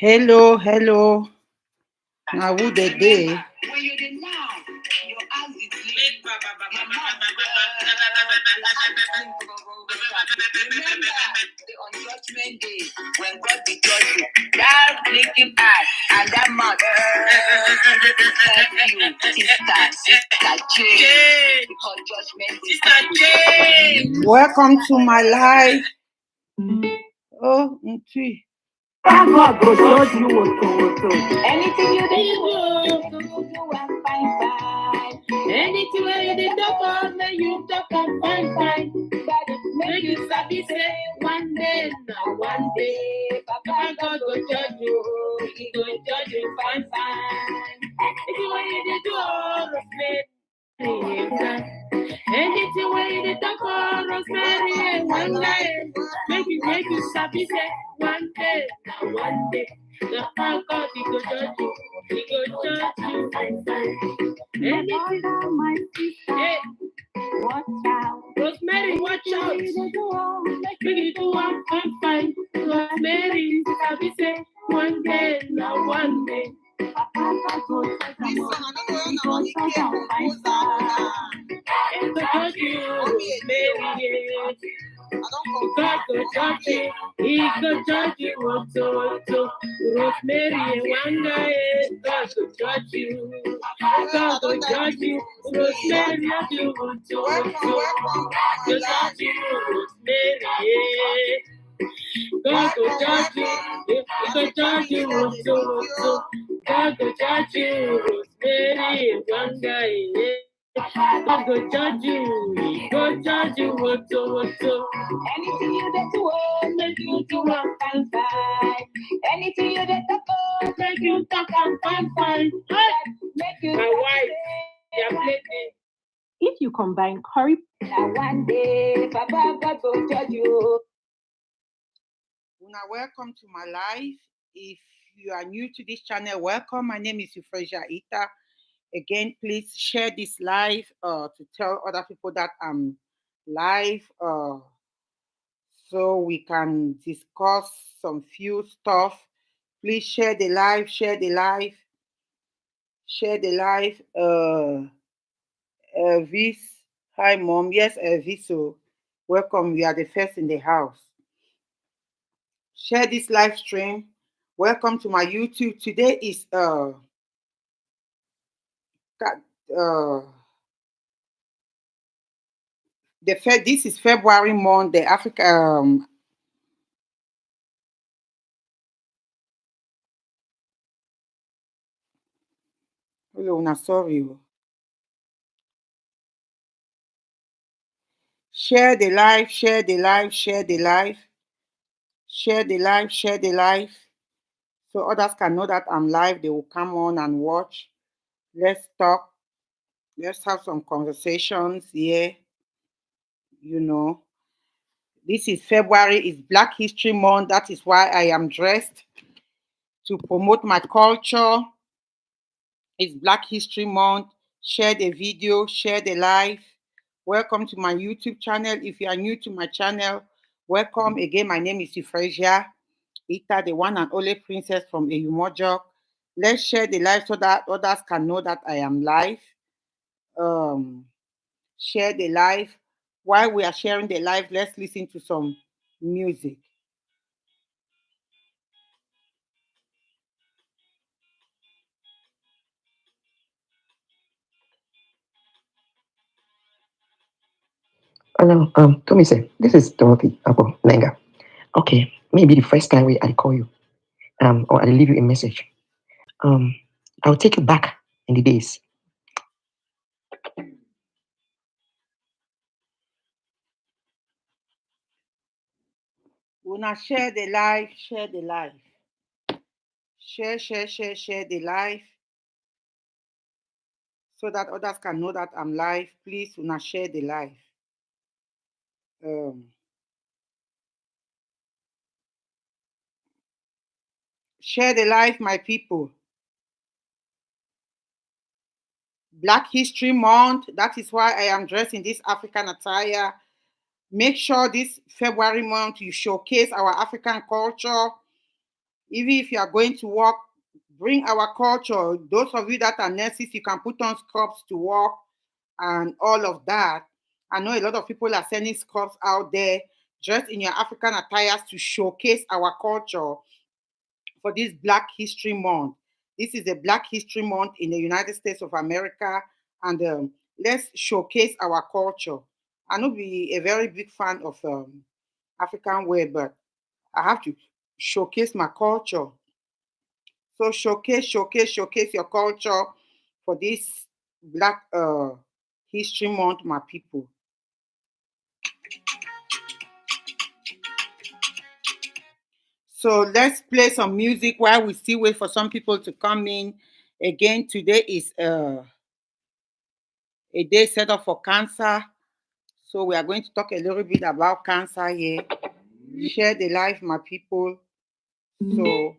Hello, hello. Now who the day? When you did now, your eyes is lit. Remember the on judgment day when God be judge you. That blinking eye and that mouth help you, sister Jane. Because judgment is Sister Jane. Welcome to my life. Oh, Ntwi. God go judge you. Anything you do, you are fine. Anything you did talk on, you talk on fine. But it make you sabi say one day, now one day, Papa God go judge you. He go judge you fine. Anything you did do, Rosemary. Anything you did talk on, Rosemary, one day, make you sabi say one day, now one day. The power God, he go judge you. He go judge you. Anything that my sister, watch out. Rosemary, watch out. Make you do one fine. Rosemary, Sabi say, one day, now one day. Papa God go judge you. He go judge you fine. He go judge you, Rosemary. God go judge you. He go judge you. Rosemary, one day, God go judge you. God go judge you. Rosemary, you want to judge you. Rosemary, God go judge you. He go judge you. God go judge you. Rosemary, one day. God go judge you. He go judge you. Anything you did to us, make you do fine. Anything you did to us, make you talk fine. Make you my wife, you're playing. If you combine curry, now one day, Papa God will judge you. Una, welcome to my life. If you are new to this channel, welcome. My name is Euphrasia Ita. Again, please share this live to tell other people that I'm live so we can discuss some few stuff. Please share the live. Elvis, hi mom. Yes, Elvis. So welcome. You are the first in the house. Share this live stream. Welcome to my YouTube. Today is uh this is February month, the Africa hello, na sorry. Share the live. So others can know that I'm live. They will come on and watch. Let's talk. Let's have some conversations here. You know, this is February, it's Black History Month. That is why I am dressed to promote my culture. It's Black History Month. Share the video, share the live. Welcome to my YouTube channel. If you are new to my channel, welcome. Again, my name is Euphrasia Ita, the one and only princess from Eyumojok. Let's share the live so that others can know that I am live. Share the live. While we are sharing the live, let's listen to some music. Hello, Tommy say, this is Dorothy Apo Nenga. Okay, maybe the first time I call you, or I leave you a message. I'll take you back in the days. Una share the live, share the live, so that others can know that I'm live. Please, una share the live. Share the live, my people. Black History Month. That is why I am dressed in this African attire. Make sure this February month you showcase our African culture. Even if you are going to work, bring our culture. Those of you that are nurses, you can put on scrubs to work and all of that. I know a lot of people are sending scrubs out there dressed in your African attires to showcase our culture for this Black History Month. This is a Black History Month in the United States of America, and let's showcase our culture. I know be a very big fan of African wear, but I have to showcase my culture. So showcase your culture for this Black History Month, my people. So let's play some music while we still wait for some people to come in. Again, today is a day set up for cancer. So we are going to talk a little bit about cancer here. Share the life, my people. So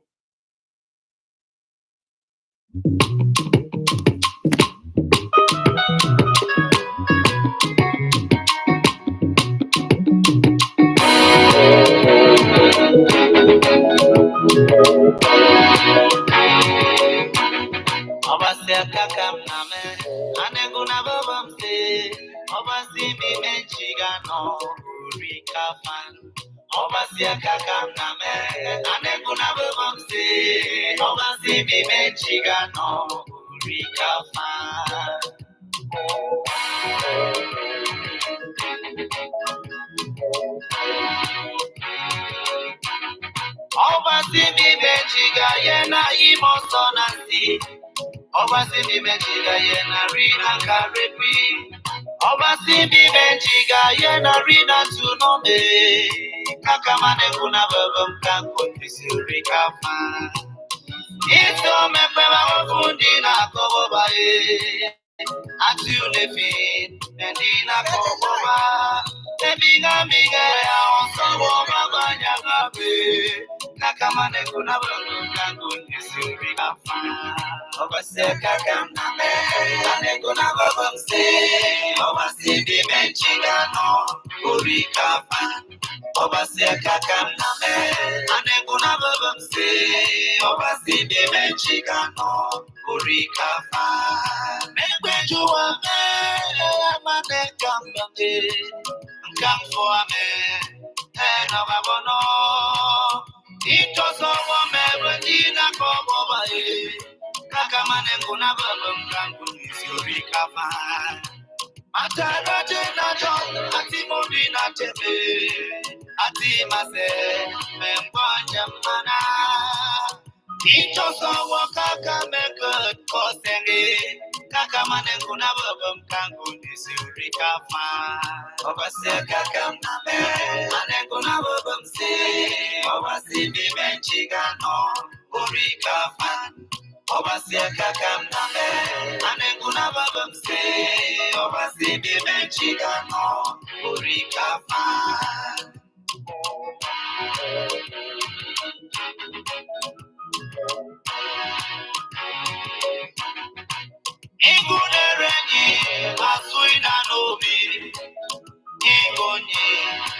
Obasia kakam name, aneguna babamse. Obasi mi menchiga no urika fan. Obasia kakam name, aneguna babamse. Obasi mi menchiga no urika fan. Obasi mi menchiga yena imo sonasi. Obasi mi menchiga yena rina karepi. Obasi mi menchiga yena rina tunome. Kakamane kuna babam kankundi surika fan. Ito mepewa ufundi na koboba ati ulefin nendina koboba miga ya onsobo baba nyagabe nakamane kuna balukangu nisuri kafa obase kakamname ane kuna babamse obasi bimenchiga no uri kafa obasi kakamname ane kuna babamse obasi bimenchiga no uri kafa megbejuwa me amane kambe Come for me, and I want to. It was all me when you come over here. Kakamane kuna babam kangu nisurika fan. Atara jena john, ati mobi na tebe, ati mase, membanya mana. Ito sawa kaka mekut kosenge, kakamane kuna babam kangu nisurika fan. Obase kakam name, ane kuna babam se, obasi bimenchiga no, urika fan. Obasi kakam name, ane kuna babam se, obasi bimenchiga no, urika fan. Igunerenyi asuina nobi Igonyi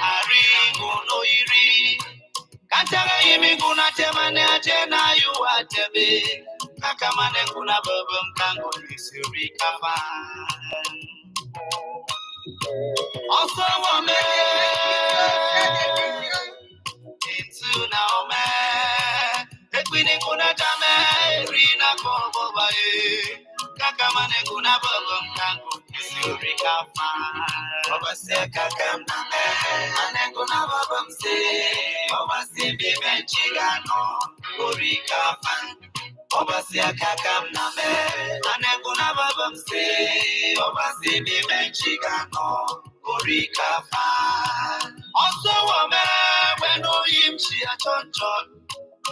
ari iguno iri Kantara imi guna temane ajena yuatebe Kakamane kuna babam kango nisuri kafa Also wame Into now man Ekwini kuna jame Rina kobo bae Kakamane kuna babam kango nisuri kafa Obase kakam name Ane kuna babam se Obase bimenchiga no Uri kafa Obase kakam name Ane kuna babam se Obase bimenchiga no Uri kafa Also wame Weno yimchi a chonchon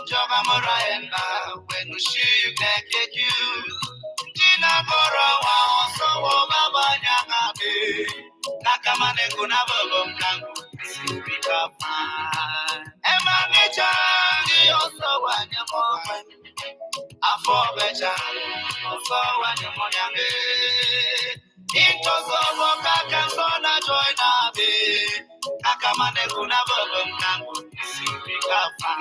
Joga moraena Wenu shi nekek you Tina gora wa oso wo baba nyangabe Nakamane kuna babam kangu Sirika pa Ema ngechangi oso wa nyamohan Afo becha Oso wa nyamonyange Into so wo kakam sona joy nabe Nakamane kuna babam kangu Sirika pa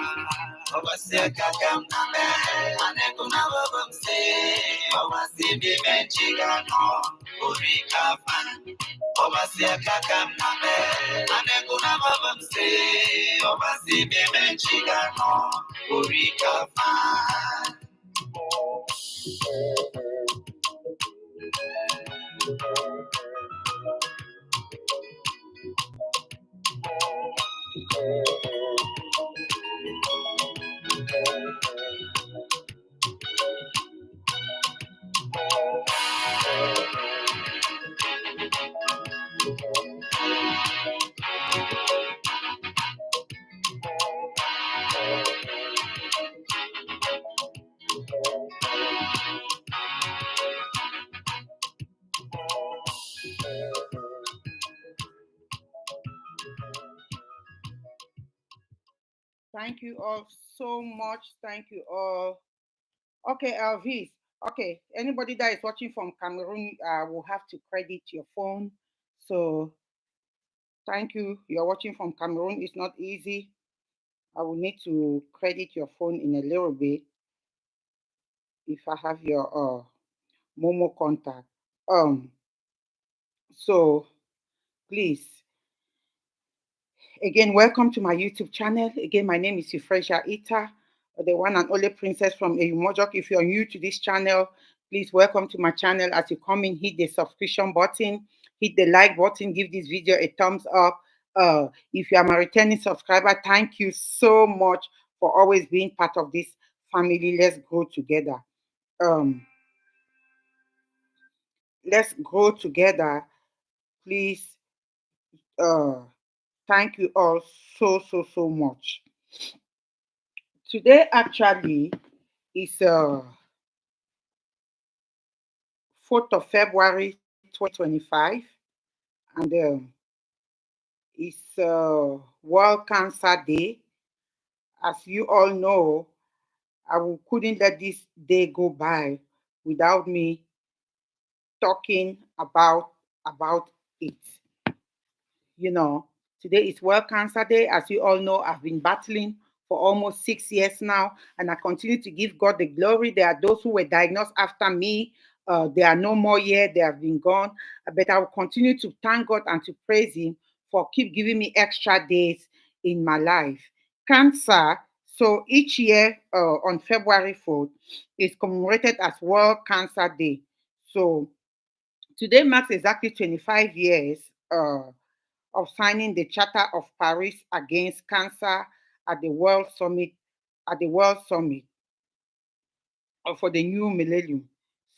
Obasiaka kamname, anekuna babamse, obasi bimechigano, urika fan. Obasiaka kamname, anekuna babamse, obasi bimechigano, urika fan. Thank you all so much. Thank you all. Okay, Elvis. Okay, anybody that is watching from Cameroon will have to credit your phone. So thank you. You're watching from Cameroon. It's not easy. I will need to credit your phone in a little bit if I have your Momo contact. Um, so please, again, welcome to my YouTube channel. Again, my name is Euphrasia Ita, the one and only princess from Eyumojok. If you're new to this channel, please welcome to my channel. As you come in, hit the subscription button, hit the like button, give this video a thumbs up. If you are my returning subscriber, thank you so much for always being part of this family. Let's grow together. Um, let's grow together. Please, uh, thank you all so much. Today actually is 4th of February 2025, and it's World Cancer Day. As you all know, couldn't let this day go by without me talking about it. You know, today is World Cancer Day. As you all know, I've been battling for almost 6 years now, and I continue to give God the glory. There are those who were diagnosed after me. They are no more here. They have been gone. But I will continue to thank God and to praise Him for keep giving me extra days in my life. Cancer. So each year on February 4th is commemorated as World Cancer Day. So today marks exactly 25 years of signing the Charter of Paris against cancer at the World Summit for the new millennium.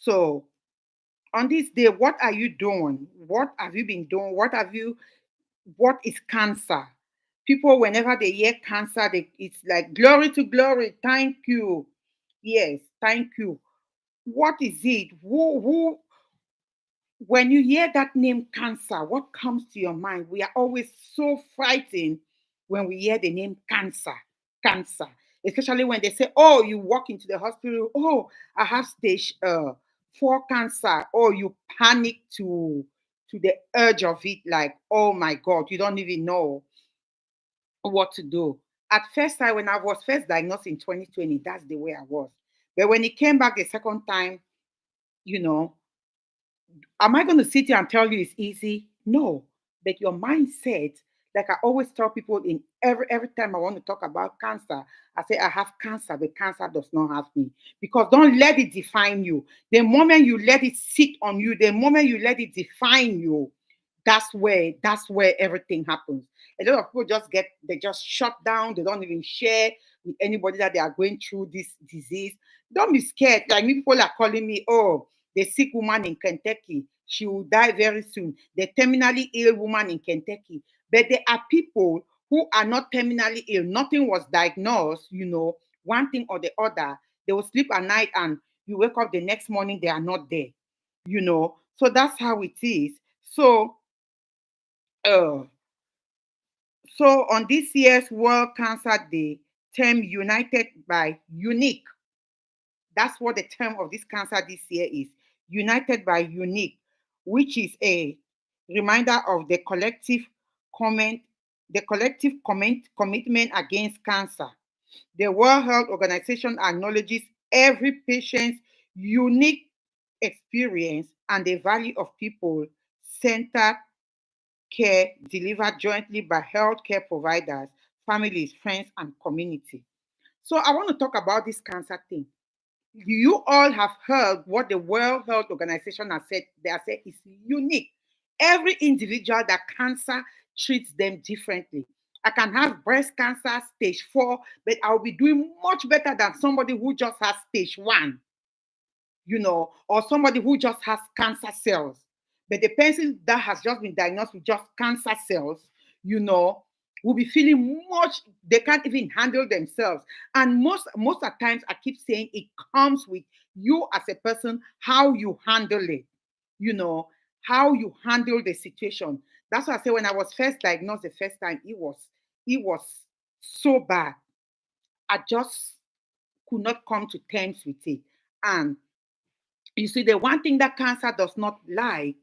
So on this day, what are you doing? What have you been doing? What is cancer? People, whenever they hear cancer, it's like glory to glory. Thank you. Yes, thank you. What is it? When you hear that name cancer, what comes to your mind? We are always so frightened when we hear the name cancer. Cancer. Especially when they say, oh, you walk into the hospital, oh, I have stage 4 cancer. Oh, you panic to the urge of it, like, oh my God, you don't even know what to do. At first time, when I was first diagnosed in 2020, that's the way I was. But when it came back the second time, you know, am I going to sit here and tell you it's easy? No. But your mindset, like I always tell people in every time I want to talk about cancer, I say I have cancer, but cancer does not have me. Because don't let it define you. The moment you let it sit on you, the moment you let it define you, that's where everything happens. A lot of people they just shut down, they don't even share with anybody that they are going through this disease. Don't be scared. Like me, people are calling me, oh, the sick woman in Kentucky, she will die very soon. The terminally ill woman in Kentucky. But there are people who are not terminally ill. Nothing was diagnosed, one thing or the other. They will sleep at night and you wake up the next morning, they are not there. So that's how it is. Uh, so on this year's World Cancer Day, term united by unique. That's what the term of this cancer this year is. United by unique, which is a reminder of comment, the collective commitment against cancer. The World Health Organization acknowledges every patient's unique experience and the value of people centered care delivered jointly by healthcare providers, families, friends, and community. So I want to talk about this cancer thing. You all have heard what the World Health Organization has said. They have said it's unique. Every individual that cancer treats them differently. I can have breast cancer stage 4, but I'll be doing much better than somebody who just has stage 1, or somebody who just has cancer cells. But the person that has just been diagnosed with just cancer cells, you know, will be feeling much, they can't even handle themselves. And most of the times I keep saying it comes with you as a person, how you handle it, you know, how you handle the situation. That's why I say when I was first diagnosed the first time, it was so bad. I just could not come to terms with it. And you see, the one thing that cancer does not like,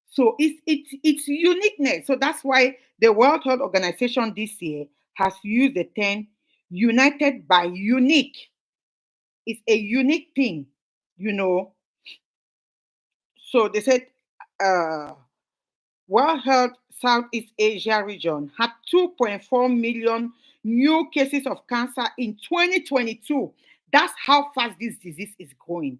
so it's uniqueness. So that's why the World Health Organization this year has used the term united by unique. It's a unique thing, you know. So they said uh World Health Southeast Asia region had 2.4 million new cases of cancer in 2022. That's how fast this disease is growing.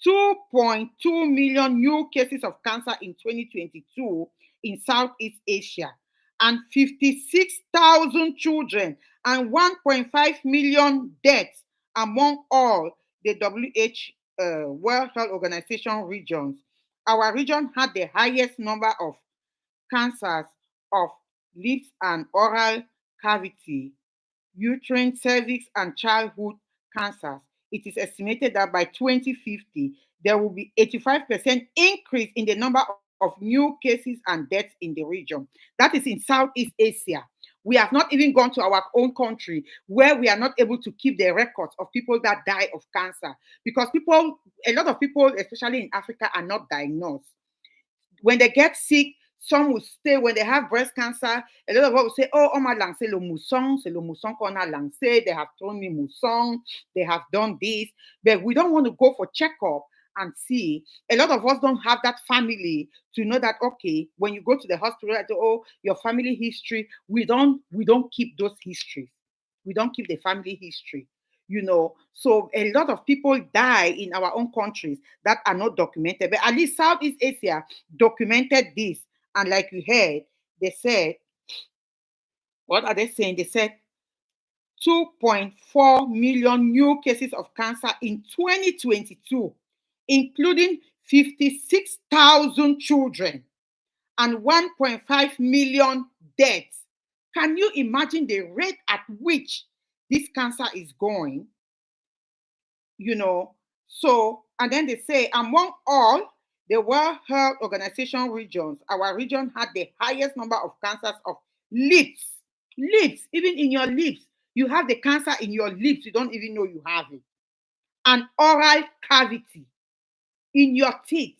2.2 million new cases of cancer in 2022 in Southeast Asia, and 56,000 children and 1.5 million deaths among all the WHO World Health Organization regions. Our region had the highest number of cancers of lips and oral cavity, uterine, cervix, and childhood cancers. It is estimated that by 2050, there will be 85% increase in the number of new cases and deaths in the region. That is in Southeast Asia. We have not even gone to our own country where we are not able to keep the records of people that die of cancer, because a lot of people, especially in Africa, are not diagnosed. When they get sick, some will stay. When they have breast cancer, a lot of us will say, oh, on m'a lancé le mousson, c'est le mousson qu'on a lancé, they have thrown me mousson, they have done this. But we don't want to go for checkup and see. A lot of us don't have that family to know that, okay, when you go to the hospital, oh, your family history, we don't keep those histories. We don't keep the family history. So a lot of people die in our own countries that are not documented, but at least Southeast Asia documented this. And like you heard, they said, what are they saying? They said 2.4 million new cases of cancer in 2022, including 56,000 children and 1.5 million deaths. Can you imagine the rate at which this cancer is going? you know. So, and then they say, among all the World Health Organization regions, our region had the highest number of cancers of lips. Lips, even in your lips. You have the cancer in your lips, you don't even know you have it. And oral cavity in your teeth.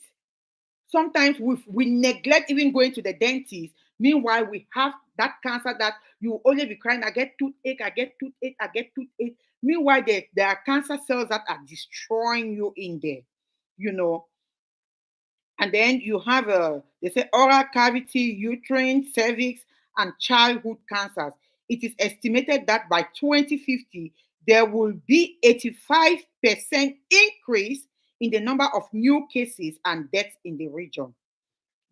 Sometimes we neglect even going to the dentist. Meanwhile, we have that cancer that you only be crying, I get toothache, I get toothache, I get toothache. Meanwhile, there are cancer cells that are destroying you in there, you know. And then you have they say oral cavity, uterine, cervix, and childhood cancers. It is estimated that by 2050, there will be 85% increase in the number of new cases and deaths in the region.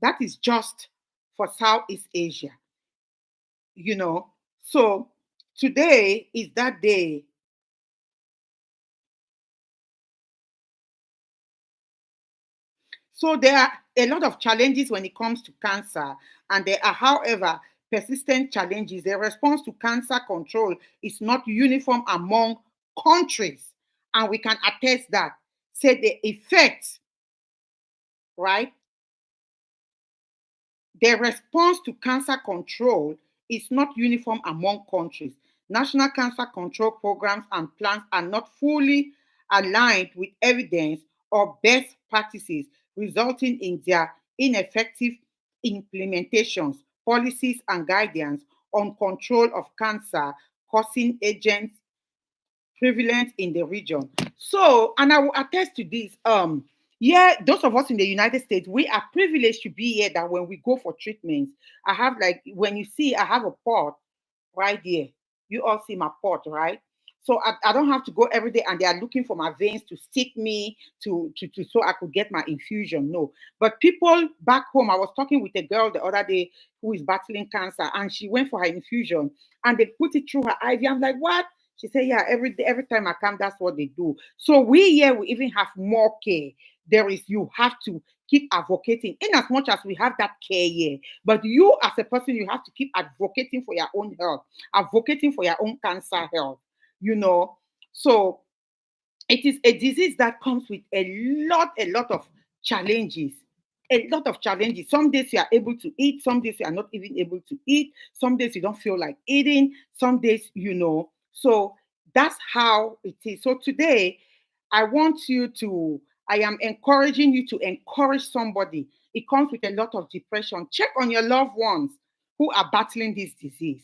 That is just for Southeast Asia, you know. So today is that day. So there are a lot of challenges when it comes to cancer, and there are, however, persistent challenges. The response to cancer control is not uniform among countries, and we can attest that. Say the effect, right? The response to cancer control is not uniform among countries. National cancer control programs and plans are not fully aligned with evidence or best practices, resulting in their ineffective implementations, policies, and guidance on control of cancer causing agents prevalent in the region. So, and I will attest to this. Yeah, those of us in the United States, we are privileged to be here that when we go for treatments, I have like when you see I have a pot right there. You all see my pot, right? So I don't have to go every day and they are looking for my veins to stick me to so I could get my infusion. No. But people back home, I was talking with a girl the other day who is battling cancer and she went for her infusion and they put it through her IV. I'm like, what? She said, yeah, every day, every time I come, that's what they do. So we here we even have more care. There is you have to keep advocating in as much as we have that care here. But you as a person, you have to keep advocating for your own health, advocating for your own cancer health, you know. So it is a disease that comes with a lot of challenges. A lot of challenges. Some days you are able to eat, some days you are not even able to eat, some days you don't feel like eating, some days, you know. So that's how it is. So today, I want you to, I am encouraging you to encourage somebody. It comes with a lot of depression. Check on your loved ones who are battling this disease.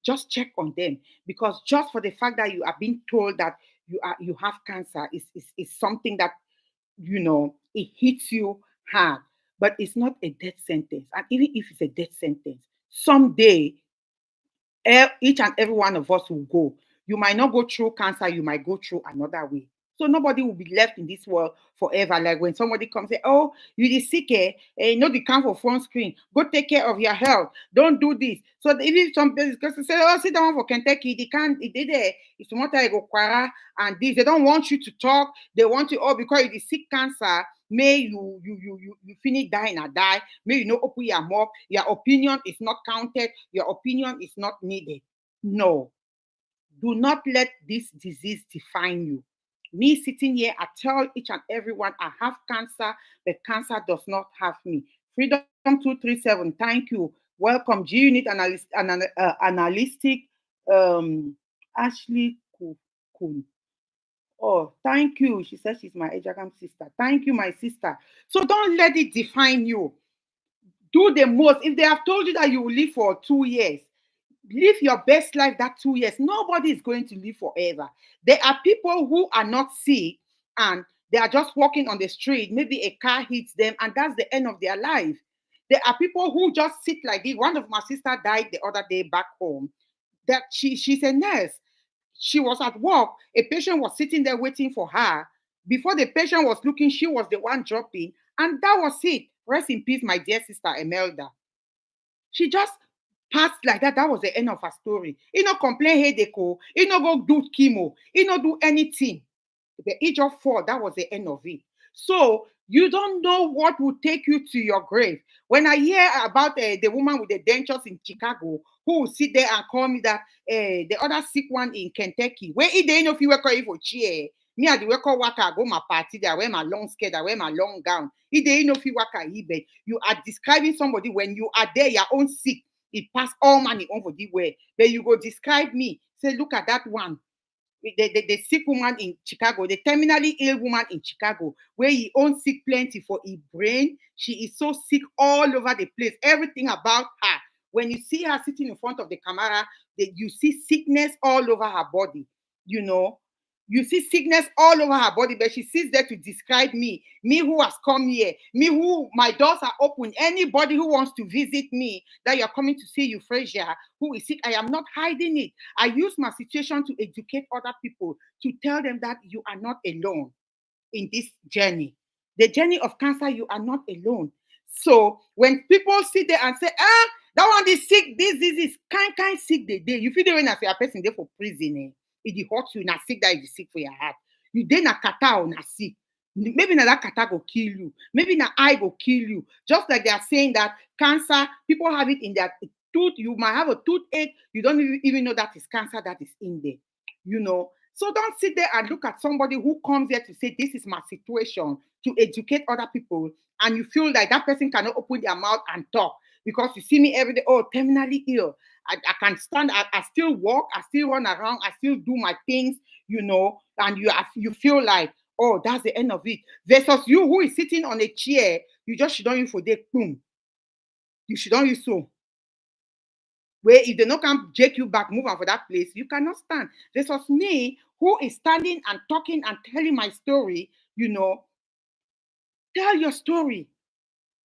Just check on them because just for the fact that you are being told that you have cancer is something that it hits you hard, but it's not a death sentence. And even if it's a death sentence, someday each and every one of us will go. You might not go through cancer, you might go through another way. So nobody will be left in this world forever. Like when somebody comes and say, "Oh, you is sick, you know the come for phone screen. Go take care of your health. Don't do this." So even some because they say, "Oh, sit down for Kentucky. They can't. They did there. It's more like go quara and this. They don't want you to talk. They want you. Oh, because you is sick cancer. May you finish dying and die. May you not open your mouth. Your opinion is not counted. Your opinion is not needed. No, do not let this disease define you. Me sitting here, I tell each and everyone I have cancer, but cancer does not have me. Freedom 237, thank you. Welcome, G Unit Analytic Ashley Kun. Oh, thank you. She says she's my Ejagam sister. Thank you, my sister. So don't let it define you. Do the most. If they have told you that you will live for 2 years, live your best life that 2 years. Nobody is going to live forever. There are people who are not sick and they are just walking on the street. Maybe a car hits them and that's the end of their life. There are people who just sit like this. One of my sister died the other day back home. That she's a nurse. She was at work. A patient was sitting there waiting for her. Before the patient was looking, she was the one dropping, and that was it. Rest in peace, my dear sister Emelda. She just passed like that. That was the end of her story. He no complain headache. He no go do chemo. He no do anything. The age of 4, that was the end of it. So you don't know what will take you to your grave. When I hear about the woman with the dentures in Chicago who will sit there and call me that the other sick one in Kentucky, where he didn't know if you were calling for chair. Me at the work worker, I go my party there, I wear my long skirt, I wear my long gown. He didn't know if you work at eBay. You are describing somebody when you are there, your own sick. It pass all money over the way. But you go describe me. Say, look at that one the sick woman in Chicago, the terminally ill woman in Chicago, where he owns sick plenty for his brain. She is so sick all over the place. Everything about her. When you see her sitting in front of the camera, you see sickness all over her body. You know, you see sickness all over her body, but she sits there to describe me who has come here, me who my doors are open. Anybody who wants to visit me, that you're coming to see Euphrasia, who is sick, I am not hiding it. I use my situation to educate other people, to tell them that you are not alone in this journey. The journey of cancer, you are not alone. So when people sit there and say, that one is sick, this is kind sick the day. You feel the when I say a person there for prison, it hurt you, na sick that you sick for your heart. You then na kata or na sick. Maybe na that kata go kill you. Maybe na eye go kill you. Just like they are saying that cancer, people have it in their tooth. You might have a toothache. You don't even know that is cancer that is in there. You know, so don't sit there and look at somebody who comes here to say, this is my situation, to educate other people, and you feel like that person cannot open their mouth and talk because you see me every day, oh, terminally ill. I can stand, I still walk, I still run around, I still do my things, you know, and you feel like, oh, that's the end of it. Versus you who is sitting on a chair, you just should not use for the boom. You should not use so. where if they no can take you back, move on for that place, you cannot stand. This was me who is standing and talking and telling my story, you know. Tell your story.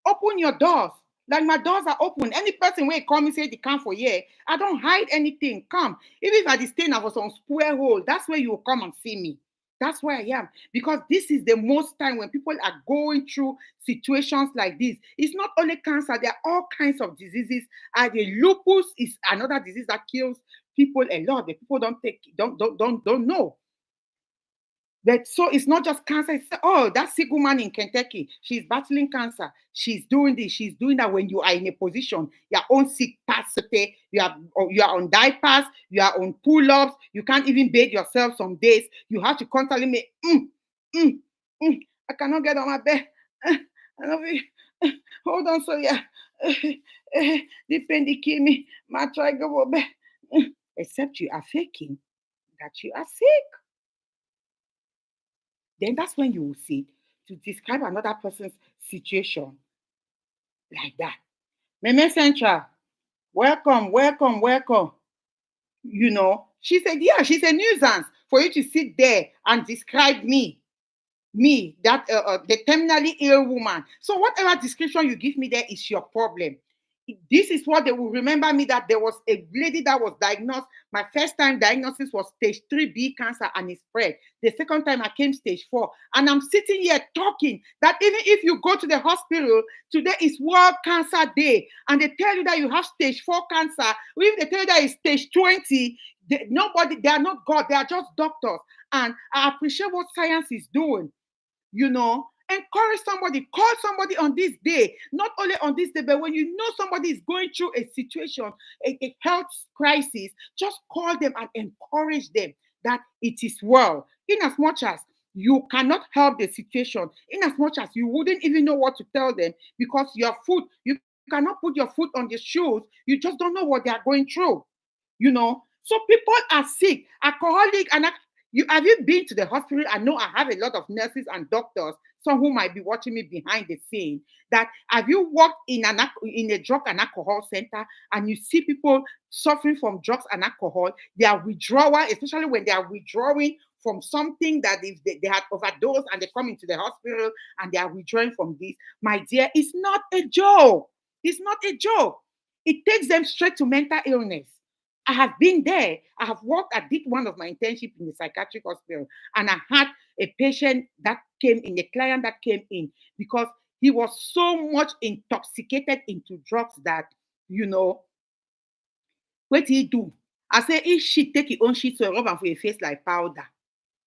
Open your doors. Like my doors are open. Any person when come and say they come for here, I don't hide anything. Come. Even if I stay now for some square hole, that's where you will come and see me. That's where I am. Because this is the most time when people are going through situations like this. It's not only cancer, there are all kinds of diseases. And the lupus is another disease that kills people a lot. The people don't know. But so it's not just cancer. It's, oh, that sick woman in Kentucky, she's battling cancer. She's doing this, she's doing that. When you are in a position, your own sick capacity, you are on diapers, you are on pull-ups, you can't even bathe yourself some days. You have to constantly make mm, I cannot get on my bed. I don't feel, hold on, so yeah. The pain they kill me. My try go over bed. Except you are faking that you are sick. Then that's when you will see to describe another person's situation like that. Meme Central, welcome, welcome, welcome. You know, she said, yeah, she's a nuisance for you to sit there and describe me, that the terminally ill woman. So whatever description you give me there is your problem. This is what they will remember me, that there was a lady that was diagnosed. My first time diagnosis was stage 3B cancer and it spread. The second time I came stage 4. And I'm sitting here talking that even if you go to the hospital, today is World Cancer Day, and they tell you that you have stage 4 cancer, or if they tell you that it's stage 20, they are not God, they are just doctors. And I appreciate what science is doing, you know. Encourage somebody, call somebody on this day, not only on this day, but when you know somebody is going through a situation, a health crisis, just call them and encourage them that it is well. In as much as you cannot help the situation, in as much as you wouldn't even know what to tell them, because your foot, you cannot put your foot on their shoes, you just don't know what they are going through, you know. So people are sick, alcoholic, and you have you been to the hospital? I know I have a lot of nurses and doctors, some who might be watching me behind the scene. That have you worked in a drug and alcohol center and you see people suffering from drugs and alcohol? They are withdrawal, especially when they are withdrawing from something that if they had overdosed and they come into the hospital and they are withdrawing from this. My dear, it's not a joke. It's not a joke. It takes them straight to mental illness. I have been there. I have worked. I did one of my internship in the psychiatric hospital, and I had a patient that came in, a client that came in because he was so much intoxicated into drugs that, you know, what he do? I say, if she take his own shit to rub am for your face like powder.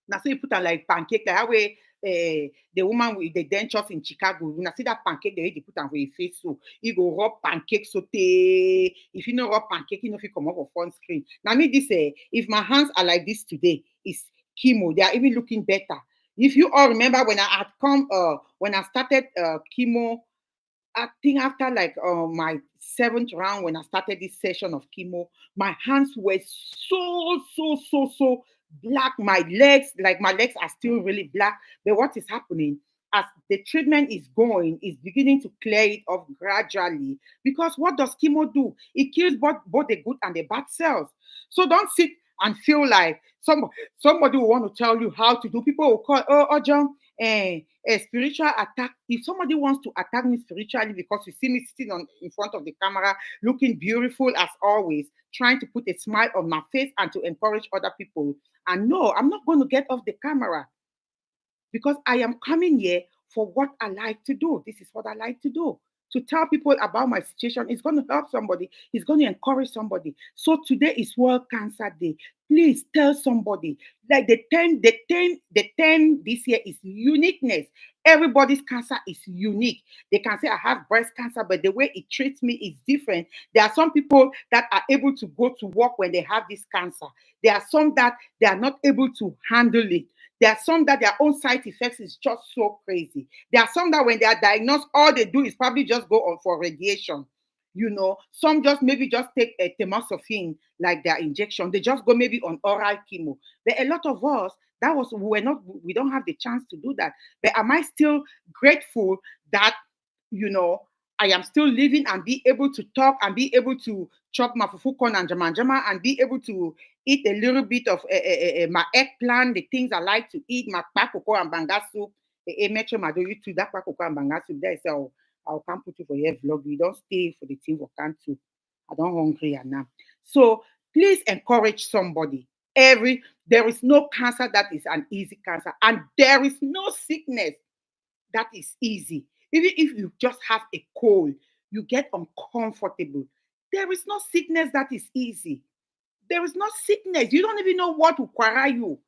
Now, so you put am like pancake, like how way the woman with the dentures in Chicago, you see that pancake the way they put am for your face, so you go rub pancake saute. If you know rub pancake, you know if you come up for front screen. Now me this if my hands are like this today, it's chemo. They are even looking better. If you all remember when I had come when I started chemo, I think after like my seventh round, when I started this session of chemo, my hands were so black. My legs are still really black. But what is happening as the treatment is going, is beginning to clear it off gradually. Because what does chemo do? It kills both the good and the bad cells. So don't sit and feel like somebody will want to tell you how to do. People will call, oh John, a spiritual attack. If somebody wants to attack me spiritually because you see me sitting in front of the camera, looking beautiful as always, trying to put a smile on my face and to encourage other people, and no, I'm not going to get off the camera because I am coming here for what I like to do. This is what I like to do. To tell people about my situation, it's going to help somebody, it's going to encourage somebody. So today is World Cancer Day. Please tell somebody. Like the 10 this year is uniqueness. Everybody's cancer is unique. They can say I have breast cancer, but the way it treats me is different. There are some people that are able to go to work when they have this cancer. There are some that they are not able to handle it. There are some that their own side effects is just so crazy. There are some that when they are diagnosed, all they do is probably just go on for radiation. You know, some just maybe just take a tamoxifen like their injection. They just go maybe on oral chemo. But a lot of us, we don't have the chance to do that. But am I still grateful that, you know, I am still living and be able to talk and be able to chop my fufu corn and jama jama and be able to eat a little bit of my eggplant, the things I like to eat, my pakoko and banga soup. Metro Mado, you too, that pakoko and banga soup. There is I'll come put you for your vlog. You don't stay for the team for can too. I don't hungry and now. So please encourage somebody. There is no cancer that is an easy cancer, and there is no sickness that is easy. Even if you just have a cold, you get uncomfortable. There is no sickness that is easy. There is no sickness. You don't even know what will quarrel you.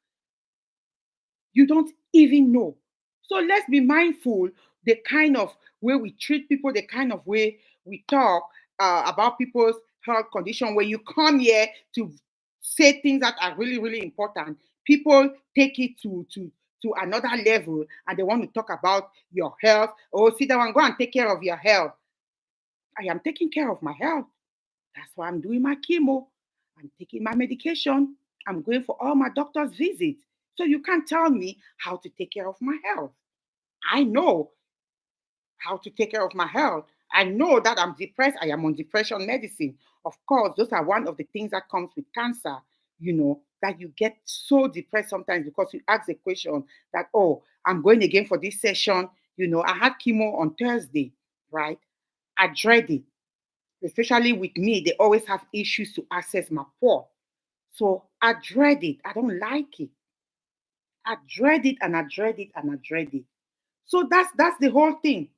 You don't even know. So let's be mindful the kind of way we treat people, the kind of way we talk about people's health condition. When you come here to say things that are really, really important, people take it to another level and they want to talk about your health. Oh, sit down and go and take care of your health. I am taking care of my health. That's why I'm doing my chemo. I'm taking my medication. I'm going for all my doctor's visits. So you can't tell me how to take care of my health. I know how to take care of my health. I know that I'm depressed. I am on depression medicine. Of course, those are one of the things that comes with cancer, that you get so depressed sometimes because you ask the question that, oh, I'm going again for this session. I had chemo on Thursday, right? I dread it, especially with me. They always have issues to access my port. So I dread it. I don't like it. I dread it and I dread it and I dread it. So that's the whole thing.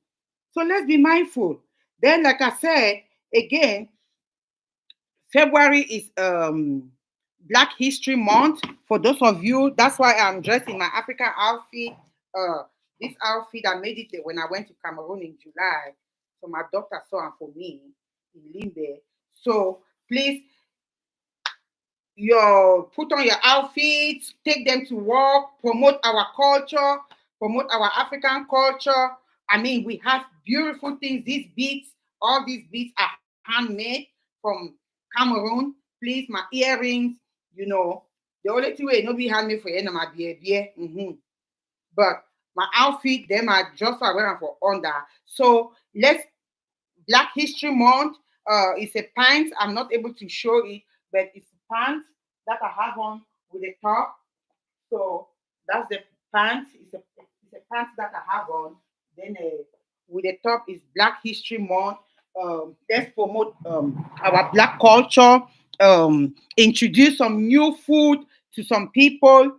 So let's be mindful. Then, like I said, again, February is Black History Month. For those of you, that's why I'm dressed in my African outfit. Uh, this outfit I made it when I went to Cameroon in July. So my doctor saw it for me in Limbe. So please put on your outfits, take them to work, promote our culture, promote our African culture. I mean, we have beautiful things. These beads, all these beads are handmade from Cameroon. Please, my earrings, you know, the only thing way no be handmade for you, my beer. But my outfit, them are just wearing for under. So let's Black History Month. It's a pants. I'm not able to show it, but it's pants that I have on with a top. So that's the pants. It's a pants that I have on. Then with the top is Black History Month. Let's promote our Black culture. Introduce some new food to some people.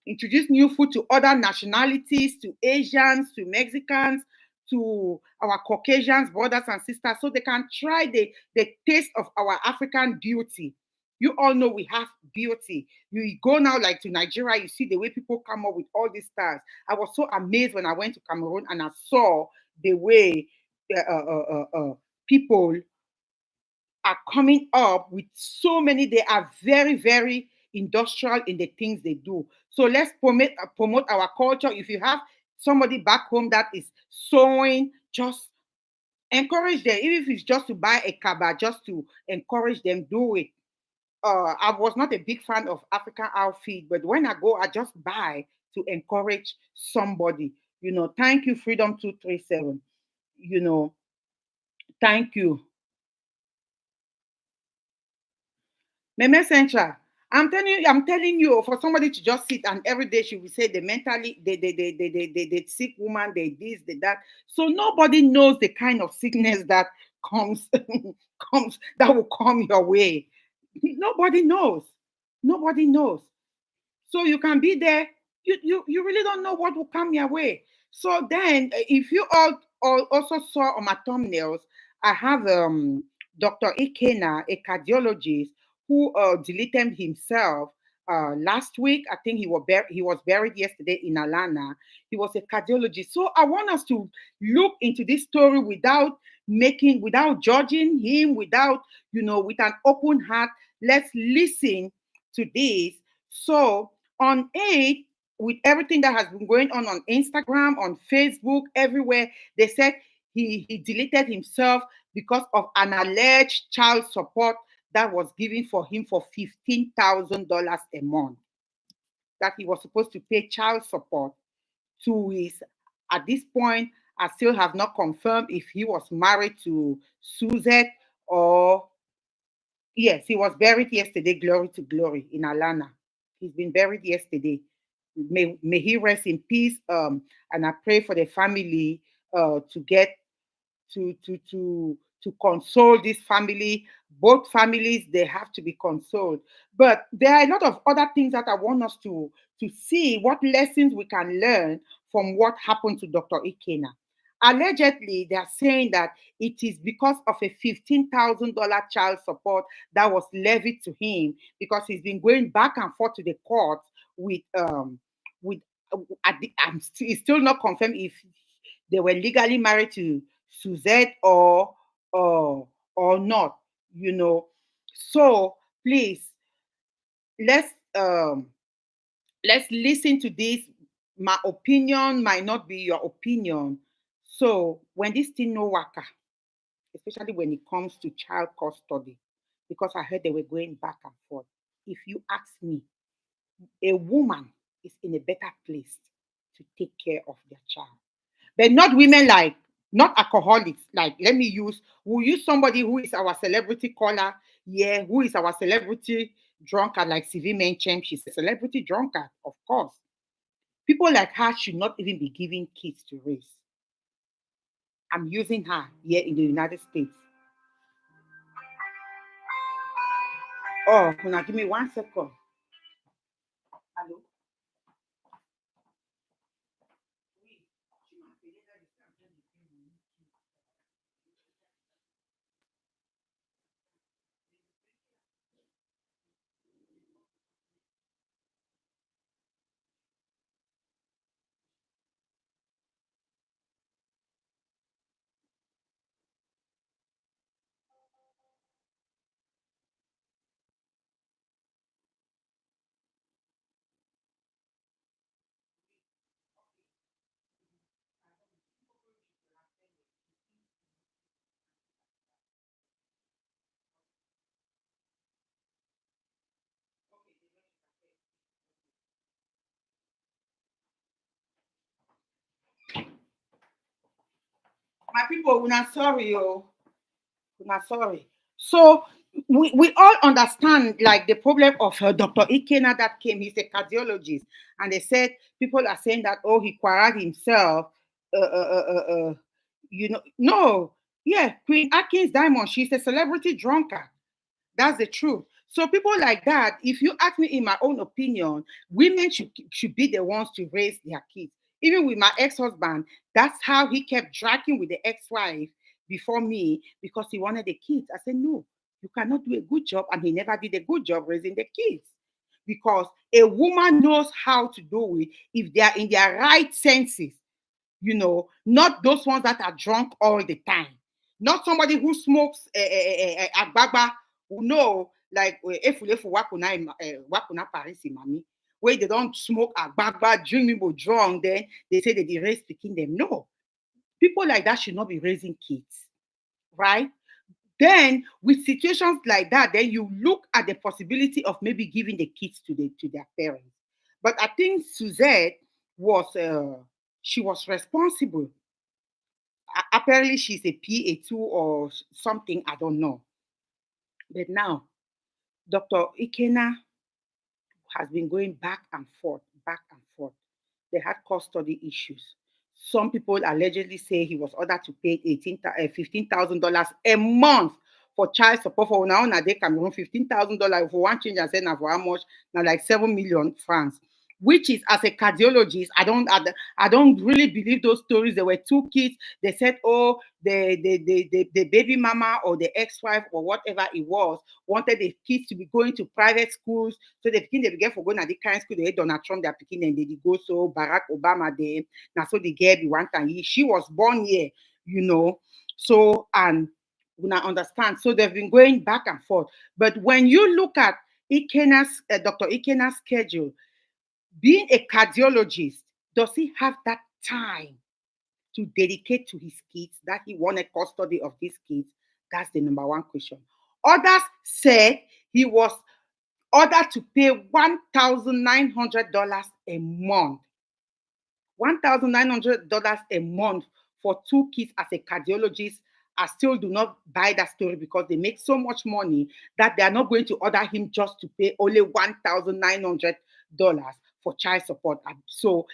Introduce new food to other nationalities, to Asians, to Mexicans, to our Caucasians, brothers and sisters, so they can try the taste of our African beauty. You all know we have beauty. You go now like to Nigeria, you see the way people come up with all these stars. I was so amazed when I went to Cameroon and I saw the way people are coming up with so many. They are very, very industrial in the things they do. So let's promote our culture. If you have somebody back home that is sewing, just encourage them. Even if it's just to buy a kaba, just to encourage them, do it. I was not a big fan of African outfit, but when I go, I just buy to encourage somebody. Thank you, Freedom 237. You know, thank you. Meme Central. I'm telling you, for somebody to just sit and every day she will say the mentally, the sick woman, they this, they that. So nobody knows the kind of sickness that comes, that will come your way. Nobody knows. Nobody knows. So you can be there. You really don't know what will come your way. So then, if you all also saw on my thumbnails, I have Dr. Ikena, a cardiologist, who deleted himself last week. I think he was buried yesterday in Alana. He was a cardiologist. So I want us to look into this story without judging him, with an open heart. Let's listen to this. So on 8, with everything that has been going on Instagram, on Facebook, everywhere, they said he deleted himself because of an alleged child support that was given for him for $15,000 a month. That he was supposed to pay child support to his, at this point, I still have not confirmed if he was married to Suzette or yes, he was buried yesterday. Glory to glory in Alana. He's been buried yesterday. May he rest in peace. And I pray for the family to get to console this family. Both families they have to be consoled. But there are a lot of other things that I want us to see what lessons we can learn from what happened to Dr. Ikena. Allegedly, they are saying that it is because of a $15,000 child support that was levied to him because he's been going back and forth to the court with it's still not confirmed if they were legally married to Suzette or or not, you know. So please let's um let's listen to this. My opinion might not be your opinion. So when this thing no waka, especially when it comes to child custody, because I heard they were going back and forth. If you ask me, a woman is in a better place to take care of their child. But not women like not alcoholics. Like let me use we'll use somebody who is our celebrity caller, yeah, who is our celebrity drunkard, like Sylvie mentioned. She's a celebrity drunkard, of course. People like her should not even be given kids to raise. I'm using her here in the United States. Oh, now give me 1 second. Hello. My people, we're not sorry, oh. We're not sorry. So we all understand like the problem of Dr. Ikena that came. He's a cardiologist, and they said people are saying that oh he quarried himself. No, yeah, Queen Atkins Diamond. She's a celebrity drunkard. That's the truth. So people like that, if you ask me in my own opinion, women should be the ones to raise their kids. Even with my ex-husband, that's how he kept dragging with the ex-wife before me because he wanted the kids. I said, no, you cannot do a good job. And he never did a good job raising the kids. Because a woman knows how to do it if they are in their right senses, not those ones that are drunk all the time. Not somebody who smokes agbagba, who know, like, efulefu wakuna Paris mami, where they don't smoke agbagba, drink people drunk, then they say that they raise picking them. No, people like that should not be raising kids, right? Then with situations like that, then you look at the possibility of maybe giving the kids to their parents. But I think Suzette was she was responsible. Apparently she's a PA2 or something, I don't know. But now Dr. Ikena has been going back and forth, back and forth. They had custody issues. Some people allegedly say he was ordered to pay $15,000 a month for child support for now. Now they Cameroon $15,000 for one change and say now for how much? Now like 7 million francs. Which is as a cardiologist, I don't really believe those stories. There were two kids. They said, oh, the baby mama or the ex-wife or whatever it was wanted the kids to be going to private schools. So the pikin they began for going at the kind school they had Donald Trump, their picking and they go so Barack Obama them. Now so the girl be one time. She was born here, you know. So and we now understand. So they've been going back and forth. But when you look at Dr. Ikena's schedule, being a cardiologist, does he have that time to dedicate to his kids, that he wanted custody of these kids? That's the number one question. Others said he was ordered to pay $1,900 a month. $1,900 a month for 2 kids as a cardiologist, I still do not buy that story because they make so much money that they are not going to order him just to pay only $1,900 for child support. So,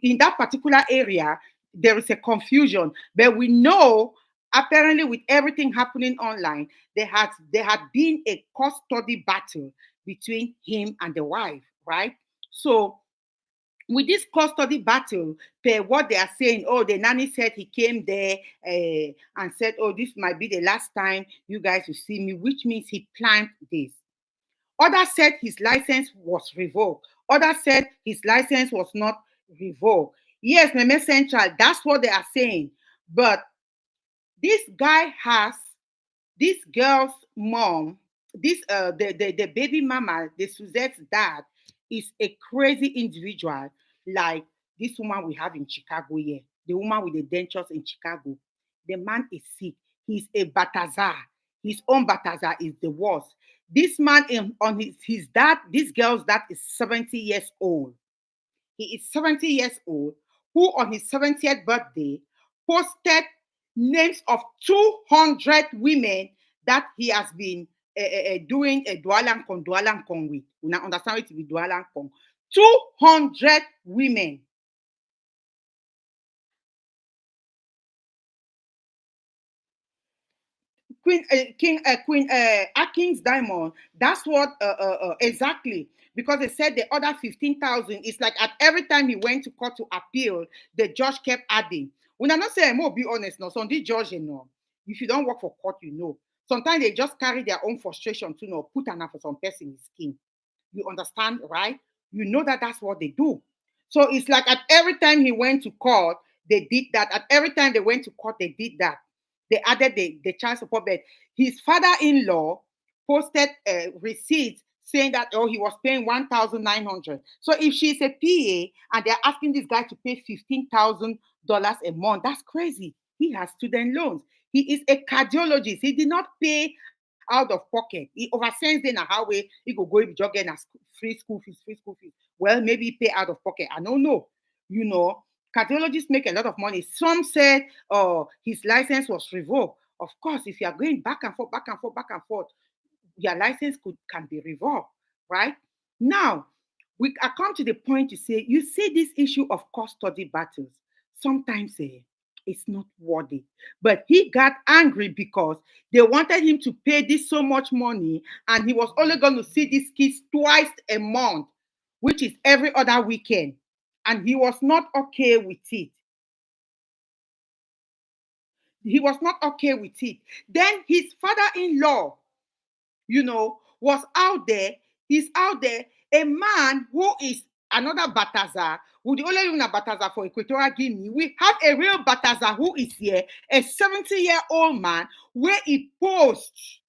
in that particular area, there is a confusion, but we know apparently with everything happening online, there had been a custody battle between him and the wife, right? So with this custody battle, per what they are saying, oh, the nanny said he came there and said, oh, this might be the last time you guys will see me, which means he planned this. Others said his license was revoked. Others said his license was not revoked. Yes, Meme Central, that's what they are saying. But this guy has this girl's mom, this the baby mama, the Suzette's dad, is a crazy individual like this woman we have in Chicago here, the woman with the dentures in Chicago. The man is sick. He's a Batazar. His own Batazar is the worst. This man on his dad, this girl's dad is 70 years old. He is 70 years old, who on his 70th birthday posted names of 200 women that he has been doing a dualan con with. We now understand it to be dualan con. 200 women. Queen Atkins Diamond. That's what exactly, because they said the other 15,000 is like at every time he went to court to appeal, the judge kept adding. When I'm not saying, I'm be honest, no, some judge, you know, if you don't work for court, you know, sometimes they just carry their own frustration to know put an for some person's skin. You understand, right? You know that that's what they do. So it's like at every time he went to court, they did that. At every time they went to court, they did that. They added the child support bed. His father-in-law posted receipts saying that oh he was paying 1,900. So if she's a PA and they're asking this guy to pay $15,000 a month, that's crazy. He has student loans. He is a cardiologist. He did not pay out of pocket. He oversends in a highway. He go go jogging as free school fees. Well, maybe he pay out of pocket. I don't know. You know, cardiologists make a lot of money. Some said, oh, his license was revoked. Of course, if you are going back and forth, back and forth, back and forth, your license can be revoked, right? Now, I come to the point to say, you see this issue of custody battles. Sometimes it's not worthy. But he got angry because they wanted him to pay this so much money, and he was only going to see these kids twice a month, which is every other weekend. And he was not okay with it. He was not okay with it. Then his father-in-law, you know, was out there. He's out there. A man who is another Bataza, who the only use Bataza for Equatorial Guinea. We have a real Bataza who is here, a 70-year-old man, where he posts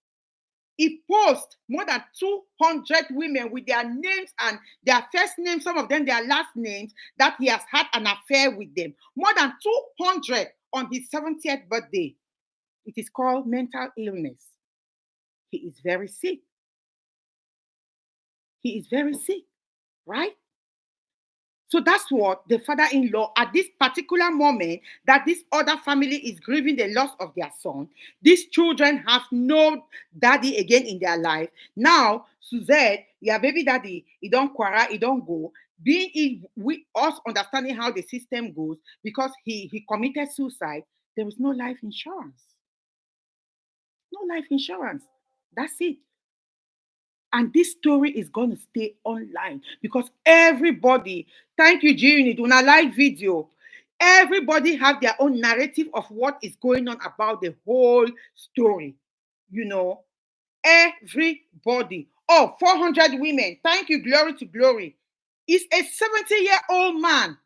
more than 200 women with their names and their first names, some of them their last names, that he has had an affair with them. More than 200 on his 70th birthday. It is called mental illness. He is very sick. He is very sick, right? So that's what the father-in-law, at this particular moment that this other family is grieving the loss of their son, these children have no daddy again in their life. Now, Suzette, your baby daddy, he don't quarrel, he don't go. Being with us understanding how the system goes, because he committed suicide, there is no life insurance. No life insurance. That's it. And this story is going to stay online because everybody, thank you, G Unit, on a live video, everybody have their own narrative of what is going on about the whole story. You know, everybody. Oh, 400 women. Thank you, glory to glory. It's a 70-year-old man,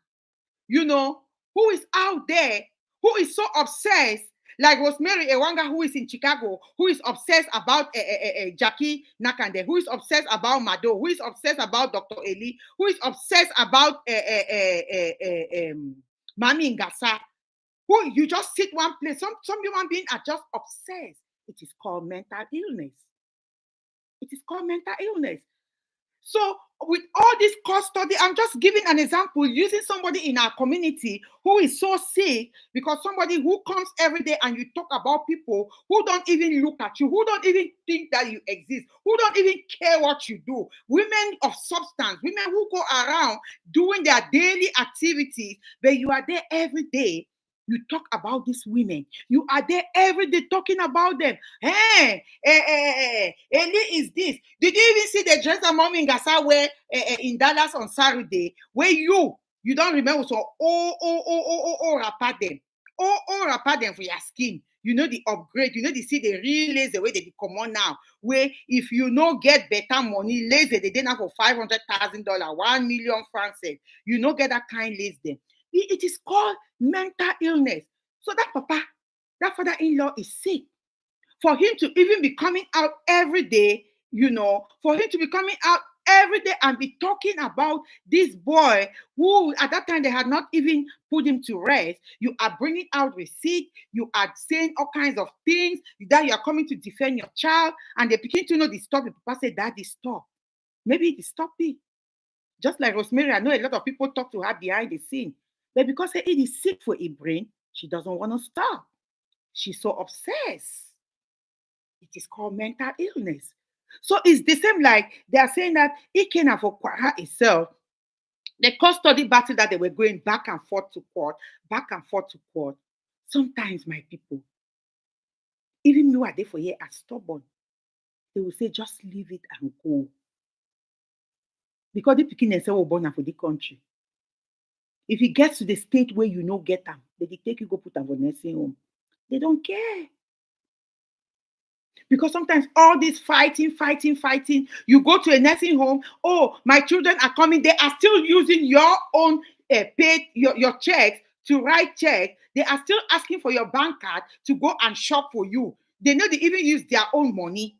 you know, who is out there, who is so obsessed, like Rosemary Ewanga, who is in Chicago, who is obsessed about Jackie Nakande, who is obsessed about Mado, who is obsessed about Dr. Eli, who is obsessed about Mami Ngasa, who you just sit one place. Some human beings are just obsessed. It is called mental illness. It is called mental illness. So with all this custody, I'm just giving an example using somebody in our community who is so sick because somebody who comes every day and you talk about people who don't even look at you, who don't even think that you exist, who don't even care what you do. Women of substance, women who go around doing their daily activities, but you are there every day. You talk about these women. You are there every day talking about them. Hey, Eli is this. Did you even see the dress that mommy in Gasa wear in Dallas on Saturday? Where you don't remember, so wrapper them. Wrapper them for your skin. You know the upgrade. You know the see the real lace the way they come on now. Where if you no get better money, lace they did now for $500,000, 1 million francs. You no get that kind lace them. It is called mental illness. So that papa, that father-in-law is sick. For him to even be coming out every day, for him to be coming out every day and be talking about this boy who at that time they had not even put him to rest. You are bringing out receipt, you are saying all kinds of things that you are coming to defend your child, and they begin to know the stop. The papa said, Daddy, stop. Maybe it is stopping. Just like Rosemary, I know a lot of people talk to her behind the scene. But because it is sick for a brain, she doesn't want to stop. She's so obsessed. It is called mental illness. So it's the same like they are saying that Ikena for Kwara itself, the custody battle that they were going back and forth to court, back and forth to court. Sometimes, my people, even though are there for here are stubborn, they will say, just leave it and go. Because the picking and say, oh, born for the country. If he gets to the state where you know get them, they take you go put them for nursing home. They don't care. Because sometimes all this fighting, you go to a nursing home, oh, my children are coming, they are still using your own paid, your checks to write checks. They are still asking for your bank card to go and shop for you. They know they even use their own money.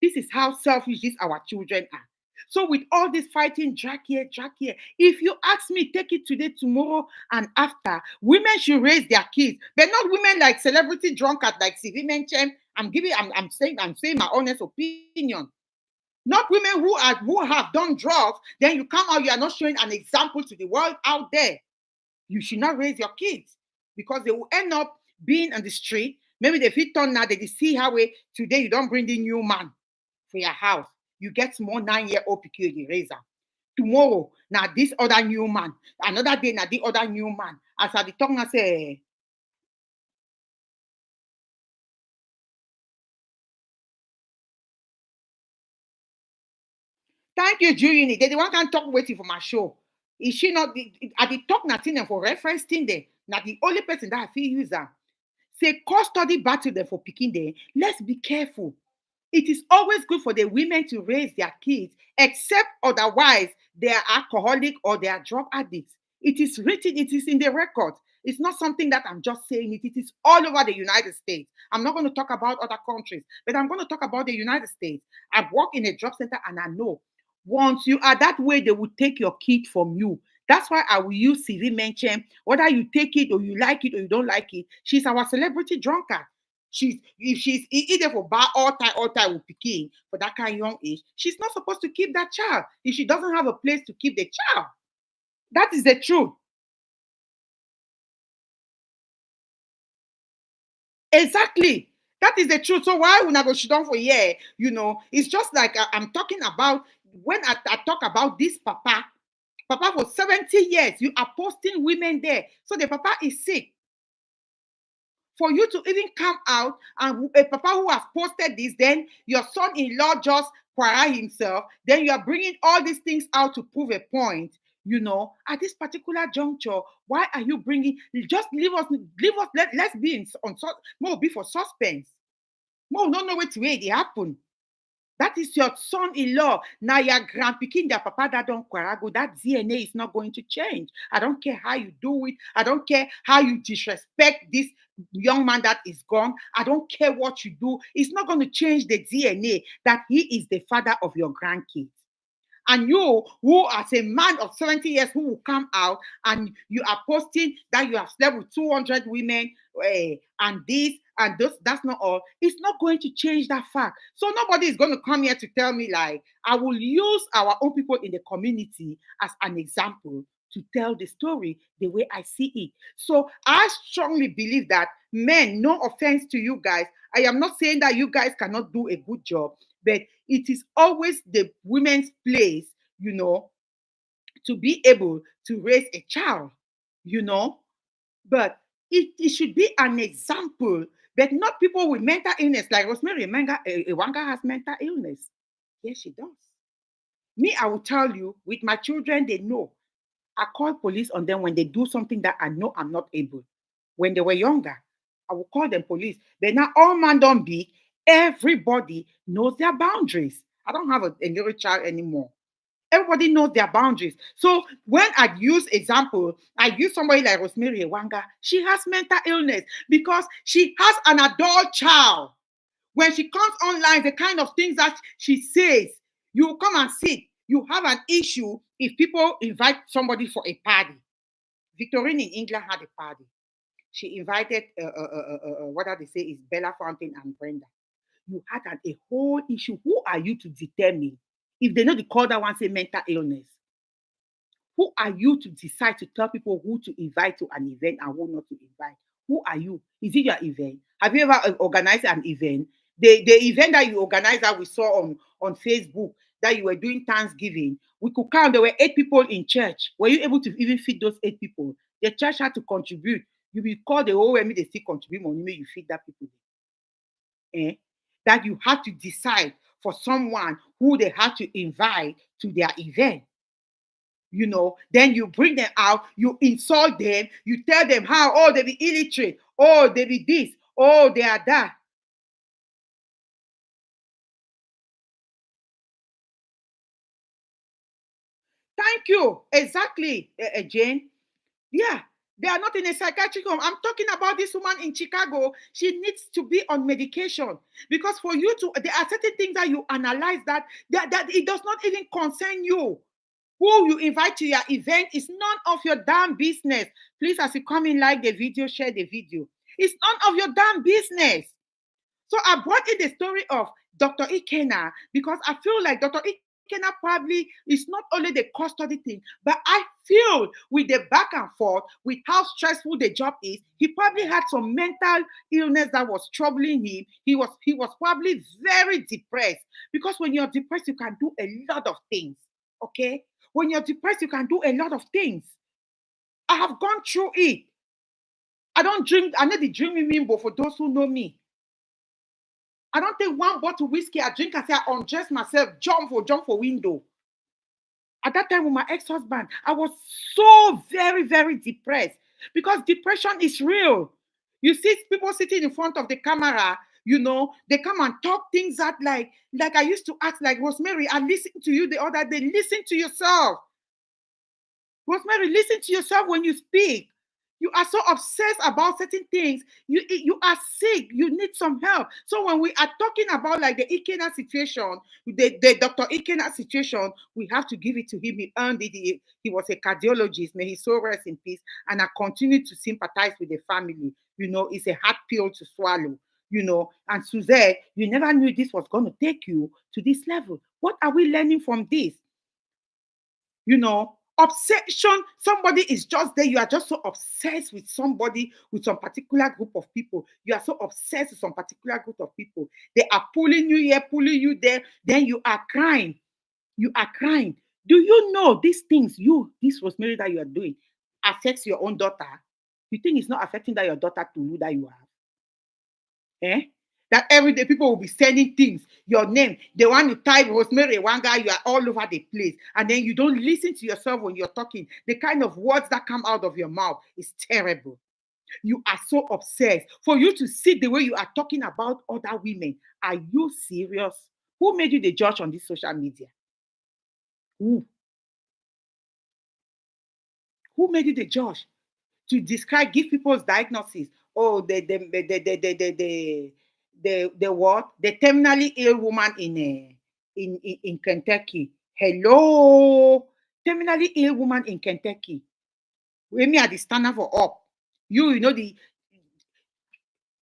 This is how selfish these our children are. So with all this fighting, drag here. If you ask me, take it today, tomorrow, and after, women should raise their kids, but not women like celebrity drunkard like CV mentioned. I'm saying my honest opinion. Not women who have done drugs. Then you come out, you are not showing an example to the world out there. You should not raise your kids because they will end up being on the street. Maybe they fit on now, they see how today you don't bring the new man for your house. You get more 9-year-old pikin the razor. Tomorrow, now this other new man. Another day, now the other new man. As I the talk, I say, thank you, Julie. They the one can talk waiting for my show. Is she not? At the talk nothing for reference thing there. Now the only person that I feel user. Say custody battle them for picking there. Let's be careful. It is always good for the women to raise their kids, except otherwise they are alcoholic or they are drug addicts. It is written, it is in the record. It's not something that I'm just saying it. It is all over the United States. I'm not going to talk about other countries, but I'm going to talk about the United States. I've worked in a drug center and I know once you are that way, they will take your kid from you. That's why I will use CV mention, whether you take it or you like it or you don't like it. She's our celebrity drunkard. If she's either for bar all time with Peking for that kind of young age, she's not supposed to keep that child if she doesn't have a place to keep the child. That is the truth. Exactly. That is the truth. So why would I go shit down for year? It's just like I'm talking about when I talk about this papa. Papa for 70 years, you are posting women there. So the papa is sick. For you to even come out and a papa who has posted this, then your son-in-law just quarrel himself, then you are bringing all these things out to prove a point. At this particular juncture, why are you bringing? Just leave us. Let's be on more be for suspense. More don't know what way it happen. That is your son-in-law. Now your grandpicking their papa that don't quarago. That DNA is not going to change. I don't care how you do it. I don't care how you disrespect this young man that is gone. I don't care what you do. It's not going to change the DNA that he is the father of your grandkids. And you, who as a man of 70 years, who will come out and you are posting that you have slept with 200 women and this and this, that's not all. It's not going to change that fact. So nobody is going to come here to tell me, like, I will use our own people in the community as an example to tell the story the way I see it. So I strongly believe that men, no offense to you guys, I am not saying that you guys cannot do a good job, but it is always the women's place, you know, to be able to raise a child, you know. But it should be an example, but not people with mental illness. Like Rosemary Iwanga has mental illness. Yes, she does. Me, I will tell you, with my children, they know. I call police on them when they do something that I know I'm not able. When they were younger, I will call them police. But now all man don't be. Everybody knows their boundaries. I don't have a little child anymore. Everybody knows their boundaries. So when I use example, I use somebody like Rosemary Wanga. She has mental illness because she has an adult child. When she comes online, the kind of things that she says, you come and sit. You have an issue if people invite somebody for a party. Victorine in England had a party. She invited, what do they say, is Bella Fountain and Brenda. You had a whole issue. Who are you to determine if they know the call that one say mental illness? Who are you to decide to tell people who to invite to an event and who not to invite? Who are you? Is it your event? Have you ever organized an event? The event that you organized that we saw on Facebook that you were doing Thanksgiving, we could count there were 8 people in church. Were you able to even feed those 8 people? The church had to contribute. You will call the whole they still contribute money, may you feed that people. Eh? That you have to decide for someone who they have to invite to their event. You know, then you bring them out, you insult them, you tell them how, oh, they be illiterate, oh, they be this, oh, they are that. Thank you. Exactly, Jane. Yeah, they are not in a psychiatric home. I'm talking about this woman in Chicago. She needs to be on medication because for you to, there are certain things that you analyze that it does not even concern you. Who you invite to your event is none of your damn business. Please, as you come in, like the video, share the video. It's none of your damn business. So I brought in the story of Dr. Ikena because I feel like Dr. Ikena probably is not only the custody thing, but I feel with the back and forth, with how stressful the job is, he probably had some mental illness that was troubling him. He was probably very depressed because when you're depressed, you can do a lot of things. Okay, when you're depressed, you can do a lot of things. I have gone through it. I don't drink. I know the drinking mimbo for those who know me. I don't take one bottle of whiskey. I drink and say I undress myself, jump for window. At that time with my ex-husband, I was so very, very depressed because depression is real. You see people sitting in front of the camera, you know, they come and talk things that like I used to ask, like Rosemary, I listened to you the other day. Listen to yourself. Rosemary, listen to yourself when you speak. You are so obsessed about certain things. You are sick. You need some help. So when we are talking about like the Ikena situation, the Dr. Ikena situation, we have to give it to him. He earned it. He was a cardiologist. May his soul rest in peace. And I continue to sympathize with the family. You know, it's a hard pill to swallow. You know, and Suzette, you never knew this was going to take you to this level. What are we learning from this? You know, obsession, somebody is just there, you are just so obsessed with somebody, with some particular group of people, you are so obsessed with some particular group of people, they are pulling you here, pulling you there, then you are crying, do you know these things, this Rosemary that you are doing affects your own daughter? You think it's not affecting that your daughter to you that you have? Eh? That every day people will be sending things, your name, they want to type Rosemary Wanga, you are all over the place. And then you don't listen to yourself when you're talking. The kind of words that come out of your mouth is terrible. You are so obsessed. For you to see the way you are talking about other women, are you serious? Who made you the judge on this social media? Who? Who made you the judge? To describe, give people's diagnosis. Oh, the what? The terminally ill woman in Kentucky. Hello, terminally ill woman in Kentucky. We me at the standard for up. You know the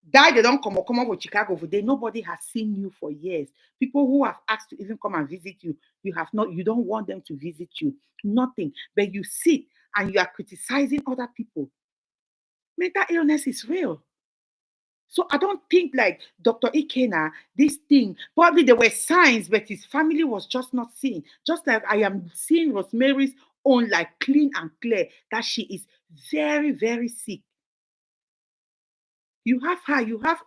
die they don't come up with Chicago for day. Nobody has seen you for years. People who have asked to even come and visit you, you have not, you don't want them to visit you. Nothing. But you sit and you are criticizing other people. Mental illness is real. So I don't think like Dr. Ikena, this thing, probably there were signs, but his family was just not seeing. Just like I am seeing Rosemary's own like clean and clear that she is very, very sick. You have her, you have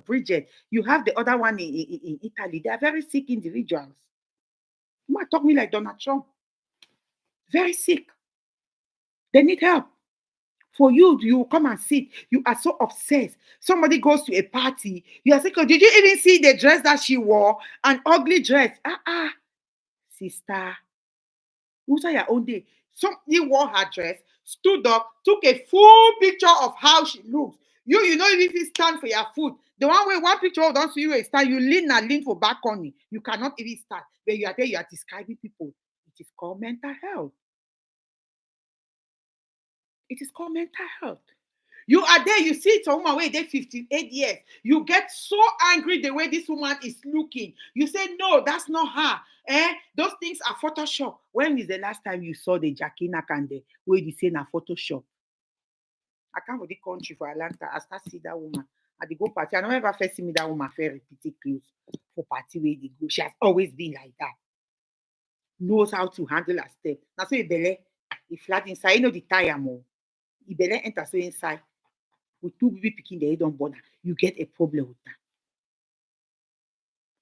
Bridget, you have the other one in Italy. They are very sick individuals. You might talk me like Donald Trump. Very sick. They need help. For you, you come and sit. You are so obsessed. Somebody goes to a party. You are saying, "Oh, did you even see the dress that she wore? An ugly dress." Sister, who's your own day? Somebody wore her dress, stood up, took a full picture of how she looks. You know, if you stand for your foot, the one way one picture of don't see you a stand, you lean and lean for back on it. You cannot even stand. But you are there, you are describing people. It is called mental health. It is called mental health. You are there, you see it's a woman where they 58 years. You get so angry the way this woman is looking. You say, no, that's not her. Those things are Photoshop. When is the last time you saw the Jackie Nakande where you say na Photoshop? I come from the country for Atlanta. I start see that woman. At the go party. I don't ever first see me that woman fair repeated clothes for party where they go. She has always been like that. Knows how to handle her step. Now so Ibele, he flat inside, you know the tire more. Ibele enter so inside. With two baby picking the head on border, you get a problem with that.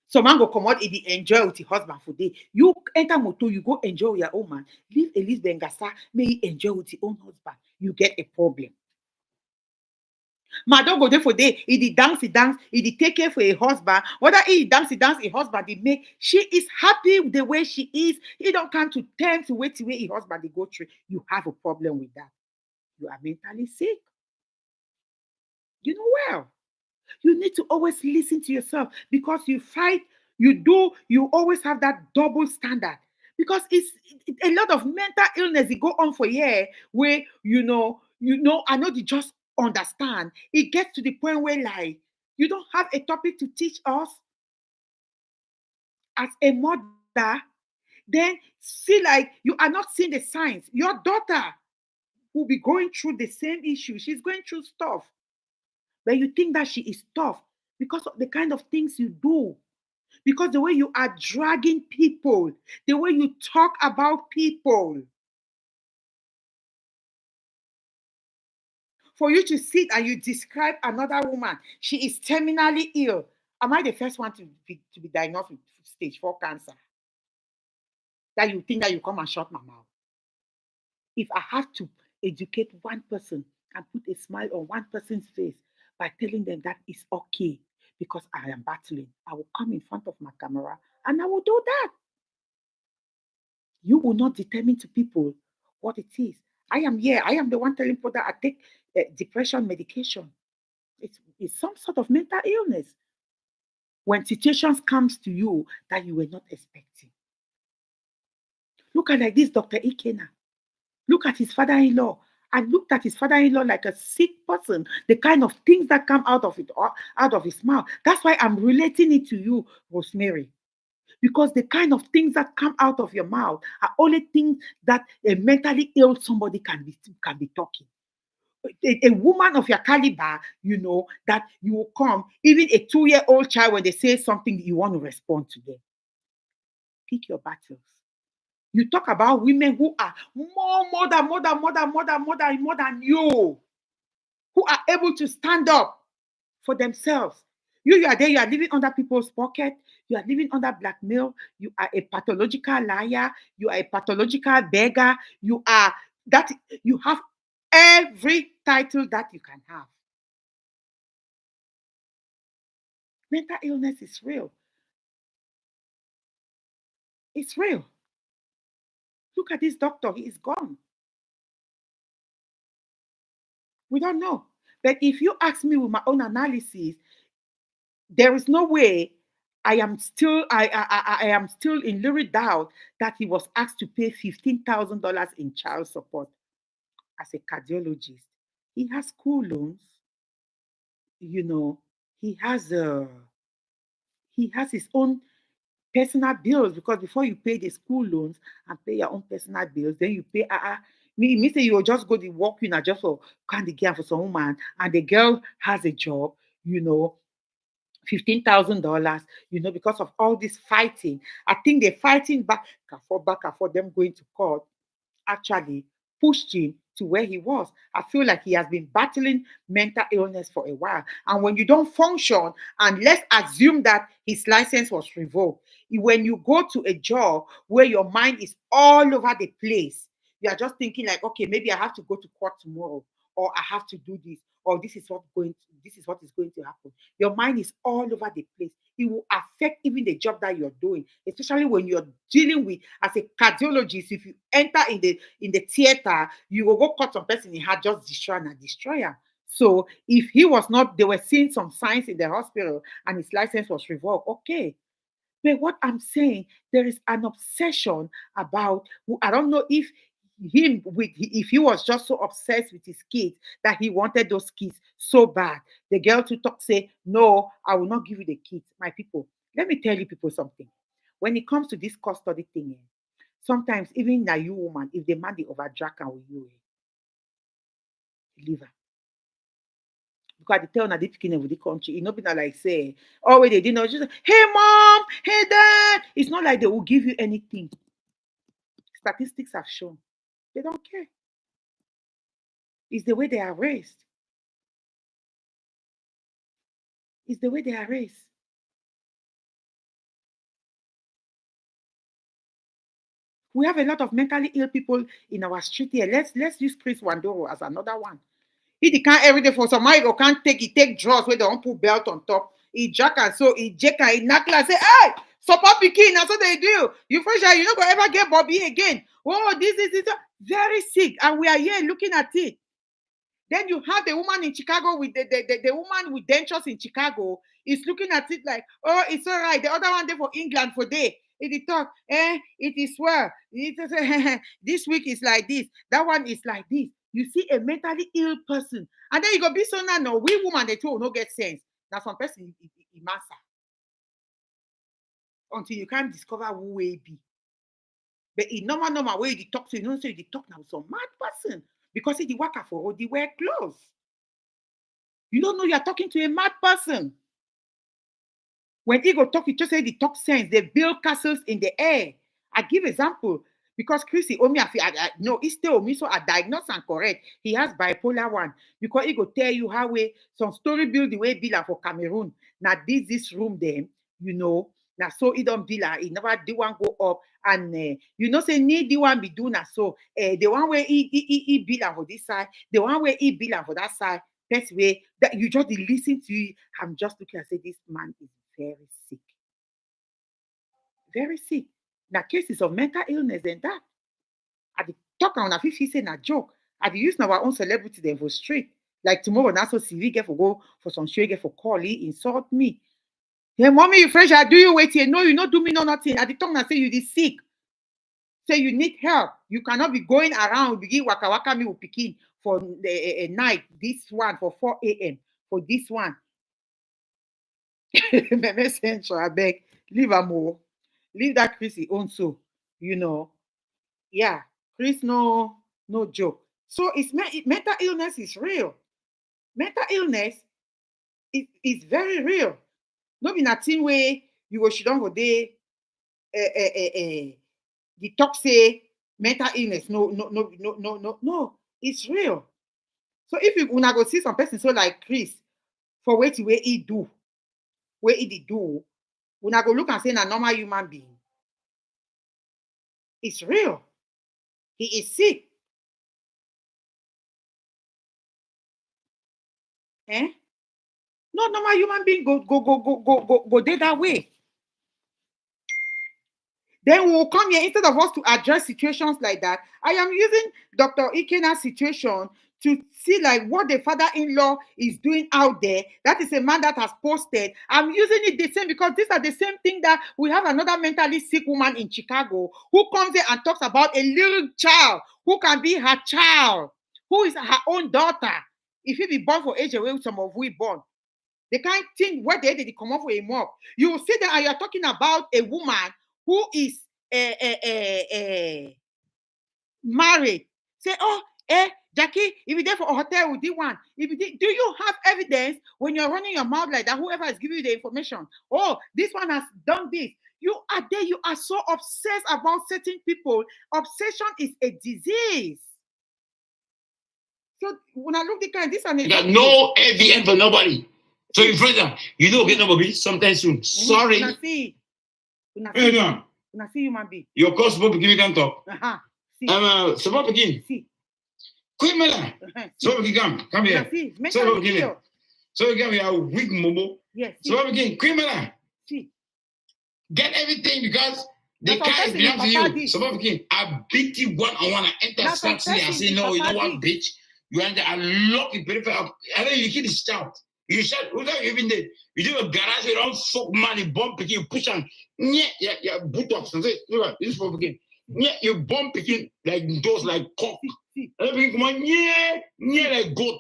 Some man go come out and enjoy with your husband for day. You enter motor, you go enjoy with your own man. Leave Elise Bengasa, may he enjoy with your own husband. You get a problem. Man don't go there for day. He dance, he take care for a husband. Whether he dance, a husband he make. She is happy with the way she is. He don't come to terms to wait to where a husband they go through. You have a problem with that. You are mentally sick. You know well. You need to always listen to yourself because you fight, you always have that double standard. Because a lot of mental illness they go on for years where I know they just understand. It gets to the point where like you don't have a topic to teach us as a mother, then see like you are not seeing the signs. Your daughter will be going through the same issue. She's going through stuff. But you think that she is tough because of the kind of things you do, because the way you are dragging people, the way you talk about people. For you to sit and you describe another woman, she is terminally ill. Am I the first one to be diagnosed with stage 4 cancer? That you think that you come and shut my mouth? If I have to educate one person and put a smile on one person's face by telling them that it's okay because I am battling, I will come in front of my camera and I will do that. You will not determine to people what it is. I am here. I am the one telling people that I take depression medication. It's some sort of mental illness. When situations comes to you that you were not expecting. Look at like this Dr. Ikena. Look at his father-in-law. I looked at his father-in-law like a sick person. The kind of things that come out of it, out of his mouth. That's why I'm relating it to you, Rosemary. Because the kind of things that come out of your mouth are only things that a mentally ill somebody can be talking. A woman of your caliber, that you will come, even a 2-year-old child, when they say something, you want to respond to them. Pick your battles. You talk about women who are more than you, who are able to stand up for themselves. You are there, you are living under people's pocket, you are living under blackmail, you are a pathological liar, you are a pathological beggar, you have every title that you can have. Mental illness is real. It's real. Look at this doctor, he is gone. We don't know. But if you ask me with my own analysis, there is no way I am still in little doubt that he was asked to pay $15,000 in child support as a cardiologist. He has school loans, you know, he has his own personal bills, because before you pay the school loans and pay your own personal bills, then you pay me say you will just go to work, just for candy girl for some woman, and the girl has a job, you know, $15,000, because of all this fighting. I think they're fighting back and forth, them going to court actually pushed him to where he was. I feel like he has been battling mental illness for a while. And when you don't function, and let's assume that his license was revoked, when you go to a job where your mind is all over the place, you are just thinking like, okay, maybe I have to go to court tomorrow, or I have to do this, or this is what is going to happen. Your mind is all over the place. It will affect even the job that you're doing, especially when you're dealing with, as a cardiologist. If you enter in the theater, you will go cut some person in half, just destroy her. So if he was not, they were seeing some signs in the hospital and his license was revoked. Okay, but what I'm saying, there is an obsession about. I don't know if he was just so obsessed with his kids that he wanted those kids so bad. The girl to talk say, "No, I will not give you the kids." My people, let me tell you people something. When it comes to this custody thing, sometimes even na you woman, if the man dey overdrag am with you, leave am. Because I tell na the pikin with the country, it no be na like say, oh wait, they didn't know. Just hey mom, hey dad. It's not like they will give you anything. Statistics have shown they don't care. It's the way they are raised. It's the way they are raised. We have a lot of mentally ill people in our street here. Let's use Chris Wandoro as another one. He can't every day for some money, go can't take drugs where they don't put belt on top. He jack and so he jack and he knack and say, hey, support pikin, that's what they do. You fresh you not gonna ever get Bobby again. Oh, this is very sick, and we are here looking at it. Then you have the woman in Chicago with the woman with dentures in Chicago is looking at it like, oh, it's all right. The other one there for England for day. It talk, it is well. This week is like this. That one is like this. You see a mentally ill person, and then you go be so now. No, we woman they too no get sense. Now some person master until you can't discover who will be. But in normal way, you talk, so you know, so you talk now with some mad person because he work for the wear clothes. You don't know you're talking to a mad person. When he go talk, he just say the talk sense. They build castles in the air. I give example because Chrissy Omi, no, he still me, so I diagnose and correct. He has bipolar one because he go tell you how we some story build the way Bila for Cameroon. Now this room then, you know. Now so he don't be like he never do one go up and you know say need the one be doing so the one where he be for this side, the one where he be for that side. Best way that you just listen to you. I'm just looking and say this man is very sick. Very sick. Now cases of mental illness and that. At the talk on a 50 say a joke. At the use our own celebrity then for street. Like tomorrow, now so CV get for go for some show get for call, he insult me. Hey, mommy, you fresh, I do you wait here. No, you not do me no nothing. At the tongue I say you this sick. Say you need help. You cannot be going around begin waka waka me with pikin for a night. This one for 4 a.m. for this one. Meme Central, I beg, leave a more. Leave that Chrissy own so, you know. Yeah, Chris, no joke. So mental illness is real. Mental illness is very real. No be nothing way you go sit down for day the talk say mental illness. No. It's real. So if you una go see some person so like Chris for waiting where he do, where he did do, una go look and say na normal human being. It's real. He is sick. Eh? Not normal human being go there that way. Then we will come here instead of us to address situations like that. I am using Dr. Ikena's situation to see like what the father-in-law is doing out there. That is a man that has posted. I'm using it the same because these are the same thing that we have another mentally sick woman in Chicago who comes there and talks about a little child who can be her child, who is her own daughter. If he be born for age away, some of we born. The kind of thing where they come up for a mob. You will see that, and you're talking about a woman who is married. Say, oh, Jackie, if you're there for a hotel with D1, if you do you have evidence when you're running your mouth like that? Whoever is giving you the information, oh, this one has done this. You are there, you are so obsessed about certain people. Obsession is a disease. So when I look the kind, this one is got no evidence for nobody. So you friends, you know, get nobody sometime soon. Sorry. Una see human being. Your course supposed to give me can talk. See. Supposed to begin. See. Quick, man. So we come here. So we begin. So we come here. Weak momo. Yes. So we begin. Quick, man. See. Get everything because the car is belongs to you. So we begin. I beat you one-on-one. I enter Saturday. I say, no, you know what, bitch? You enter. I lock the peripheral. And then you keep the shout. You shout. Without even there. You do a garage. You don't fuck money. Bump you push on. Yeah. Boot up. So say, look, this is for begin. Yeah, you bump picking like those like cock. Everything come on, yeah, like goat.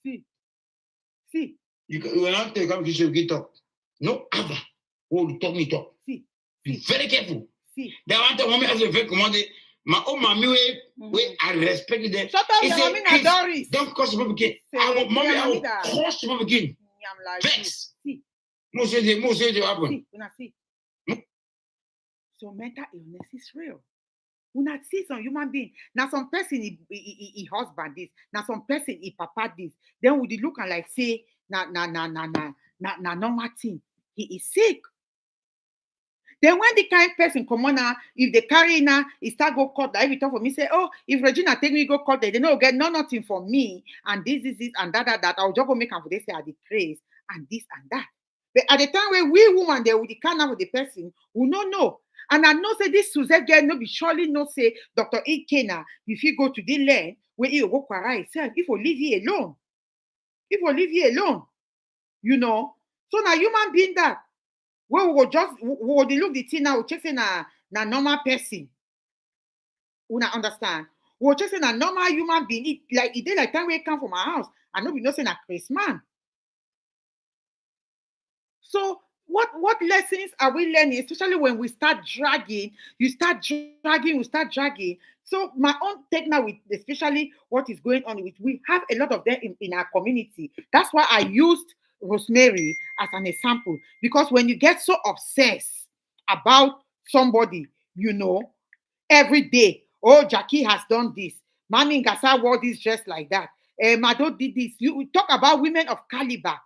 See. You will not take up to get up. No other. Hold talk me talk. See. Be very careful. See. They want to mommy as a very commanded. My own mommy way I respect them. Shut up, your mommy na Doris. Don't cause people again. I will mommy, I will cause people again. Vex. See. Most of the happen. See. So mental illness is real. Una see some human being. Now some person he husband this. Now some person he papa this. Then we look and like say na normal thing. He is sick. Then when the kind person come on now, if they carry now, he start go court. Like we talk for me, say, oh, if Regina take me go court, they don't get nothing for me. And this and that. I'll just go make them for they say I praise and this and that. But at the time when we woman they with the kind of the person who no know. And I know say this Suzette girl no be surely no say Dr. Ikena, if you go to the land where you go quarrel itself, if you leave you alone. You know. So now human being that we will just we will look the thing now, we check say na normal person. Una understand? We will check say na normal human being. It did like time we come from our house. I know we know say na Chris man. So what lessons are we learning, especially when we start dragging? We start dragging. So my own take now with especially what is going on with we have a lot of them in our community. That's why I used Rosemary as an example, because when you get so obsessed about somebody, you know, every day, oh, Jackie has done this, Mami Ngasa wore this dress like that, Mado did this. You talk about women of caliber.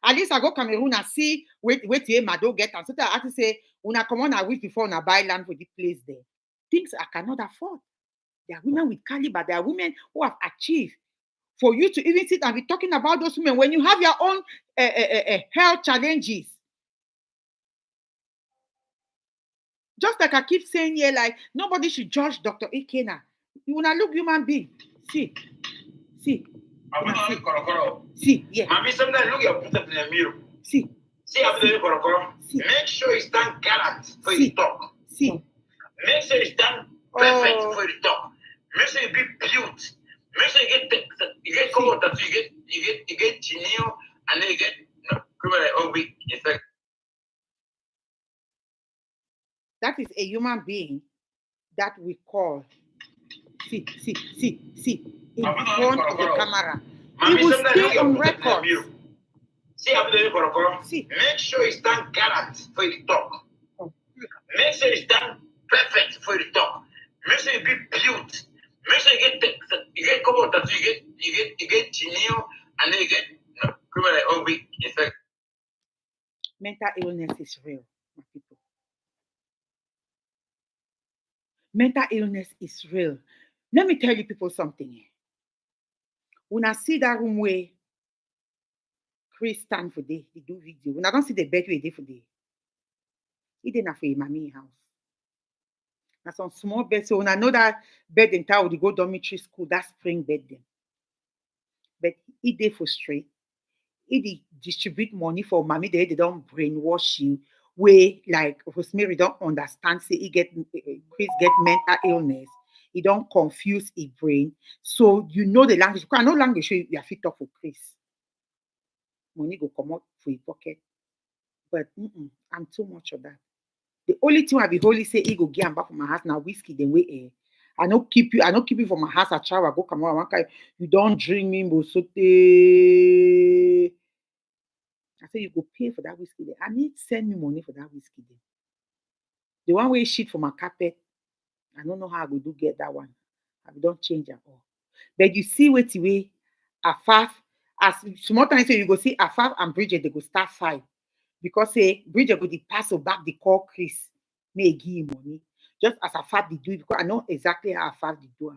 At least I go Cameroon and see wait Mado get, and so that I have to say, una come on a week before una buy land for the place there. Things I cannot afford. There are women with caliber. There are women who have achieved. For you to even sit and be talking about those women when you have your own health challenges. Just like I keep saying here, like nobody should judge Dr. Ikena. You wanna look human being. See. See, yeah. Mommy, sometimes look your put up in the mirror. See, I'm doing korokoro. Make sure you stand gallant for you talk. See. Make sure you stand perfect for you talk. Make sure you be built. Make sure you get covered that you get genio and then you get all week. That is a human being that we call. See. In front of the camera. It will stay on record. I'm doing korokoro. Make sure you stand gallant for you talk. Make sure you stand perfect for you talk. Make sure you be built. Make sure you get covered that you get genio and then you get all week. Mental illness is real, my people. Mental illness is real. Let me tell you people something. When I see that room where Chris stand for day, he do video. When I don't see the bed where he did for day, he didn't have a mommy house. Na some small bed. So when I know that bed entire would go dormitory school, that spring bed them. But he dey for straight. He dey distribute money for mommy they don't brainwash you. Way like Rosemary don't understand, say he get Chris get mental illness. He don't confuse his brain. So you know the language. Because I know language you are fit talk for Chris. Money go come out for your pocket. But I'm too much of that. The only thing I be holy say he go get am back from my house now whiskey then way air. I don't keep you from my house. I travel, I go come out. One kind, you don't drink me, bosote. I say you go pay for that whiskey. Then. I need send me money for that whiskey. Then. The one way shit for my carpet, I don't know how I go do get that one. I don't change at all. But you see what way Afaf, as small time say you go see Afaf and Bridget, they go start fight. Because say Bridget go the pass or back the call Chris, may give him money. Just as Afaf did do it, because I know exactly how Afaf did do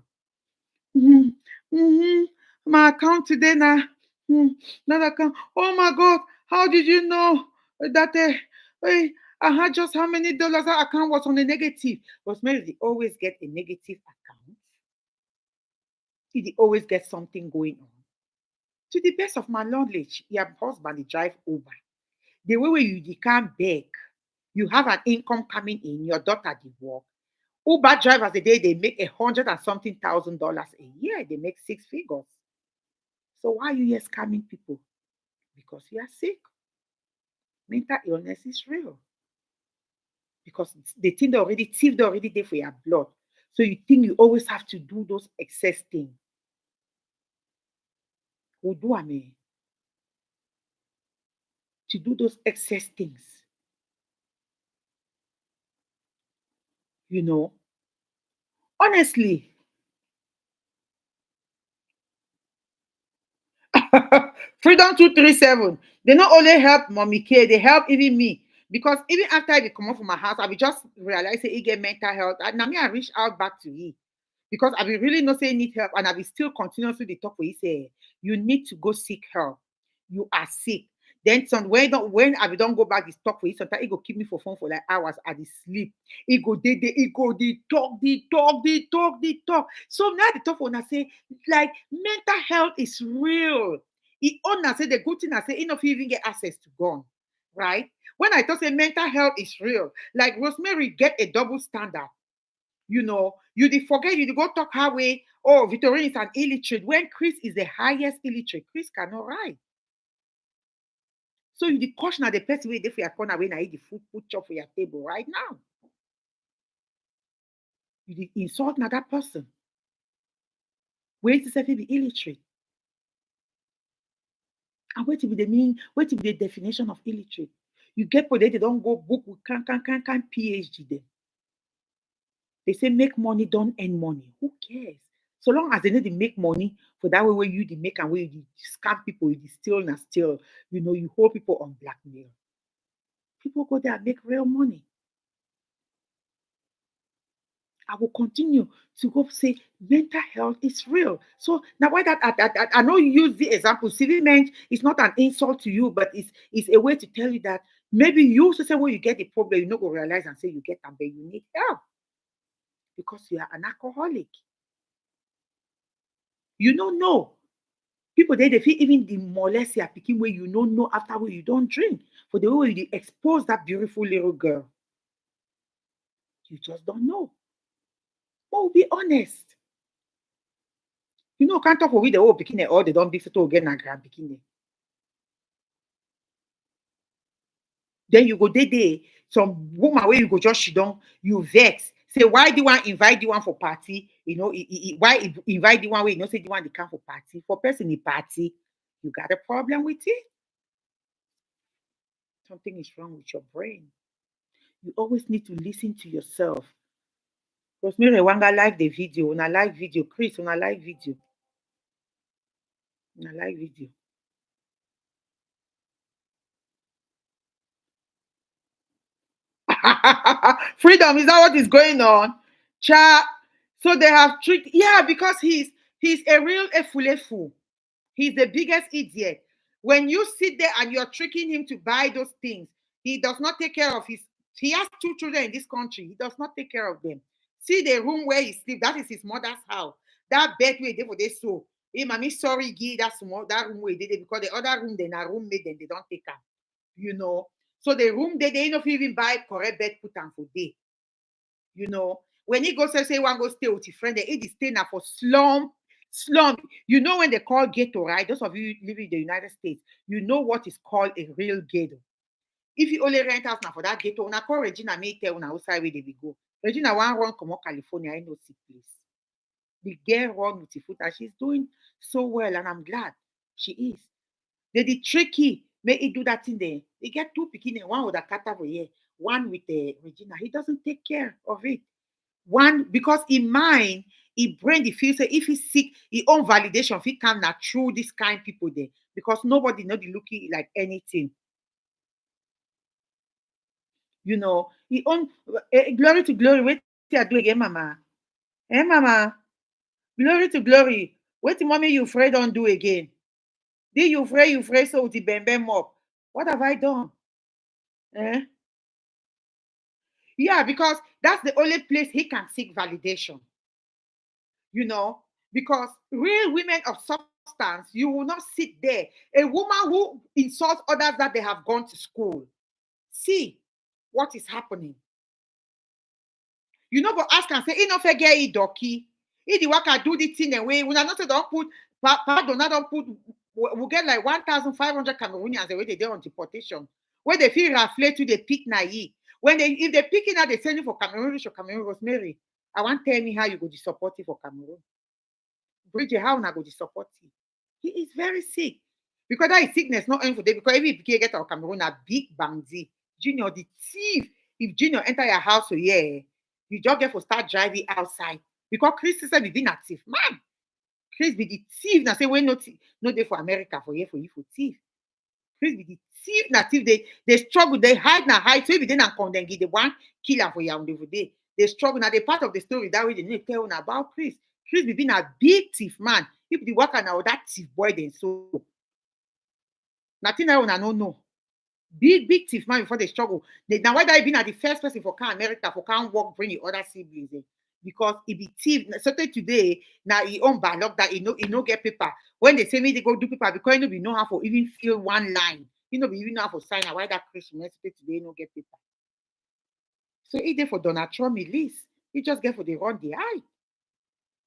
it. My account today now. That account. Oh my God. How did you know that hey, I had just how many dollars that account was on the negative? But maybe they always get a negative account. They always get something going on. To the best of my knowledge, your husband they drive Uber. The way where you can't beg, you have an income coming in, your daughter did work. Uber drivers a day they make 100 and something thousand dollars a year. They make six figures. So why are you here scamming people? Because you are sick. Mental illness is real. Because the thing they already thief they already there for your blood. So you think you always have to do those excess things. Who do I mean? To do those excess things. You know? Honestly, Freedom 237. They not only help Mommy K, they help even me. Because even after I come out from my house, I will just realize that he get mental health. And now me, I reach out back to he. Because I will really not say need help and I will still continuously the talk where he say, you need to go seek help. You are sick. Then some when I will don't go back this talk for you, sometimes he go keep me for phone for like hours at the sleep. He go he go the talk. So now the talk when I say like mental health is real. He owner say the good thing I say, he not even get access to gun. Right? When I talk say mental health is real, like Rosemary get a double standard. You did forget you did go talk her way. Oh, Victorine is an illiterate. When Chris is the highest illiterate, Chris cannot write. So you did caution at the person way for your corner when I eat the food put chop for your table right now. You did insult another person. Where is this be illiterate? And what be the meaning? What be the definition of illiterate? You get for they don't go book with can PhD them. They say make money, don't earn money. Who cares? So long as they need to make money for that way where you the make and where you scam people, you steal and steal, you hold people on blackmail. People go there and make real money. I will continue to go say mental health is real. So now why that I know you use the example. Civil meant it's not an insult to you, but it's a way to tell you that maybe you to say when you get the problem, you not go realize and say you get them, but you need help because you are an alcoholic. You don't know. People they feel even the molest you are picking where you don't know after where you don't drink. For the way you expose that beautiful little girl. You just don't know. But we'll be honest. Can't talk with the old picking or they don't be to again and grand picking. Then you go there, some woman where you go just she don't, you vex. Say why do you want invite the one for party? Why invite the one where you know say the one they come for party? For person in party, you got a problem with it. Something is wrong with your brain. You always need to listen to yourself. Rosemary Wanga like the video, when I like video, Chris, when I like video. When I like video. Freedom, is that what is going on? Cha. So they have tricked, yeah, because he's a real efulefu. He's the biggest idiot. When you sit there and you're tricking him to buy those things, he does not take care of his. He has two children in this country. He does not take care of them. See the room where he sleep. That is his mother's house. That bed where they for this so. Hey, mommy, sorry, give that small that room where they did because the other room then a roommate then they don't take her. You know. So the room they don't even buy correct bed put on for day. You know. When he goes say one go stay with his friend, they stay now for slum. You know when they call ghetto, right? Those of you living in the United States, you know what is called a real ghetto. If you only rent house now for that ghetto, una call Regina may tell una outside where they will go. Regina one run come out California, I know sick place. The girl run with the foot and she's doing so well, and I'm glad she is. They tricky. May he do that thing there. He get two picking one with a cat over here, one with the Regina. He doesn't take care of it. One because in mind, he brain the feel say if he's sick, he own validation, if he come now through this kind people there. Because nobody know the looking like anything. You know, he own glory to glory. Wait till I do again, mama. Eh, mama. Glory to glory. Wait till mommy you afraid don't do again. Did you afraid so with the bam bam up. What have I done? Eh? Yeah, because that's the only place he can seek validation. You know, because real women of substance, you will not sit there. A woman who insults others that they have gone to school. See what is happening. You know, but ask and say, he not forget it, docky. He the worker do the thing away. When I not say don't put, pardon, I don't put, we get like 1,500 Cameroonians the way they do on deportation. When they feel affiliated to the pick naive. When they, if they pick it out, they send you for Cameroon, or Cameroon, Rosemary. I want to tell me how you go to support it for Cameroon. Bridget, how na go to support you? He is very sick. Because that is sickness, not only for them, because every pikin get out of Cameroon, a big bandit. Junior, the thief. If Junior enter your house, so yeah, you just get for start driving outside. Because Chris said, be being a thief. Man, Chris be the thief. Now say, we no day for America for here for you for thief. Chris be the thief. Now thief, they struggle, they hide now hide. So if they not come, then give the one killer for you on the day. They struggle. Now the part of the story that way they need to tell about Chris. Chris be being a big thief man. If the worker now that thief boy then so nothing I wanna know. Big thief man before they struggle. Now why that been at the first person for can America for can work bring the other siblings in. Because he be thief. Certainly today, now he own bad luck that he no get paper. When they say me they go do paper because he no be know how for even fill one line. He no be even know how for sign. Why that Christmas today no get paper. So he there for Donald Trump list. He just get for the run the eye.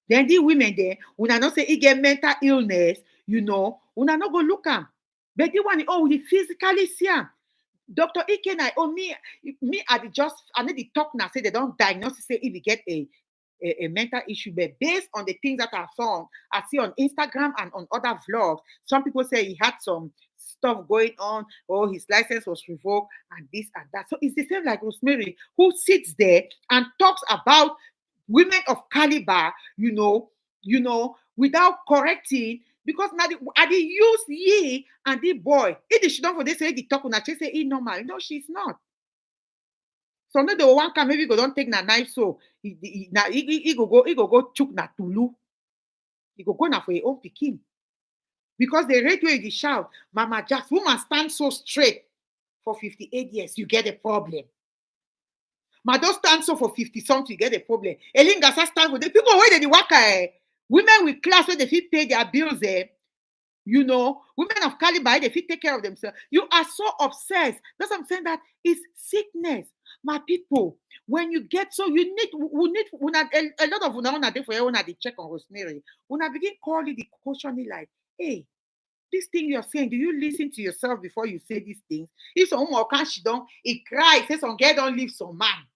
Then the women there, when I not say he get mental illness, you know, when I not go look am. But the one, oh, he physically see am. Dr. Ikena, oh, me at the just, I need the talk now, say they don't diagnose, say if you get a mental issue, but based on the things that I see on Instagram and on other vlogs, some people say he had some stuff going on, or his license was revoked, and this and that. So it's the same like Rosemary, who sits there and talks about women of caliber, without correcting, because now I dey use ye and the boy. If she don't for this say the talk una say he normal. No, she's not. So no, the one can maybe go don't take na knife so he go chook na tulu. He go na for your own pikin. Because the rate where you shout, Mama Jax, woman stand so straight for 58 years, you get a problem. Ma don't stand so for 50 something, you get a problem. Elingasa stand for the people where they work. Women with class where they fit pay their bills. Women of caliber, they fit take care of themselves. You are so obsessed. That's what I'm saying, that is sickness. My people, when you get so, we need a lot of una day for una they check on Rosemary. Una begin calling the caution like, hey, this thing you're saying, do you listen to yourself before you say these things? If someone can she don't, he cry, say some girl don't leave some man.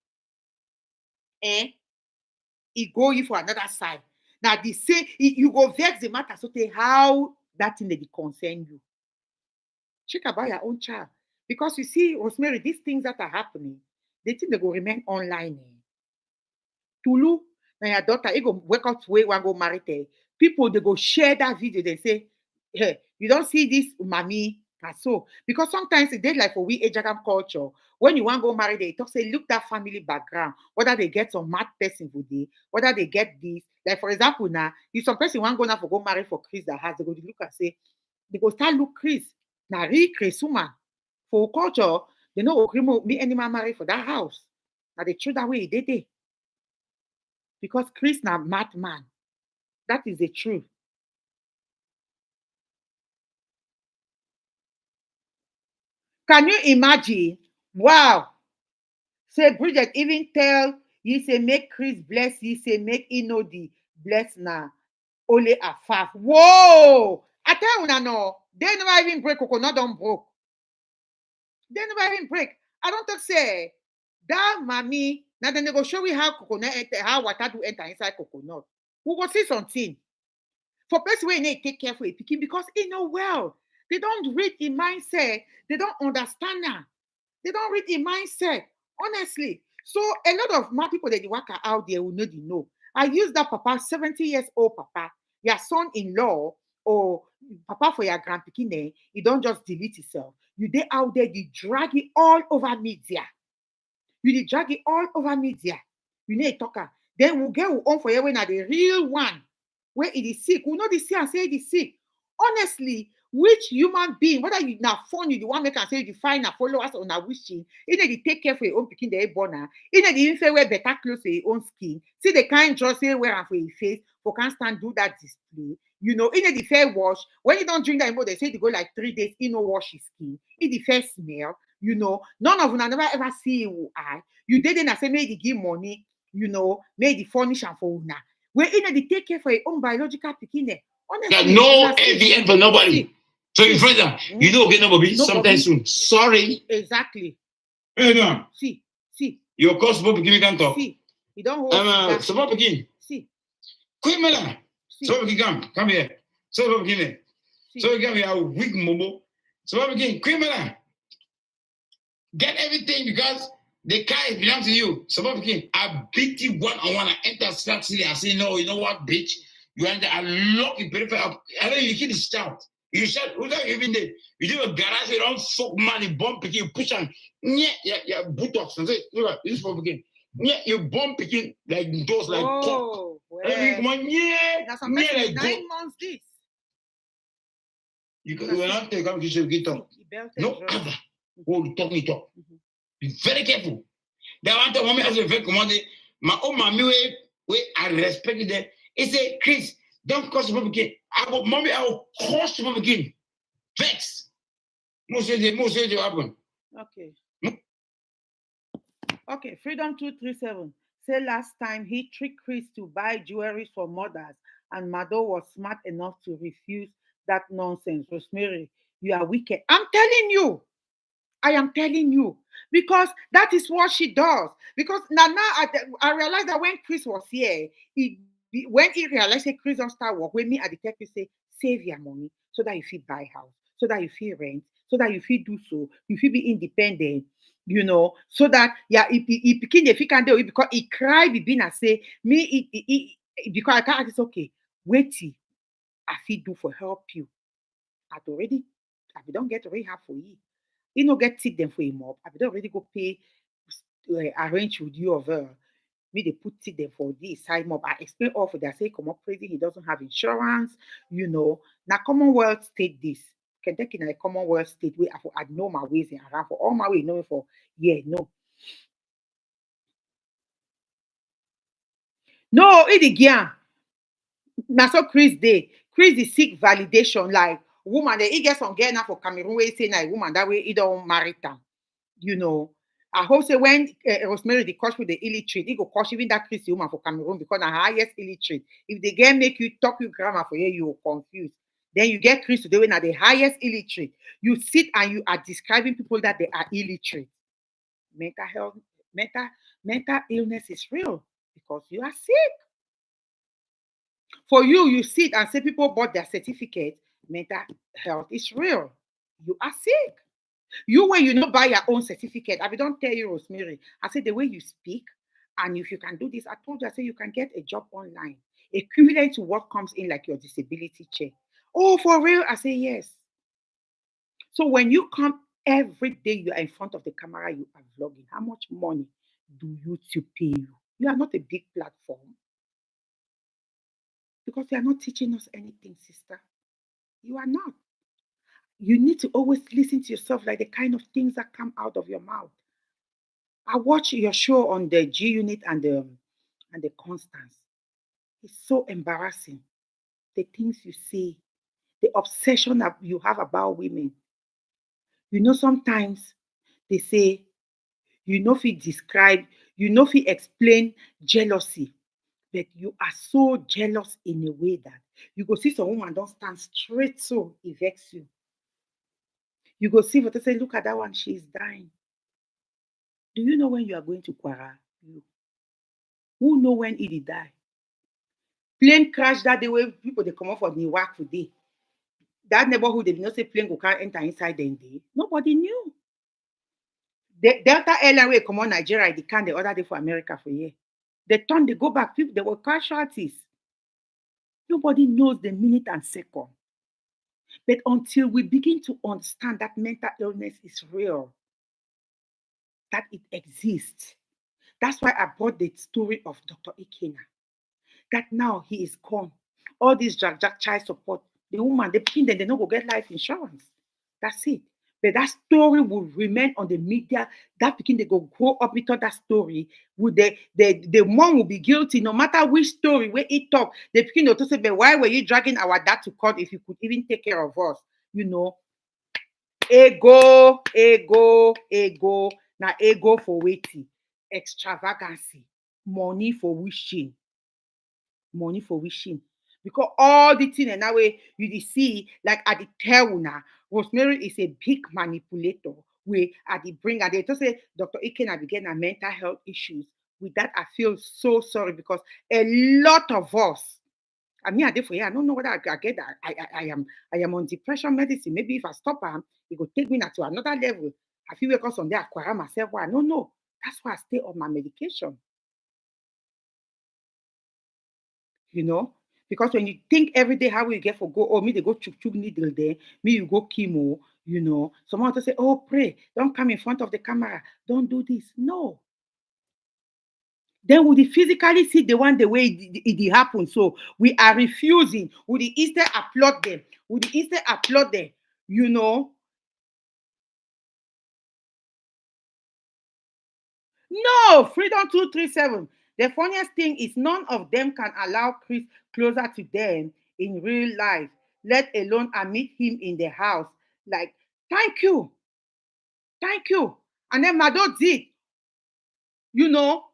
He go you for another side. Now they say you go vex the matter, so they how that thing they concern you. Check about your own child. Because you see, Rosemary, these things that are happening, they think they go remain online. Tulu, now your daughter, you go wake up way one go marry her. People they go share that video, they say, hey, you don't see this mommy. So because sometimes it did like for we Ejagam culture, when you want to go marry, they talk say look that family background, whether they get some mad person with it, whether they get this. Like for example, now if some person want to go now for go marry for Chris that has, they go to look and say, they go start look Chris. Now really Chris woman for culture, they know agree me any man marry for that house. Now they throw that way they did. because Chris na madman. That is the truth. Can you imagine? Wow. Say Bridget even tell you say make Chris bless you, say make he know the bless na only a faf. Whoa! I tell you no, they never even break coconut don't broke. They never even break. I don't talk say that mommy. Now then they go show we how coconut enter, how water do enter inside coconut. We go see something. For person wey need take care for a pikin because he know well. They don't read in mindset. They don't understand now. They don't read in mindset. Honestly. So a lot of my people that they work out there will know the know. I use that papa, 70 years old papa, your son-in-law, or papa for your grandpikin, you don't just delete yourself. You they out there, you drag it all over media. You dey drag it all over media. You need a talker. Then we'll get on for you when are the real one. Where it is sick. We'll not see and say it is sick. Honestly, which human being, whether you now phone you, the one make and say you find a followers on a wishing, either they take care for your own picking the born, either they even say wear better clothes for your own skin. See the kind just say wear for your face, for can't stand do that display. You know, in the fair wash, when you don't drink that anymore, they say they go like 3 days, you know, wash his skin. In the first smell, you know, none of them never ever see you eye. You didn't say maybe give money, you know, maybe furnish and for una. Where in the take care for your own biological picking. Honestly, no AVN for nobody. So you friends you know okay nobody sometime soon. Sorry. Exactly. Hey no. See. Your course will begin can talk. See. You don't hold so what begin? See. Quick Mela. So we come here. So we begin. So we come here a weak momo. So what begin? Quick Mela. Get everything because the car belongs to you. So what begin? I beat you one on one. I enter Start City and say, no, you know what, bitch? You enter, I lock your peripheral up. And then you keep the shout. You shout, who's that even there? You do a garage, you don't fuck money, bump picking, you push on. Yeah, buttocks. And say, look at this for begin. Yeah, you bump picking like those like cock. Well, that's like 9 months this. You will not take up to talk. No other. Oh, you talk me talk. Be very careful. They want to mommy as a very commodity. My own mommy way I respect them. He say, Chris, don't cause people again. I will mommy, I will cause people again. Vex. Most say they happen. Okay, Freedom 237. Say last time he tricked Chris to buy jewelry for mothers, and Mado was smart enough to refuse that nonsense. Rosemary, you are wicked. I'm telling you. I am telling you. Because that is what she does. Because now I realized that when Chris was here, when he realized that Chris don't start work, when me at the tech, say, save your money so that you feel buy house, so that you feel rent, so that you feel do so, you feel be independent, you know, so that yeah, he became if he can do it because he cry be and say, me because I can't it's okay. Wait till I feel do for help you. I'd already I don't get rehab for you. You know, get tip them for him up. I don't already go pay arrange with you of me they put it there for this side mob. I explain all for that say come up crazy, he doesn't have insurance, you know. Now Commonwealth state this. Can take in a Commonwealth state where I know my ways in around for all my way knowing for yeah, no. No, it again. Now so Chris Day. Chris is seek validation like woman he get some girl now for Cameroon where he say na woman that way he don't marry them. You know. I hope say when Rosemary the coach with the illiterate, he go coach even that Christy woman for Cameroon because the highest illiterate. If they get make you talk you grammar for you, you confused. Then you get Chris today when at the highest illiterate. You sit and you are describing people that they are illiterate. Mental health, mental illness is real because you are sick. For you, you sit and say people bought their certificate. Mental health is real. You are sick. You when you not buy your own certificate, I don't tell you, Rosemary. I said the way you speak, and if you can do this, I told you, I said you can get a job online, equivalent to what comes in like your disability check. Oh, for real? I say yes. So when you come every day, you are in front of the camera, you are vlogging. How much money do YouTube pay you? You are not a big platform because they are not teaching us anything, sister. You are not. You need to always listen to yourself like the kind of things that come out of your mouth. I watch your show on the G Unit and and the constance. It's so embarrassing. The things you say, the obsession that you have about women. Sometimes they say, if you describe, if you explain jealousy, but you are so jealous in a way that you go see some woman don't stand straight so it vex you. You go see what they say, look at that one, she's dying. Do you know when you are going to Kwara? You who know when it die? Plane crash that day where people they come up for the work today. That neighborhood they did not say plane go can't enter inside them day. Nobody knew. The Delta Airline will come on Nigeria, they can the other day for America for year. They turn, they go back, people they were casualties. Nobody knows the minute and second. But until we begin to understand that mental illness is real, that it exists. That's why I brought the story of Dr. Ikena. That now he is gone. All these jack child support, the woman, the pin, then they don't go get life insurance. That's it. But that story will remain on the media. That pikin they go grow up with that story. With the mom will be guilty no matter which story where it talk. The pikin will say, but why were you dragging our dad to court if you could even take care of us? Ego, ego, ego. Now ego for waiting, extravagancy, money for wishing. Money for wishing. Because all the thing and that way you see, like at the tell now, Rosemary is a big manipulator. We at the bring and they just say Dr. Ikena began a mental health issues. With that, I feel so sorry because a lot of us, I mean, I did for you. I don't know whether I get that. I am on depression medicine. Maybe if I stop it will take me now to another level. I feel because on there I acquire myself. Well, I don't know. That's why I stay on my medication. you know. Because when you think every day how we get for go, oh, me they go chuk needle there, me you go chemo. Someone to say, oh, pray, don't come in front of the camera, don't do this. No. Then we physically see the way it happen. So we are refusing. We instead applaud them. You know. No, Freedom 237. The funniest thing is none of them can allow Chris closer to them in real life, let alone admit him in the house. Like, thank you, thank you. And then Mado did, you know,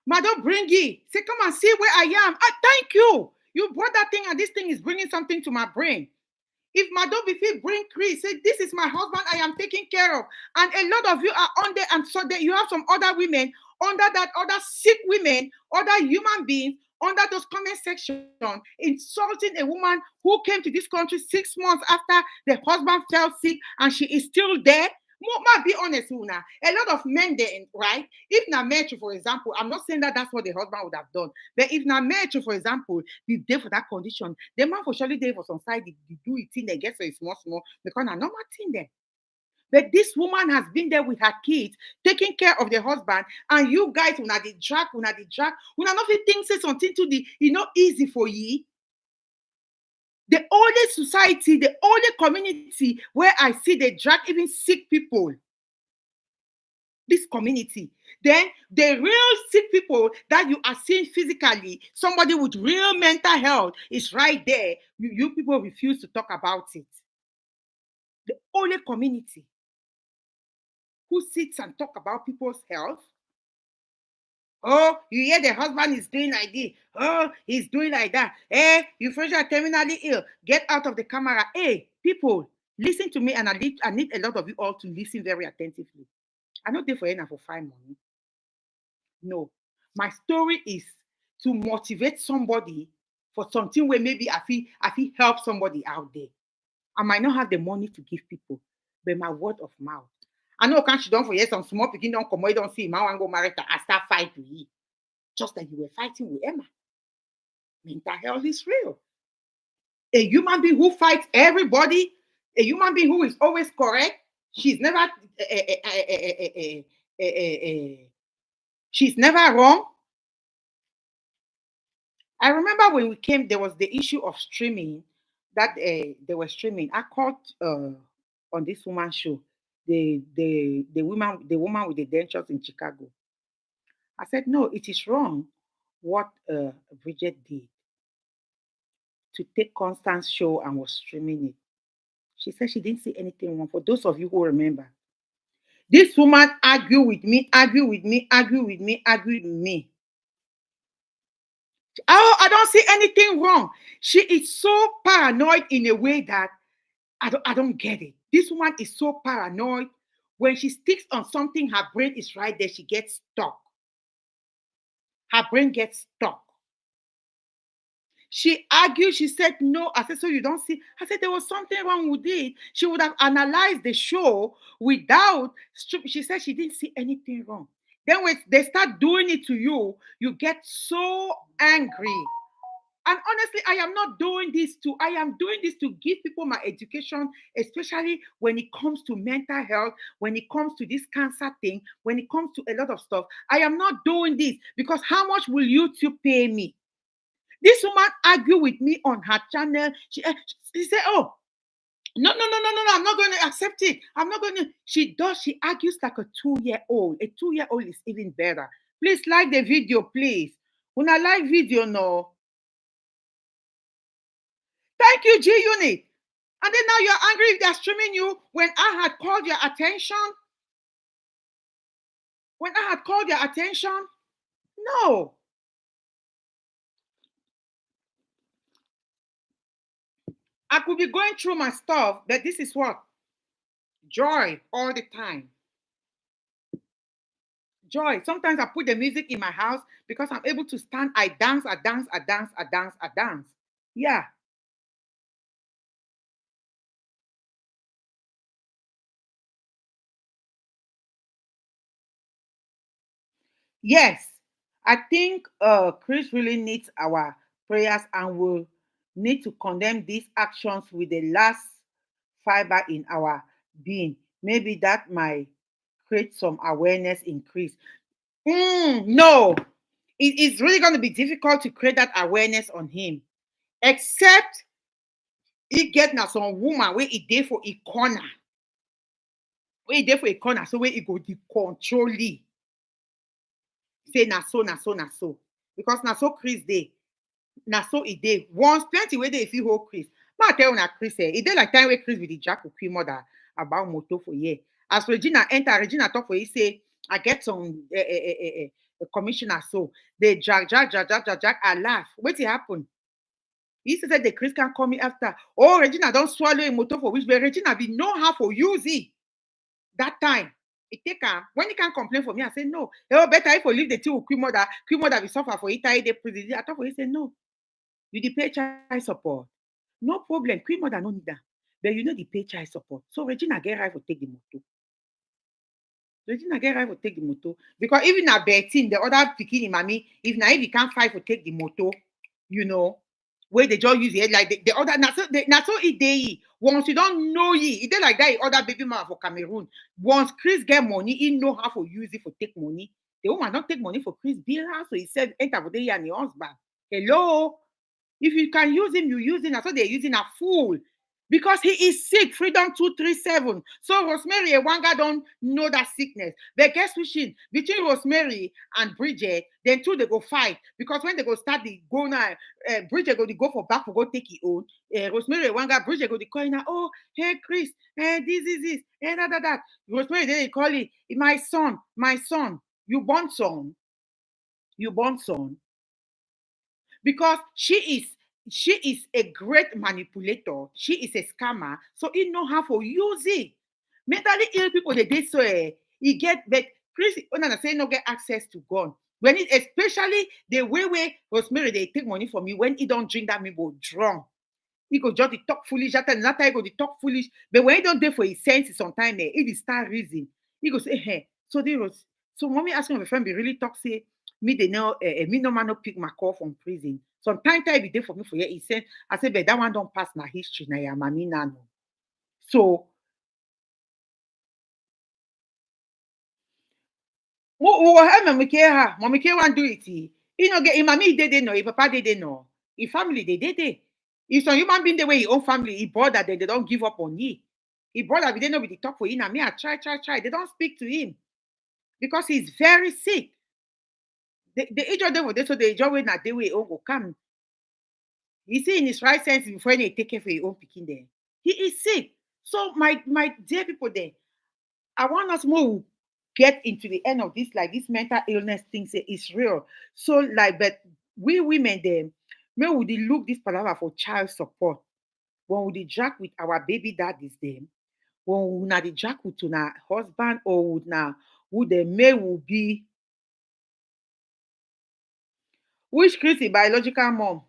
Mado bring it. Say, come and see where I am. Thank you. You brought that thing, and this thing is bringing something to my brain. If Madam Bifi bring Chris, say, this is my husband I am taking care of. And a lot of you are on there, and so that you have some other women under that, other sick women, other human beings under those comment section, insulting a woman who came to this country 6 months after the husband fell sick and she is still there. Might be honest, Una. A lot of men there, right? If na Metro, for example, I'm not saying that that's what the husband would have done, but if na Metro, for example, be there for that condition, the man for surely there for some side, they do it in, they get so small, because na normal thing there. But this woman has been there with her kids, taking care of the husband, and you guys, when the drag, when not think say something to the, easy for ye. The only society, the only community where I see the drag even sick people. This community. Then the real sick people that you are seeing physically, somebody with real mental health is right there. You people refuse to talk about it. The only community who sits and talk about people's health. Oh, you hear the husband is doing like this. Oh, he's doing like that. You friends are terminally ill. Get out of the camera. Hey, people, listen to me, and I need a lot of you all to listen very attentively. I'm not there for enough for find money. No. My story is to motivate somebody for something where maybe I feel help somebody out there. I might not have the money to give people, but my word of mouth. I know can't you don't for some small picking don't come, you don't see my one go marry to I start fight with you. Just like you were fighting with Emma. Mental health is real. A human being who fights everybody, a human being who is always correct, she's never she's never wrong. I remember when we came, there was the issue of streaming that they were streaming. I called on this woman's show, the woman with the dentures in Chicago. I said, no, it is wrong what Bridget did to take Constance show and was streaming it. She said she didn't see anything wrong. For those of you who remember, this woman argued with me, argued with me, argued with me, argued with me. Oh, I don't see anything wrong. She is so paranoid in a way that I don't get it. This woman is so paranoid. When she sticks on something, her brain is right there. She gets stuck. Her brain gets stuck. She argued, she said no. I said, so you don't see? I said, there was something wrong with it. She would have analyzed the show without, she said she didn't see anything wrong. Then when they start doing it to you, you get so angry. And honestly, I am not doing this I am doing this to give people my education, especially when it comes to mental health, when it comes to this cancer thing, when it comes to a lot of stuff. I am not doing this because how much will YouTube pay me? This woman argued with me on her channel. She said, oh, no, no, no, no, no, no, I'm not going to accept it. I'm not going to. She argues like a 2-year-old. A 2-year-old is even better. Please like the video, please. When I like video, no. Thank you, G Unit. And then now you're angry if they're streaming you when I had called your attention. When I had called your attention. No. I could be going through my stuff, but this is what? Joy all the time. Joy. Sometimes I put the music in my house because I'm able to stand. I dance, I dance, I dance, I dance, I dance. Yeah. Yes. I think Chris really needs our prayers and will need to condemn these actions with the last fiber in our being. Maybe that might create some awareness increase. No, it's really going to be difficult to create that awareness on him, except he get now some woman where he there for a corner, so where he go the control it. Say na so, na so, na so, because na so Chris dey, na so e dey. Once plenty wey dey fit hold Chris. Ma tell una Chris e dey like time wey Chris with the jack queen mother about motor for here. As Regina enter, Regina talk for you say, I get some commissioner so they drag. I laugh. Wetin happen? He said the Chris can call me after. Oh, Regina don't swallow a motor for which, but Regina be know how for use it. That time, it take her. When he can complain for me, I say no. Oh, better if I leave the two with Queen mother will suffer for it. I prison. I talk for you say no. You the pay child support. No problem. Queen mother no need that. But you know the pay child support. So Regina get right for take the motor. Regina get right for take the motor. Because even na Betty, the other bikini mommy, if na if you can't fight for take the motor, you know, where they just use it like the other na so it dey. Once you don't know it dey like that other baby mama for Cameroon. Once Chris get money, he know how to use it for take money. The woman don't take money for Chris bill house, so he said enter for the and the husband. Hello. If you can use him, you use him. That's what they're using a fool. Because he is sick, Freedom 237. So Rosemary and Wanga don't know that sickness. But guess which is between Rosemary and Bridget, then two they go fight. Because when they go start the go now, Bridget go to go for back for go take it own. Rosemary and Wanga, Bridget go to call now. Oh, hey Chris, this is this, that. Rosemary they call it my son, you born son, because she is a great manipulator. She is a scammer, so he know how to use it. Mentally ill people they did so he get but Chris when say no get access to gun. When it especially the way Rosemary they take money from you when he don't drink that me go drunk. He go just the talk foolish that time he go the talk foolish. But when he don't there for his senses sometimes he start reason. He go say, hey, so they was so mommy asking my friend be really talk say me they know me no man no pick my call from prison. Sometimes time be there for me for here. He said, I said, but that one don't pass na history na ya mami nano. So what mommy care want do it. He no get him mommy they know, his papa they know, his family they. If some human being the way his own family, he brother they don't give up on he. His brother we they know with the talk for him and me I try. They don't speak to him because he's very sick. The age of them for this, so the age when that they will go come. He see in his right sense before they take care for your own picking there. He is sick. So my dear people there, I want us more get into the end of this, like this mental illness thing say it's real. So like, but we women then, when would they look this palaver for child support? When would they drag with our baby daddies them? When would not the drag with na husband or would na would the male will be which creates a biological mom?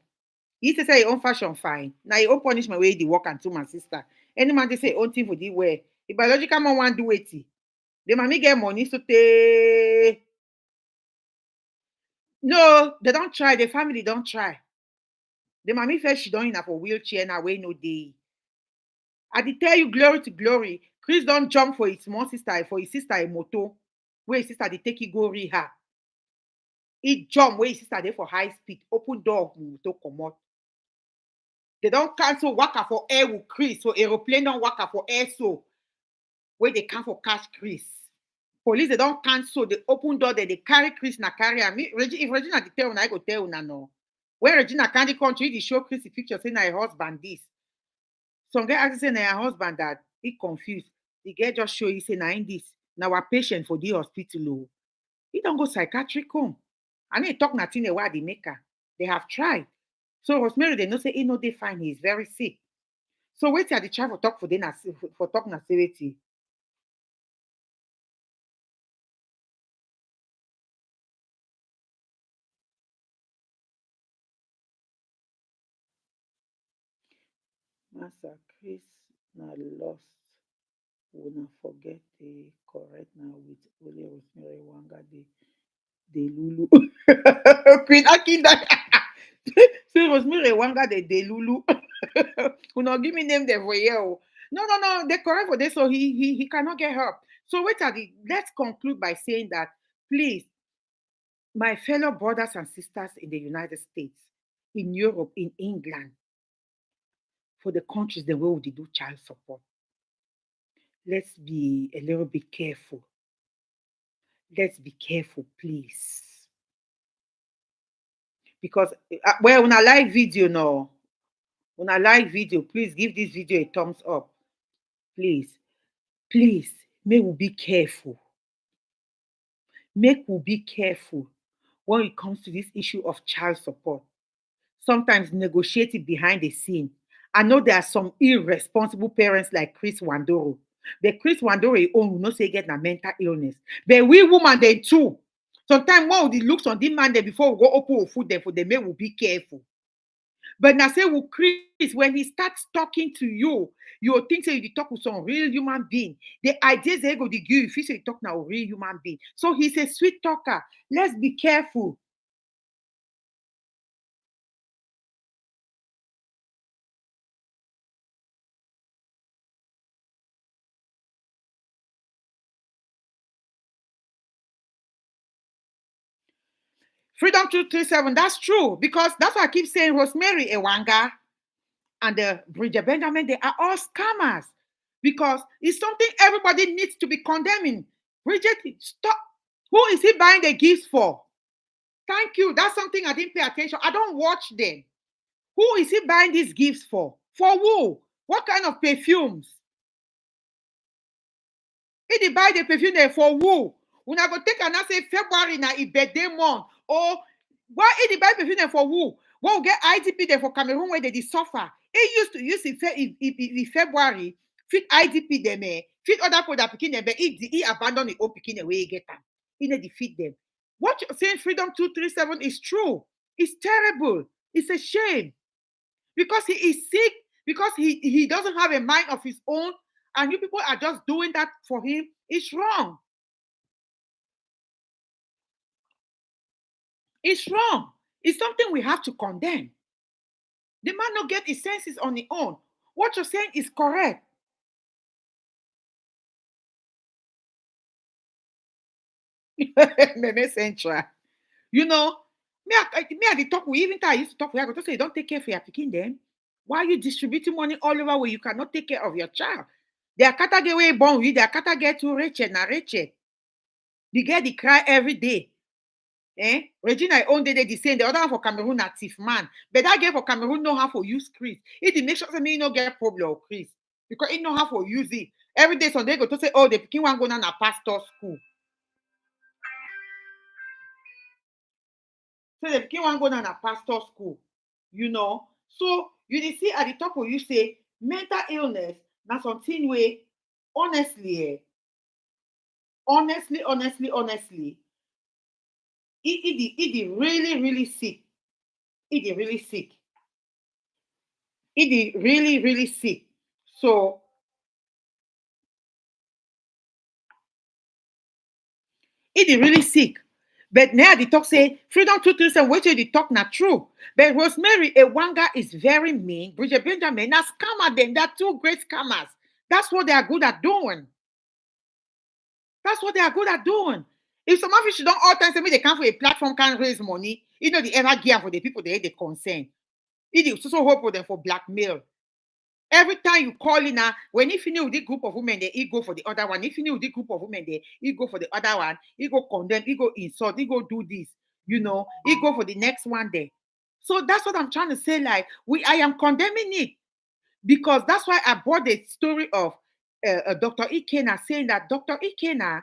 He say your own fashion fine. Now your own punishment where the work and to my sister. Any man they say own thing for the way. The biological mom want do it. The mommy get money so they no, they don't try. The family don't try. The mommy first she don't in for wheelchair now way no day. I did tell you glory to glory. Chris don't jump for his small sister, for his sister a moto. Where his sister they take it go rehab. He jump where his sister there for high speed. Open door moto come out. They don't cancel waka for air with Chris. So aeroplane don't waka for air so where they come for catch Chris. Police they don't cancel the open door they carry Chris na carry am. If Regina dey tell una, I go tell una no. When Regina can't country, they show Chris the picture saying na her husband this. Some guy ask say na her husband that he confused. The girl just show you say na in this. Now our patient for the hospital. Oh. He don't go psychiatric home. And he talk nothing a while they make her. They have tried. So Rosemary they know say he know they find he is very sick. So wait till the try for talk for them for talk na severity. Master Chris na lost. Una forget the correct now with only Rosemary Wanga the Lulu. Queen Akinda. Say Rosemary Wanga the Lulu. Una give me name there for you. No, no, no. They correct for this, so he cannot get help. So wait at the let's conclude by saying that please, my fellow brothers and sisters in the United States, in Europe, in England, for the countries the way we do child support, let's be a little bit careful. Let's be careful, please. Because well, when I like video now, when I like video, please give this video a thumbs up. Please, please, may we be careful. Make we be careful when it comes to this issue of child support. Sometimes negotiate it behind the scene. I know there are some irresponsible parents like Chris Wandoro. But Chris Wandoro own will not say get a mental illness. But we woman they too. Sometimes one the looks on the man there before we go open food there for the men will be careful. But now say with Chris, when he starts talking to you, you think say you talk with some real human being. The ideas they go to give you, if you say you talk now real human being. So he's a sweet talker. Let's be careful. Freedom 237, that's true. Because that's why I keep saying Rosemary Ewanga and Bridget Benjamin, they are all scammers. Because it's something everybody needs to be condemning. Bridget, stop. Who is he buying the gifts for? Thank you. That's something I didn't pay attention. I don't watch them. Who is he buying these gifts for? For who? What kind of perfumes? If they buy the perfume there for who? When I go take and I say February na a birthday month. Or why if they buy perfume there for who? What will get IDP there for Cameroon where they suffer? It used to use in February, fit IDP them, fit other people that picking them, but he abandon the old picking away get them. He need defeat them. What you're saying, Freedom 237 is true. It's terrible. It's a shame. Because he is sick, because he doesn't have a mind of his own, and you people are just doing that for him. It's wrong. It's wrong. It's something we have to condemn. The man not get his senses on his own. What you're saying is correct. Meme Central. You know, me the talk we even I used to talk with I go to say don't take care for your picking them. Why are you distributing money all over where you cannot take care of your child? They are category way born with, they are category too Rachel na Rachel. The girl they cry every day. Regina own day the same. The other one for Cameroon na thief man. But that girl for Cameroon know how to use Chris. It dey make sure say me no get problem with Chris because he know how to use it. Every day Sunday go to say, oh, the pikin wan go na pastor school. So the pikin wan go na pastor school, So you dey see at the top of you say mental illness na something wey honestly, it dey really, really sick. It dey really sick. It dey really, really sick. So it dey really sick. But now the talk say freedom 237, which the talk not true. But Rosemary Ewanga is very mean. Bridget Benjamin, now scammer them. They're two great scammers. That's what they are good at doing. That's what they are good at doing. If some of you don't all time say me they come for a platform can raise money, they ever gear for the people they concern. It is also hope for them for blackmail. Every time you call in, when if you know the group of women, they go for the other one. If you know the group of women, they go for the other one. He go condemn, he go insult, he go do this. He go for the next one there. So that's what I'm trying to say. Like I am condemning it because that's why I brought the story of Dr. Ikena saying that Dr. Ikena,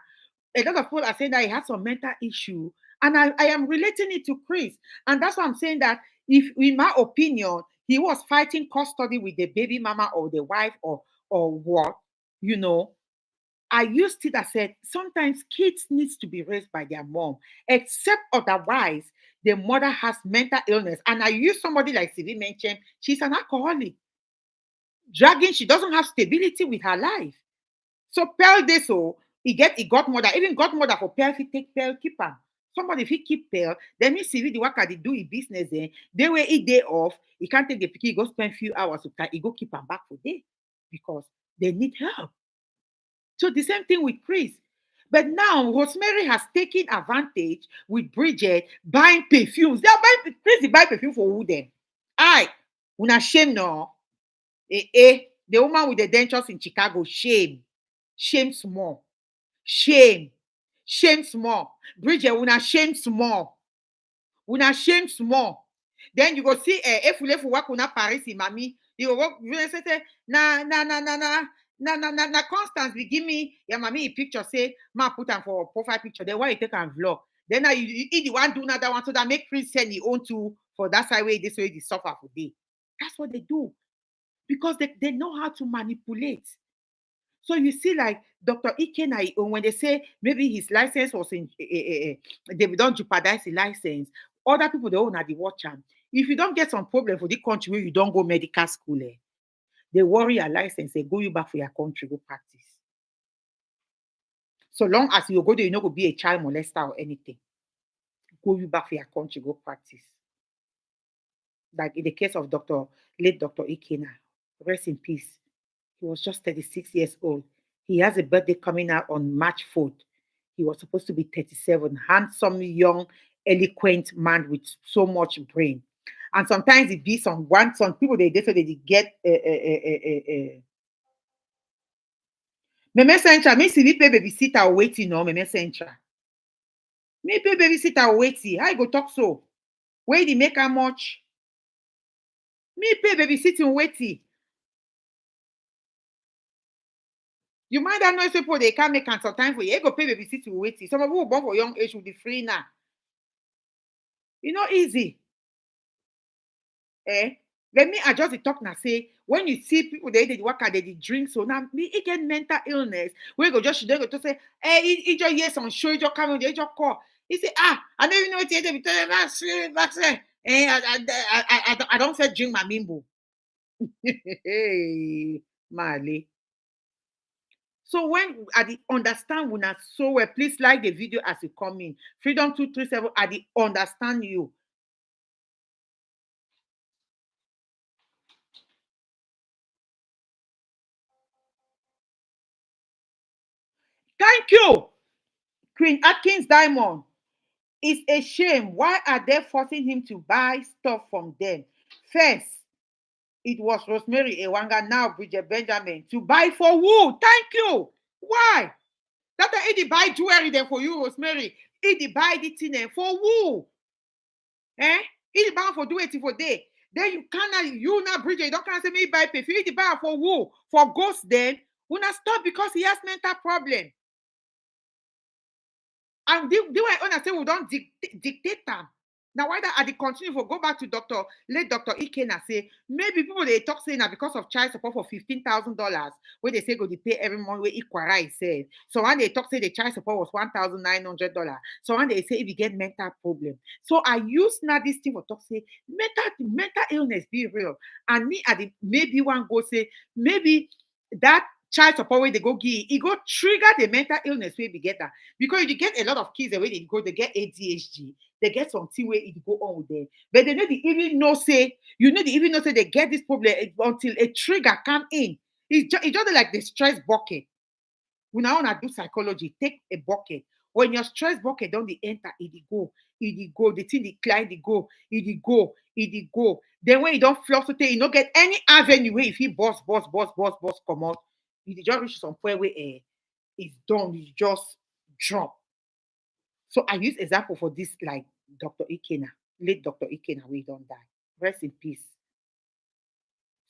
a lot of people are saying that he has some mental issue, and I am relating it to Chris, and that's why I'm saying that if, in my opinion, he was fighting custody with the baby mama or the wife or what, I used it. I said sometimes kids needs to be raised by their mom, except otherwise the mother has mental illness. And I use somebody like Sylvie mentioned, she's an alcoholic. Dragging, she doesn't have stability with her life. So Pearl dey so he godmother, even godmother for Pearl, if he take Pearl, keep her. Somebody if he keep Pearl, then me see the work they do his business then. They were a day off, he can't take the picky, go spend few hours with her, he go keep her back for day because they need help. So the same thing with Chris. But now Rosemary has taken advantage with Bridget buying perfumes. They are buying Chris buy perfume for who then? I una shame no. The woman with the dentures in Chicago, shame. Shame small. Shame. Shame small. Bridget, una shame small. Una shame small. Then you go see if you work una Paris in Mami, you go work, you say, na Constance will give me your mommy a picture, say, ma put on for profile picture. Then why you take and vlog? Then now you the one do another one so that make Chris send your own to for that side way, this way they suffer for day. That's what they do. Because they know how to manipulate. So you see, like Dr. Ikena, when they say maybe his license was in, they don't jeopardize the license, other people they own at the watch him. If you don't get some problem for the country where you don't go medical school, they worry your license, they go you back for your country, go practice. So long as you go there, you're not going to be a child molester or anything. Go you back for your country, go practice. Like in the case of late Dr. Ikena, rest in peace. He was just 36 years old. He has a birthday coming out on March 4th. He was supposed to be 37. Handsome, young, eloquent man with so much brain. And sometimes it be some people they so they get Meme Central, me see me pay babysitter waiting no Meme Central. Me pay babysitter waiting. How you go talk so? Where they make how much? Me pay babysitting waiting. You might not know people they can't make some time for you. You go pay babysitting waiting. Some of you born for young age will be free now. Easy. Let me adjust the talk now. Say when you see people they work at they drink so now me get mental illness. We go just they go to say, hey, he just hear some show, he just come they just call. He say, I don't even know what they be telling that's I don't say drink my mimbo. Hey, Mali. So when I understand we not so well, please like the video as you come in. Freedom 237, I understand you. Thank you, Queen Atkins Diamond. It's a shame. Why are they forcing him to buy stuff from them? First, it was Rosemary Ewanga, now Bridget Benjamin. To buy for who? Thank you. Why? That I buy jewelry there for you, Rosemary. He dey buy the thing for who? Eh? He dey buy for do it for day. Then you cannot, you not bridge, you don't can say me buy pay. He dey buy for who? For ghost then. Una stop because he has mental problem. And the way I say we don't dictate them. Now, why that I continue for go back to late Dr. Ikena say maybe people they talk saying that because of child support for $15,000, where they say go they pay every month where Ikwara said. So when they talk say the child support was $1,900. So when they say if you get mental problem. So I use now this thing for talk say mental illness be real. And me at the maybe one go say maybe that child support where they go give it go trigger the mental illness where we get that. Because you get a lot of kids the way they go, they get ADHD, they get something where it go on with them. But they know they even know say, they get this problem until a trigger come in. It's just like the stress bucket. When I want to do psychology, take a bucket. When your stress bucket don't the enter, it go, the thing decline, it go, it go. Then when you don't flush to you don't get any avenue where if you boss, come out, you just reach some point where it's done, you just drop. So I use example for this like Dr. Ikena, late Dr. Ikena, we don't die. Rest in peace.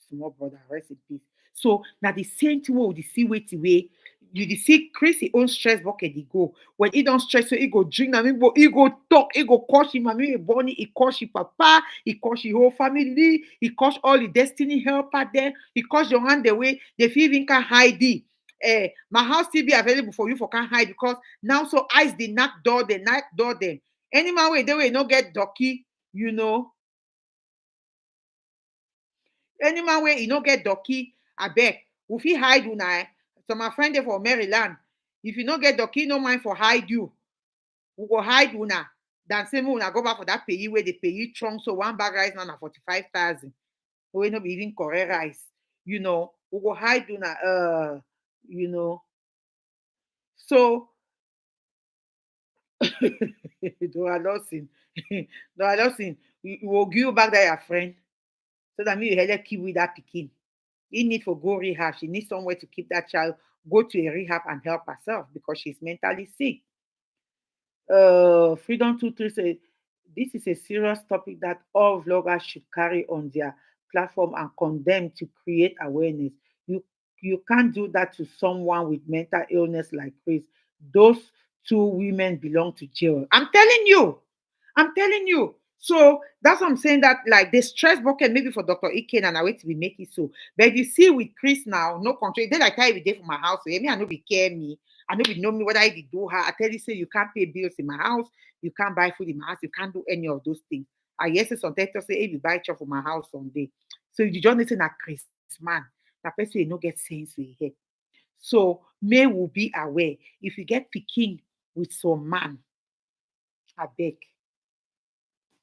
Small brother, rest in peace. So now the same thing with the see wait way. You see Chris he own stress bucket he go. When he don't stress, so he go drink and he go talk, he go crush him, mommy, Bonnie, he crush his papa, he crush his whole family, he crush all the destiny helper there, he crush your hand the way they feel even can hide it. My house still be available for you for can hide because now so eyes the knock door, the knock door them. Any man way they will not get ducky, you know. Any man where he no get ducky, I beg. If he hide you now, so my friend there for Maryland. If you no get ducky, no mind for hide you. We go hide you now. Then say una go back for that pay where they pay you trunk. So one bag rice now na 45,000. We no be even correct rice. You know, we go hide you now. You know. So do I losing. Do I losing. We will give you back that your friend. So that me you help keep with that picking. He need for go rehab. She needs somewhere to keep that child, go to a rehab and help herself because she's mentally sick. Freedom 23 say this is a serious topic that all vloggers should carry on their platform and condemn to create awareness. You you can't do that to someone with mental illness like Chris. Those two women belong to jail. I'm telling you. I'm telling you. So that's what I'm saying. That like the stress bucket maybe for Dr. Iken and I wait to be making so. But you see with Chris now, no control. They like I every day for my house. So me, I know be care me. I know be know me what I did do her. I tell you, say you can't pay bills in my house, you can't buy food in my house, you can't do any of those things. I yes, some doctor say, hey, you buy chop for my house someday. So you just listen at Chris man. That person you no get sense with head. So may will be aware if you get picking with some man, I beg.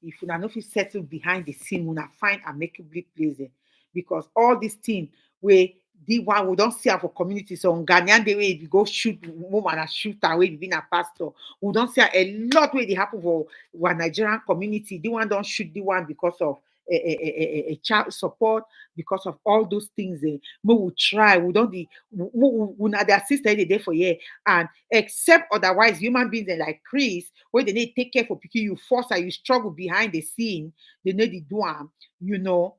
If una no fit settle behind the scene, una find amicably pleasing. Because all these things where the one we don't see am for community. So on Ghanaian day where if you go shoot woman and shoot her wey be a pastor, we don't see a lot where they happen for one Nigerian community. The one don't shoot the one because of a child support, because of all those things. We will try. We don't we not the assist any day for year. And except otherwise, human beings like Chris, where they need take care for people, you force her, you struggle behind the scene, they need to do them, you know.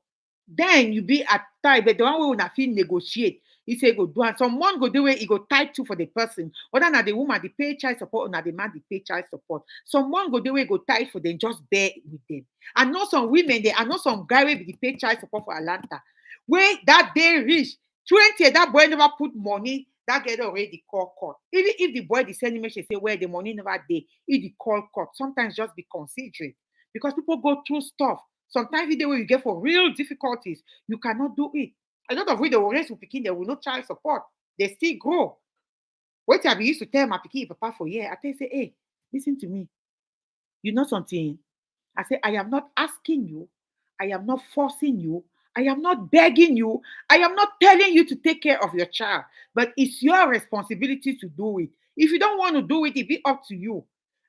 Then you be at time, but the one way una fit negotiate. He say go do and someone go do it, he go tied to for the person. Whether not the woman the pay child support or not the man the pay child support. Someone go do it, go tied for them, just bear with them. I know some women there, I know some guy will be the pay child support for Atlanta. Where that day reach 20, that boy never put money, that girl already call court. Even if the boy the sending message say where the money never day, he the call court. Sometimes just be considerate because people go through stuff. Sometimes the way you get for real difficulties, you cannot do it. A lot of widow raise with pikin, they will not child support. They still grow. What I be used to tell my pikin papa for year, I tell you, say, hey, listen to me. You know something? I say, I am not asking you. I am not forcing you. I am not begging you. I am not telling you to take care of your child. But it's your responsibility to do it. If you don't want to do it, it be up to you.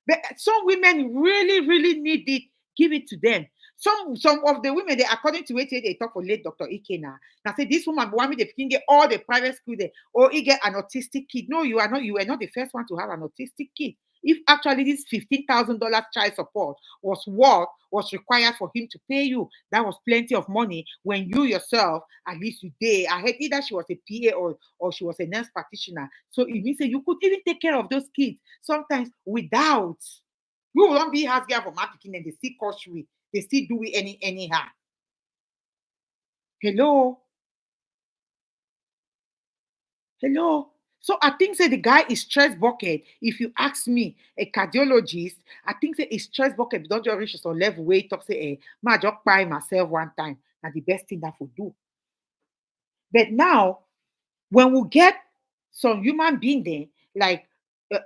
But some women really, really need it. Give it to them. Some of the women, they according to it, they talk for late Dr. Ikena. Now say this woman want me they can get all the private school there, or he get an autistic kid. No, you are not. You are not the first one to have an autistic kid. if actually this $15,000 child support was required for him to pay you. That was plenty of money when you yourself, at least you did. I heard either she was a PA or she was a nurse practitioner. So it means that you could even take care of those kids sometimes without. You won't be house girl for marketing and they still cost you. They still do it anyhow. Hello. Hello. So I think say the guy is stress bucket. If you ask me, a cardiologist, I think say is stress bucket don't just reach some level where he talk say, ma just buy myself one time. And the best thing that would do. But now, when we get some human being there, like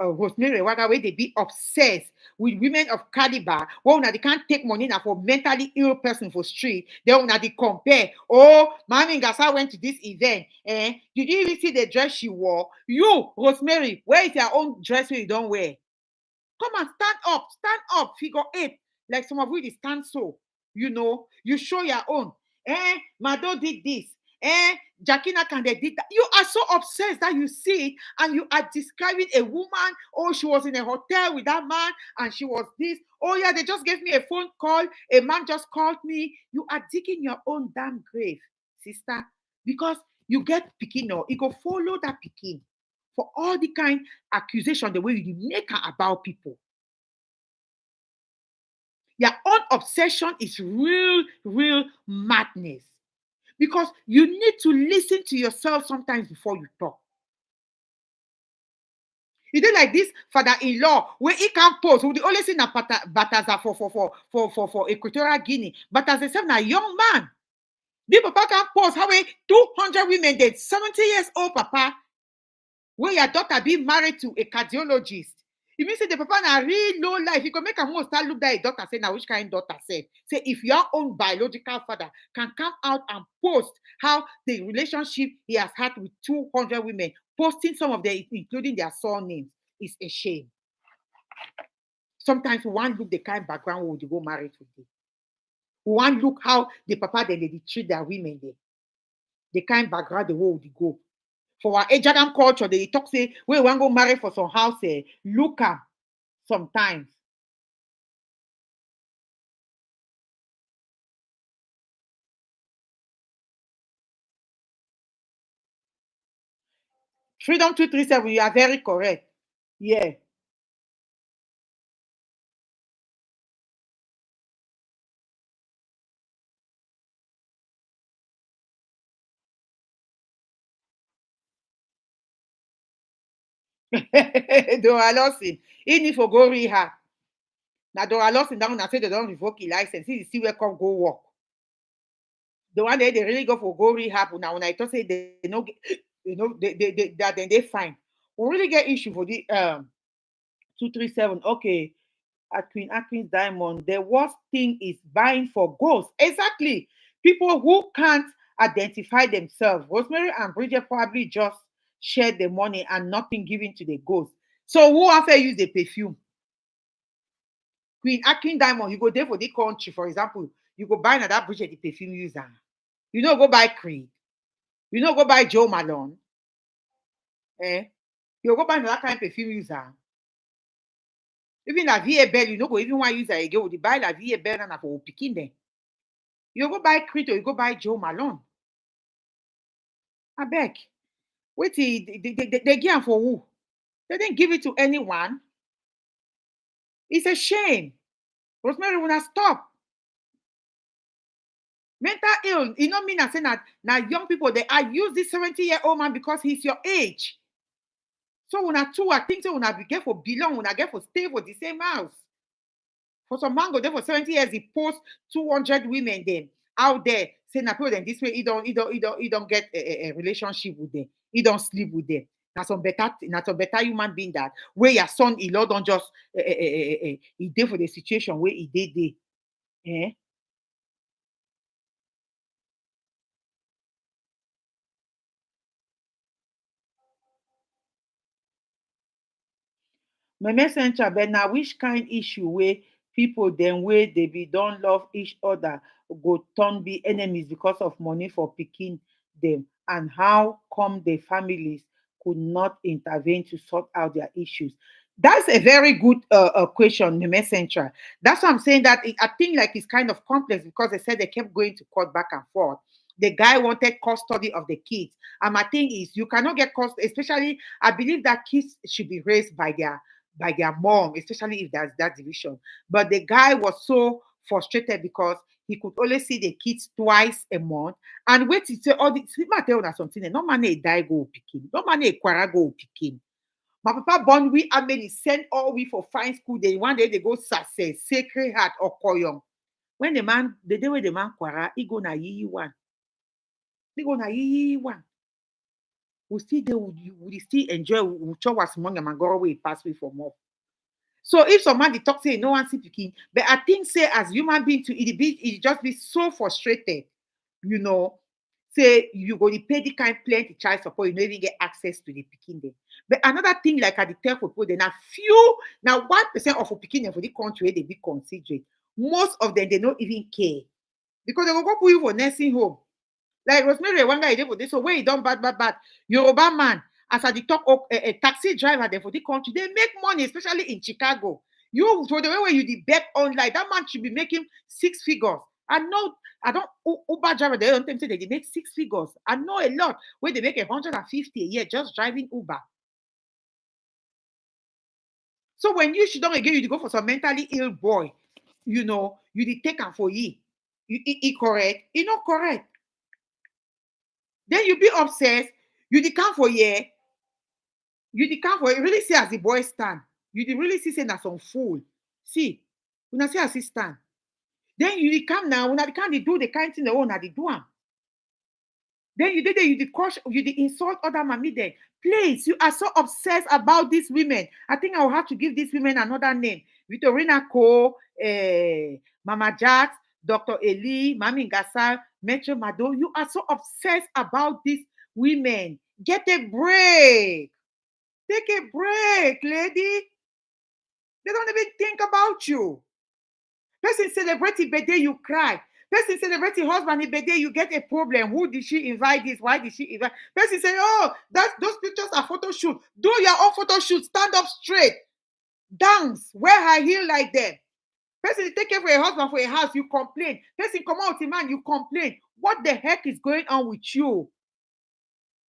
Rosemary Waga, where they be obsessed with women of caliber, well, now they can't take money now for mentally ill person for street. Then now they compare. Oh, Mami Ngasa went to this event. Did you even see the dress she wore? You, Rosemary, where is your own dress you don't wear? Come and stand up, figure eight. Like some of you, they stand so. You show your own. Mado did this. Jakina Kande did that. You are so obsessed that you see it and you are describing a woman. Oh, she was in a hotel with that man and she was this. Oh, yeah, they just gave me a phone call. A man just called me. You are digging your own damn grave, sister, because you get picking or you go follow that picking for all the kind accusation the way you make about people. Your own obsession is real madness. Because you need to listen to yourself sometimes before you talk. You did like this father-in-law where he can't post. We the only thing that Bataza for Equatorial Guinea. But as I said, a young man. The papa can't post how 200 women did 70 years old papa. Where your daughter be married to a cardiologist. It means that the papa na real low life. You can make a most start look at a daughter say now which kind of daughter say. Say if your own biological father can come out and post how the relationship he has had with 200 women, posting some of them, including their surnames, is a shame. Sometimes one look the kind of background would you go marry today. One look how the papa they treat their women there. The kind of background the world would go. For our Ejagan culture, they talk say, we want to go marry for some house, look at sometimes. Freedom 237, you are very correct. Yeah. Dora Lawson, even if you go rehab. Now Dora Lawson down and say they don't revoke his license. He still welcome go work. The one they really go for go rehab now when I thought say they know that then they fine. We really get issue for the 237. Okay. At Queen Atkins Diamond, the worst thing is buying for ghosts. Exactly. People who can't identify themselves. Rosemary and Bridget probably just shared the money and nothing given to the ghost. So who have to use the perfume? Queen Atkins Diamond, you go there for the country, for example, you go buy another Bridget the perfume user. You know, go buy Creed. You know, go buy Joe Malone. You go buy another kind of perfume user. Even la vie est belle, you know, go even want use her again. You buy la vie est belle and for picking them. You go buy Creed or you go buy Joe Malone. I beg. Wait till they give am for who? They didn't give it to anyone. It's a shame. Rosemary will not stop. Mental ill, you know mean I say that now young people they are use this 70-year-old man because he's your age. So when I two, I think so when I be get for belong, when I get for stay for the same house. For some man go there for 70 years, he post 200 women then out there saying that people then this way he don't get a relationship with them. He don't sleep with them. That's some better human being that where your son in law don't just he did for the situation where he did there. My messenger, but now which kind issue where people then where they be don't love each other go turn be enemies because of money for picking them, and how come the families could not intervene to sort out their issues? That's a very good question, the messenger. That's why I'm saying that I think like it's kind of complex because they said they kept going to court back and forth. The guy wanted custody of the kids. And my thing is, you cannot get custody, especially I believe that kids should be raised by their mom, especially if there's that division. But the guy was so frustrated because he could only see the kids twice a month. And wait to say all the see, ma tell una something. No man a die go picking, no man a quarrel go picking. My papa born we how many send all we for fine school. Then one day they go Sase, Sacred Heart or Koyong. When the day when the man quarrel, he go na yi one. He go na yi one. We still they would still enjoy we chop was money and go away pass way for more. So if somebody talk say no one see picking, but I think say as human being to it just be so frustrated, you know. Say you go to pay the kind plenty child support, you don't even get access to the picking there. But another thing, like at the tell people, then a few now 1% of a picking for the country they be considered. Most of them they don't even care because they will go put you for nursing home. Like Rosemary, one guy did for this, so where he done bad. Yoruba man, as at the talk of a taxi driver there for the country, they make money, especially in Chicago. You for the way where you the bet online, that man should be making six figures. I know I don't Uber driver, they don't think they make six figures. I know a lot where they make 150 a year just driving Uber. So when you should don't again, you go for some mentally ill boy, you know, you did take him for ye. You correct, you not correct. Then you be obsessed, you did come for ye, you did come for you really see as the boy stand. You did really see say na some fool. See, when I see as he stand. Then you did come now, when I can't do the kind thing they want, they do am. Then you did crush, you did insult other mommy then. Please, you are so obsessed about these women. I think I will have to give these women another name. Victorina Co, Mama Jax, Dr. Eli, Mami Ngasa, Metro Mado. You are so obsessed about these women. Get a break. Take a break, lady. They don't even think about you. Person celebrating birthday, you cry. Person celebrating husband birthday, you get a problem. Who did she invite this? Why did she invite? Person say, oh, those pictures are photo shoot. Do your own photo shoot. Stand up straight. Dance. Wear high heel like them. Person take care for a husband for a house, you complain. Person come out, man, you complain. What the heck is going on with you?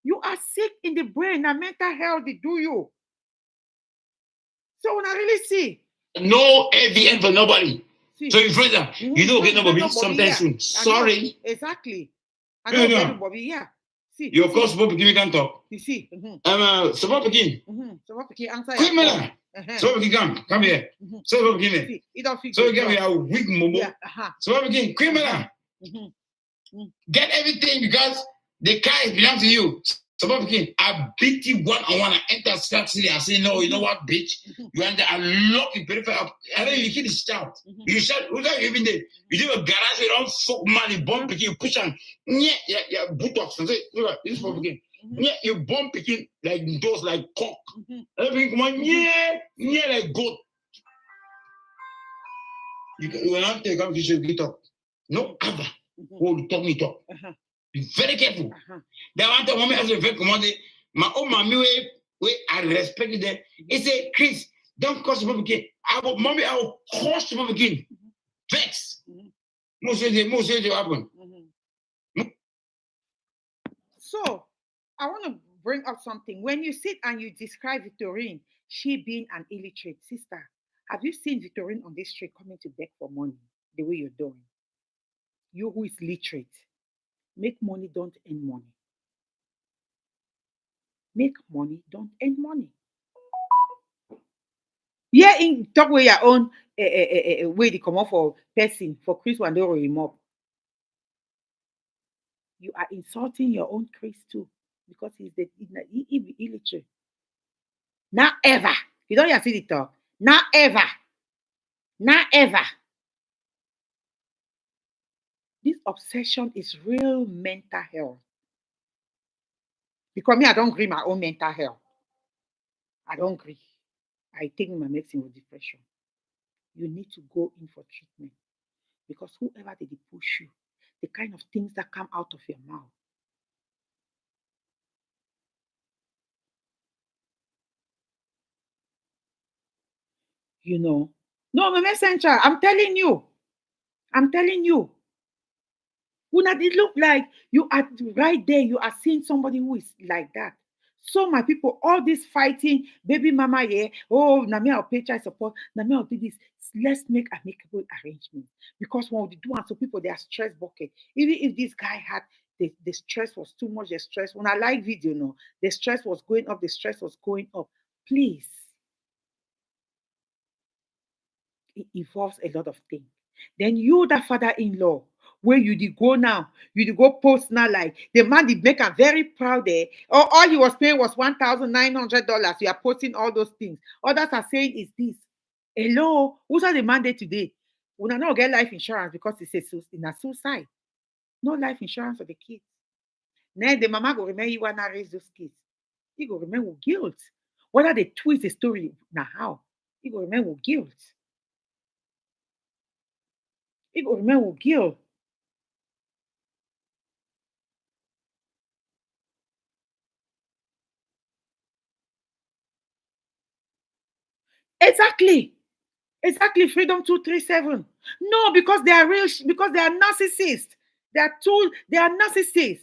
You are sick in the brain and mental health, they do you. So when I really see. No AVN for nobody. See. So you friends, you don't get nobody sometime soon. Sorry. Exactly. I don't get nobody, yeah. See. Your course supposed to can talk. You see. Support begin. Support begin answer. Quick man. So begin come here. So begin. So you get me a weak momo. So begin. Quick man. Get everything because the car is belong to you. So I beat you one on one. I enter Scott City. I say, no, you know what, bitch? You enter. I lock the periphery up. And then you keep shout. You shout. Who's that even there? You do a garage. You don't fuck money. Bomb picking. You push on. Yeah. Boot off. So say, look, this is for begin. Yeah, you bomb picking like those like cock. Everything come on. Yeah, like goat. You will not take up. You should get up. No other. Oh, you talk me talk. Be very careful. They want to mommy as a very commodity. My own mommy way I respect them. He say, Chris, don't cause people again. I will cause people again. Vex. Most of it happen. So I want to bring up something. When you sit and you describe Victorine, she being an illiterate sister, have you seen Victorine on this street coming to beg for money the way you're doing? You who is literate, make money, don't earn money. Make money, don't earn money. Yeah, in talk with your own way to come off for person for Chris Wandoro remove. You are insulting your own Chris too because he's he illiterate. Not ever. You don't have to see the talk. Not ever. Not ever. This obsession is real mental health. Because me, I don't agree my own mental health. I don't agree. I take my medicine with depression. You need to go in for treatment. Because whoever they push you, the kind of things that come out of your mouth. you know. No, Meme Central, I'm telling you. I'm telling you. When it look like you are right there, you are seeing somebody who is like that. So my people, all this fighting, baby mama, yeah, oh, Nami, I'll pay child support, Nami, I'll do this. Let's make amicable arrangements. Because when we do, and so people, they are stress bucket. Even if this guy had the stress was too much, the stress, when I like video, no, the stress was going up, the stress was going up. Please, it involves a lot of things. Then you, that father-in-law, where you did go now, you did go post now, like the man did make her very proud there. Or all he was paying was $1,900. You are posting all those things. Others are saying is this. Hello, who's are the mandate today? We not get life insurance because it's in a suicide. No life insurance for the kids. Then the mama go remember you wanna raise those kids. He go remember with guilt. Whether they twist the story now how, he go remember with guilt. He go remember with guilt. Exactly. Exactly. Freedom 237. No, because they are real, because they are narcissists. They are narcissists.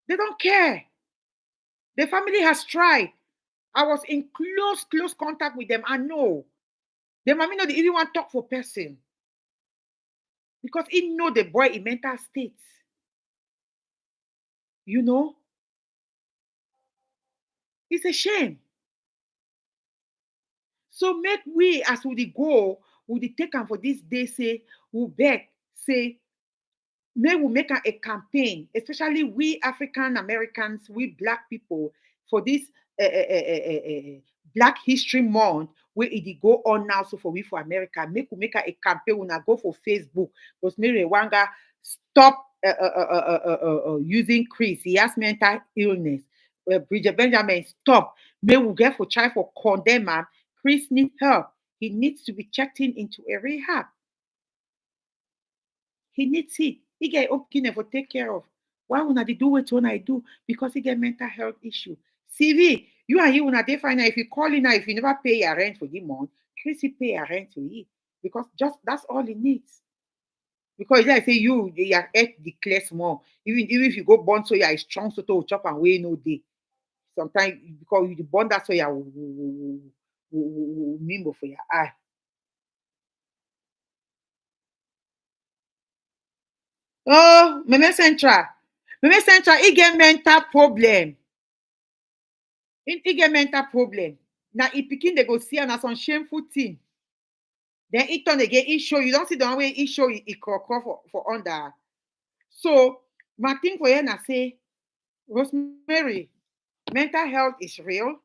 They don't care. The family has tried. I was in close contact with them. I know. The mommy know they even want to talk for person. Because he know the boy in mental states. You know? It's a shame. So make we as we go, we take them for this day, say, we beg, say, may we make a campaign, especially we African Americans, we Black people, for this Black History Month, where it go on now. So for we for America, make a campaign. When I go for Facebook, because Mary Wanga stop using Chris. He has mental illness. Bridget Benjamin stop. May we get for try for condemn him. Chris needs help. He needs to be checked into a rehab. He needs it. He get upkin for take care of. Why would I do what when I do? Because he get mental health issue. CV, you are here when I define if you call in now, if you never pay your rent for the month, Chrissy pay your rent to you. Because just that's all he needs. Because like I say you are at declare small. Even if you go born so you are strong so to chop and weigh no day. Sometimes because you the bond that's why you mean for your eye. Oh, Meme Central. Meme Central, he get mental problem. He get mental problem. Now he pikin they go see and some shameful thing. Then he turn again, he show you don't see the one way he show you he for under. So my thing for you na say, Rosemary, mental health is real.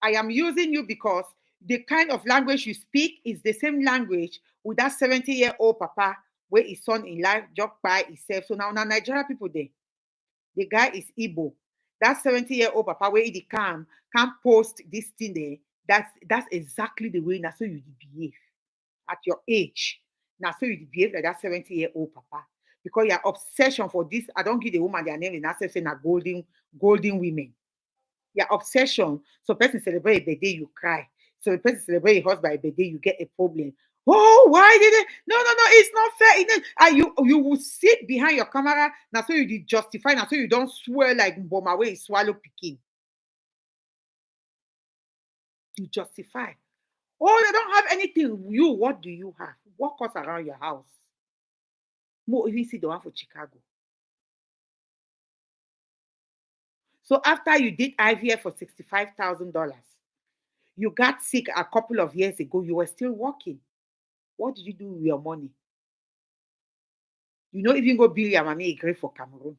I am using you because the kind of language you speak is the same language with that 70-year-old papa where his son in life just by himself. So now Nigeria people there. The guy is Igbo. That 70-year-old papa where he can post this thing there. That's exactly the way now so you behave at your age. Now so you behave like that 70-year-old papa. Because your obsession for this, I don't give the woman their name in that saying golden women. Your obsession. So person celebrate a birthday, you cry. So the person celebrate a husband a birthday, you get a problem. Oh, why did it? No, it's not fair. And you will sit behind your camera now so you justify now so you don't swear like Mboma way swallow picking. You justify. Oh, they don't have anything. You, what do you have? Walk us around your house. More even see the one for Chicago. So after you did IVF for $65,000, you got sick a couple of years ago. You were still working. What did you do with your money? You know, even go bill your mommy a grave for Cameroon.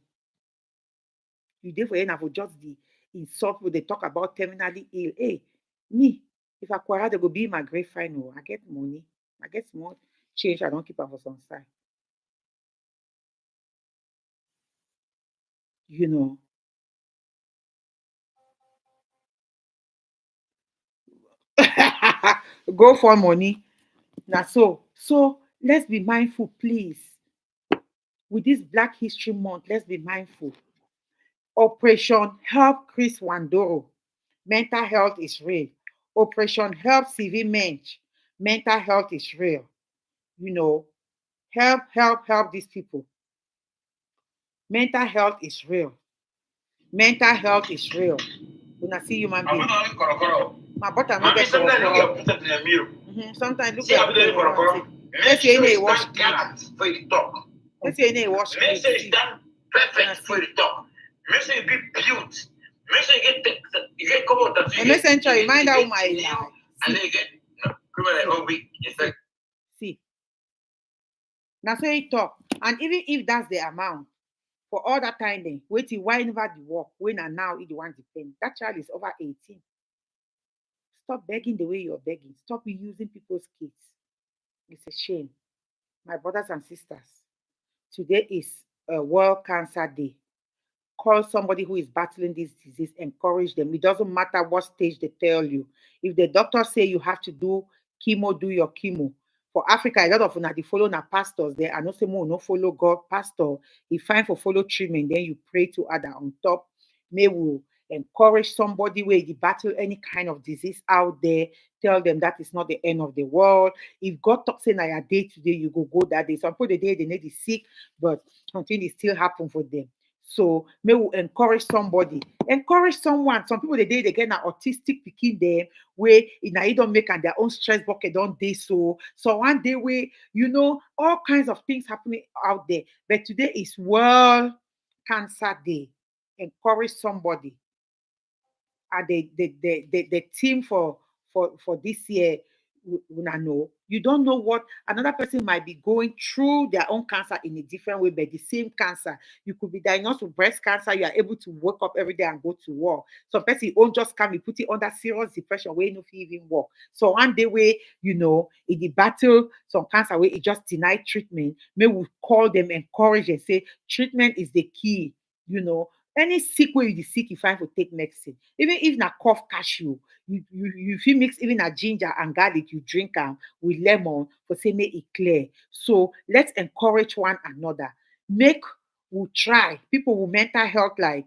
You did for enough for just the insult when they talk about terminally ill. Hey, me, if I quarrel, they go be my grave fine. Oh, I get money. I get small change. I don't keep up for some side. You know. Go for money. Now so let's be mindful, please. With this Black History Month, let's be mindful. Operation Help Chris Wandoro. Mental health is real. Operation Help CV Mensch. Mental health is real. You know, help these people. Mental health is real. Mental health is real. When I see human being. My butter no get sometimes look at the let's say they wash. Let's say they wash. Make sure you stand perfect for the talk. Make sure you be built. Make sure you get covered that you get. Make sure you mind out my life. And then you get come on all week. See. Now so he talk. And even if that's the amount, for all that time then, wait till why never the work, when and now it want depend. That child is over 18. Stop begging the way you're begging. Stop using people's kids. It's a shame. My brothers and sisters, today is a World Cancer Day. Call somebody who is battling this disease, encourage them. It doesn't matter what stage they tell you. If the doctor say you have to do chemo, do your chemo. For Africa, a lot of una they follow na pastors there. I know say more no follow God, pastor. If fine for follow treatment, then you pray to other on top. May we encourage somebody where they battle any kind of disease out there. Tell them that is not the end of the world. If God talks in a day today, you go that day. Some people the day they need is sick, but something is still happen for them. So may we encourage somebody, encourage someone. Some people they get an autistic picking them where you don't make and their own stress bucket don't they so one day where all kinds of things happening out there. But today is World Cancer Day. Encourage somebody. And the team for this year, una know. You don't know what another person might be going through their own cancer in a different way, but the same cancer. You could be diagnosed with breast cancer. You are able to wake up every day and go to work. Some person won't just come and put it under serious depression where no even work. So one day where in the battle, some cancer where it just deny treatment, may we call them, encourage and say treatment is the key. Any sick way you sick, you find to take medicine. Even if na cough catch you fit mix even a ginger and garlic, you drink am with lemon for say make it clear. So let's encourage one another. Make we try. People with mental health like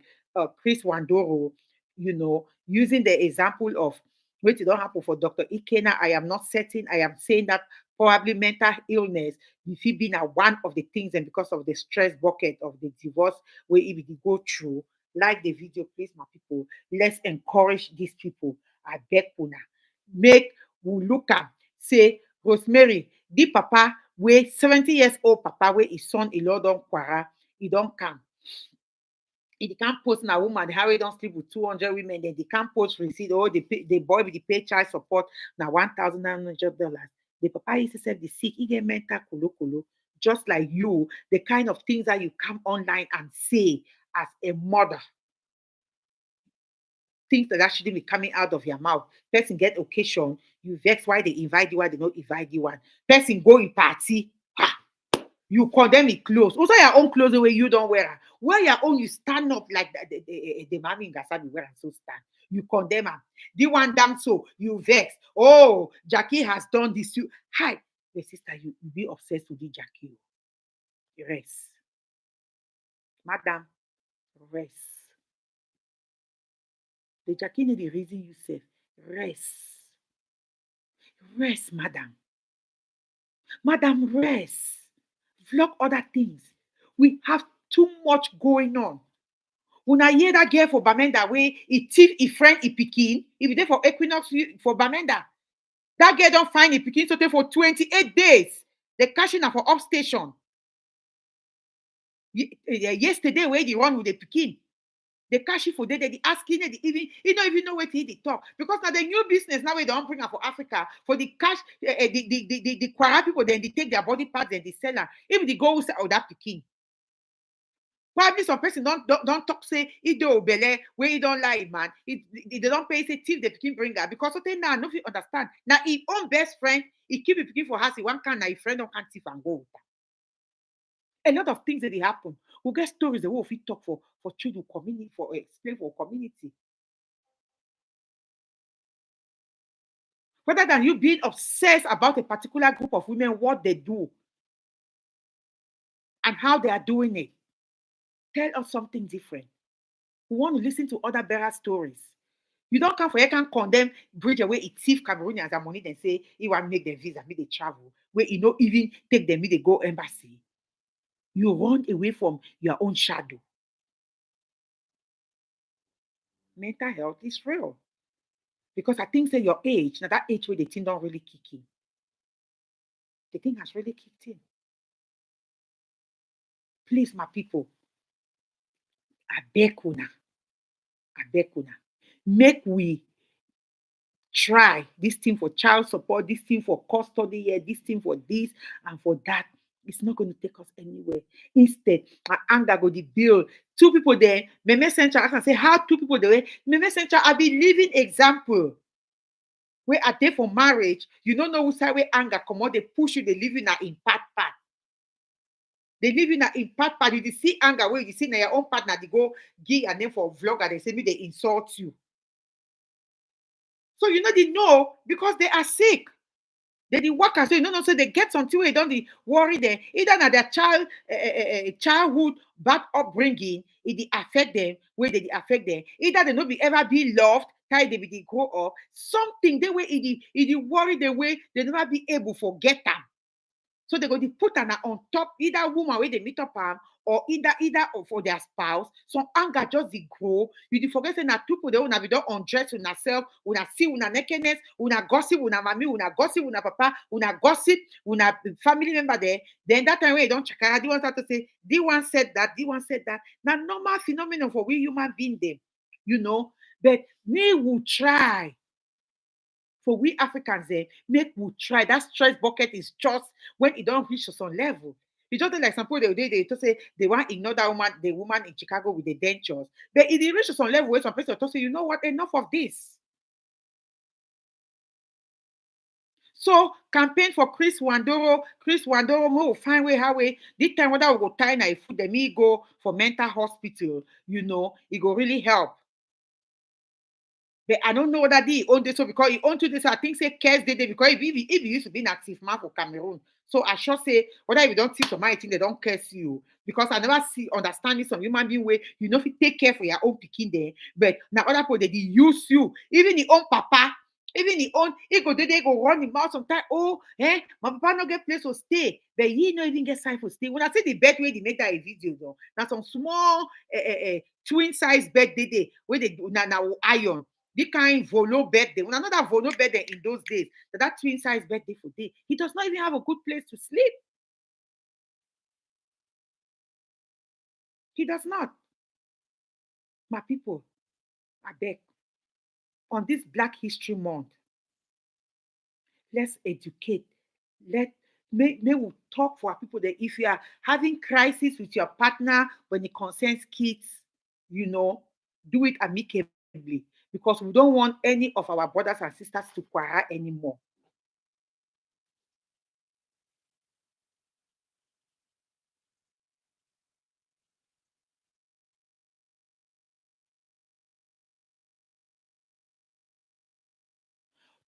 Chris Wandoro, using the example of which it don't happen for Dr. Ikena. I am not certain. I am saying that probably mental illness if it been one of the things and because of the stress bucket of the divorce where if we go through, like the video, please, my people. Let's encourage these people. I beg una. Make we look at say Rosemary, the papa where 70 years old papa where his son Ilo don kwara, he don't come. If they can't post na woman how he don't sleep with 200 women, then they can't post receipt. Oh, the boy with the pay child support now $1,900. The papa is said the sick, he get mental kulu, just like you, the kind of things that you come online and say as a mother. Things that shouldn't be coming out of your mouth. Person get occasion, you vex why they invite you, why they not invite you one. Person go in party, you condemn it clothes. Also, your own clothes the way you don't wear. Wear your own, you stand up like the mommy in Gasabi wear and so stand. You condemn her. The one damn so you vex. Oh, Jackie has done this. You hi, the sister, you be obsessed with the Jackie. Rest. Madam, rest. The Jackie need the reason you say rest. Rest, madam. Madam, rest. Vlog other things. We have too much going on. Una hear that girl for Bamenda where he thief he friend he pikin. If you there for Equinox for Bamenda, that girl don't find a pikin so for 28 days. They cashing her for upstation. Yesterday where they run with the pikin. They cash it for there, they asking it, even you don't even know what he talk. Because now the new business now we don't bring her for Africa for the cash, the Kwara people, then they take their body parts and they sell her. Even the go out that pikin. Probably some person don't talk say he do belle where he don't lie, man. They don't pay say thief the pikin bring her because they now no fit understand. Now his own best friend, he keep the pikin for house, he one can now his friend don't can thief and go with her. A lot of things that they happen. We get stories the way we talk for children community for explain for community. Rather than you being obsessed about a particular group of women, what they do and how they are doing it, tell us something different. We want to listen to other bearer stories. You don't come for you can condemn bridge away it thief Cameroonians and money then say you want make them visa, make they travel, where you know even take them, they go embassy. You run away from your own shadow. Mental health is real. Because I think say your age, now that age where the thing don't really kick in. The thing has really kicked in. Please, my people, I beg una, I beg una. Make we try this thing for child support, this thing for custody here, this thing for this and for that. It's not going to take us anywhere. Instead, our anger go the bill. Two people there, Meme Central, I can say, how two people there? Meme Central, I be living example. Where are they for marriage? You don't know who side where anger come out, they push you, they live in a part. They live in a part. You see anger where you see now your own partner, they go give a name for vlogger, they say me, they insult you. So you know they know because they are sick. They the workers, so you know, so they get something where they don't worry them. Either na their childhood bad upbringing, it affect them, where they affect them. Either they not be ever be loved, how they be grow up. Something they way it worry the way they never be able to forget them. So they go to put an on top either woman where they meet up or either for their spouse. So anger just the grow. You dey forget that two people they wanna be done undress with self, una see una nakedness, una gossip, una mommy, una gossip, una papa, una gossip, una family member there. Then that time when you don't check out, the one start to say, the one said that, the one said that. Now normal phenomenon for we human being them, you know. But we will try for we Africans, make we try. That stress bucket is just when it don't reach to some level. It's just like some people they to say they want ignore that woman, the woman in Chicago with the dentures. But it reach to some level where some person to say, you know what, enough of this. So campaign for Chris Wandoro. Chris Wandoro will find way how way. This time whether we go tie na food them he go for mental hospital, you know, it go really help. But I don't know whether he own this so because he own to this. I think say cares they because if he used to be an active man for Cameroon. So I should say whether if you don't see some thing they don't curse you. Because I never see understanding some human being way, you know, if you take care for your own picking there. But now other people they use you, even the own papa, even the own they go run him out sometimes. Oh, my papa no get place to stay. But he no even get sign for stay. When I say the bed where they make that a video though, now some small twin size bed where they do now iron. The kind volo bed day. When another volo bed day in those days, that twin size bed day for day, he does not even have a good place to sleep. He does not. My people, I beg. On this Black History Month, let's educate. May we talk for our people that if you are having crisis with your partner when it concerns kids, you know, do it amicably because we don't want any of our brothers and sisters to quarrel anymore.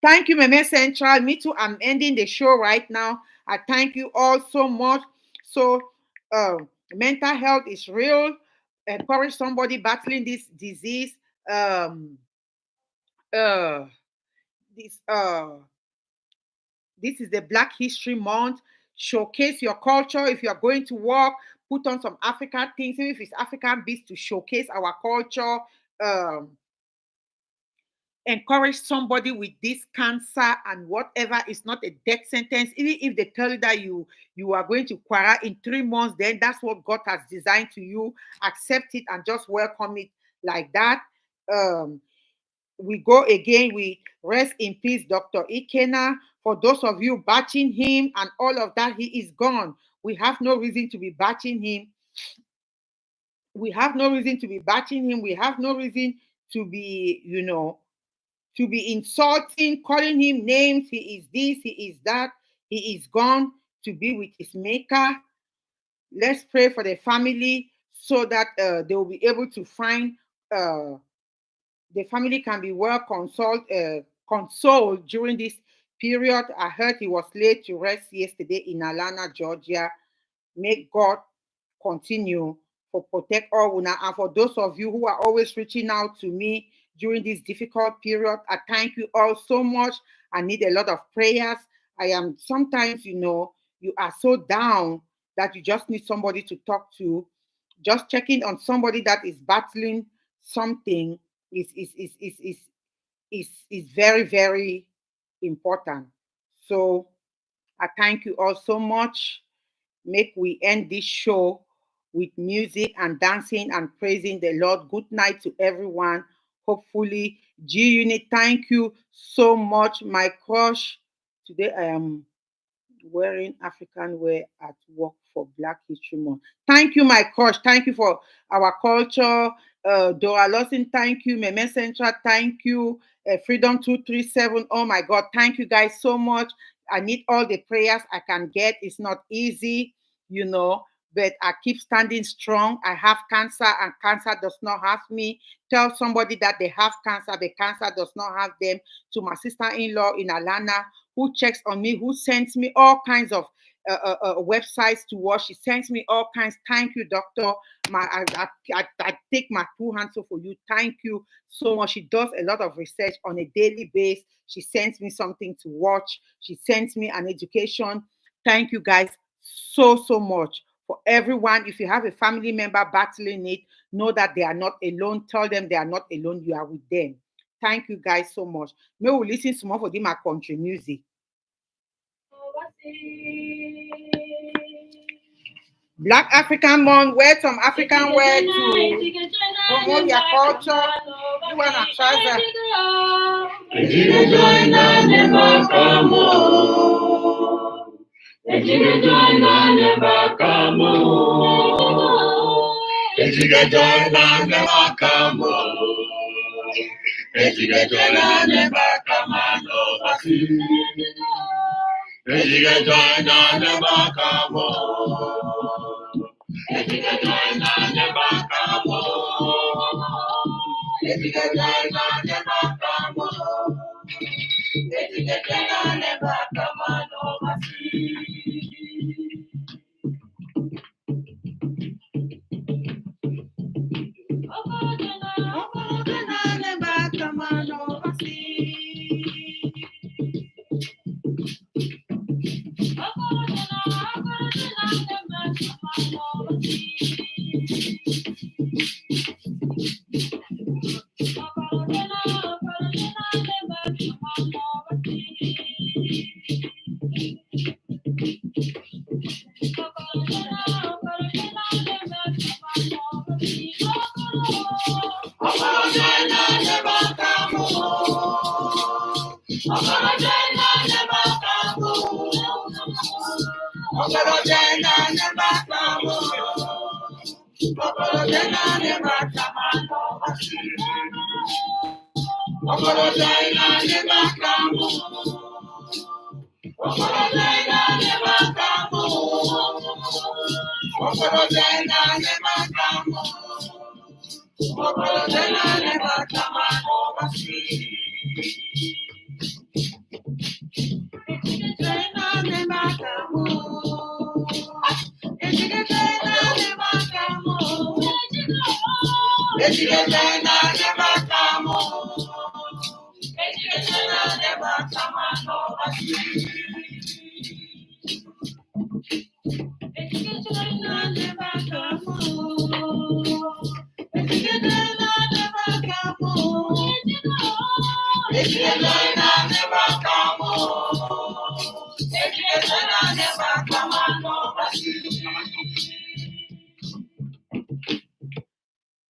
Thank you, Meme Central. Me too. I'm ending the show right now. I thank you all so much. So, mental health is real. Encourage somebody battling this disease. Um, uh, this this is the Black History Month. Showcase your culture. If you are going to work, put on some African things. Even if it's African beats to showcase our culture. Um, Encourage somebody with this cancer and whatever is not a death sentence. Even if they tell you that you are going to quarrel in 3 months, then that's what God has designed to you. Accept it and just welcome it like that. We go again. We rest in peace, Dr. Ikena. For those of you batching him and all of that, he is gone. We have no reason to be batching him. We have no reason to be batching him. We have no reason to be, to be insulting, calling him names. He is this, he is that. He is gone to be with his maker. Let's pray for the family so that they will be able to find the family can be well consoled during this period. I heard he was laid to rest yesterday in Atlanta, Georgia. May God continue for protect all una. And for those of you who are always reaching out to me, during this difficult period. I thank you all so much. I need a lot of prayers. I am sometimes, you are so down that you just need somebody to talk to. Just checking on somebody that is battling something is very, very important. So I thank you all so much. Make we end this show with music and dancing and praising the Lord. Good night to everyone. Hopefully, G Unit, thank you so much. My crush. Today I am wearing African wear at work for Black History Month. Thank you, my coach. Thank you for our culture. Dora Lawson, thank you. Meme Central, thank you. Freedom 237. Oh my God, thank you guys so much. I need all the prayers I can get. It's not easy, you know, but I keep standing strong. I have cancer, and cancer does not have me. Tell somebody that they have cancer, but cancer does not have them. To my sister in law in Atlanta, who checks on me, who sends me all kinds of websites to watch. She sends me all kinds. Thank you, doctor. I take my two hands off for you. Thank you so much. She does a lot of research on a daily basis. She sends me something to watch. She sends me an education. Thank you guys so much. For everyone, if you have a family member battling it, know that they are not alone. Tell them they are not alone. You are with them. Thank you guys so much. May we listen to more for my country music. Black African Month, wear some African wear to promote your culture. You wanna try that?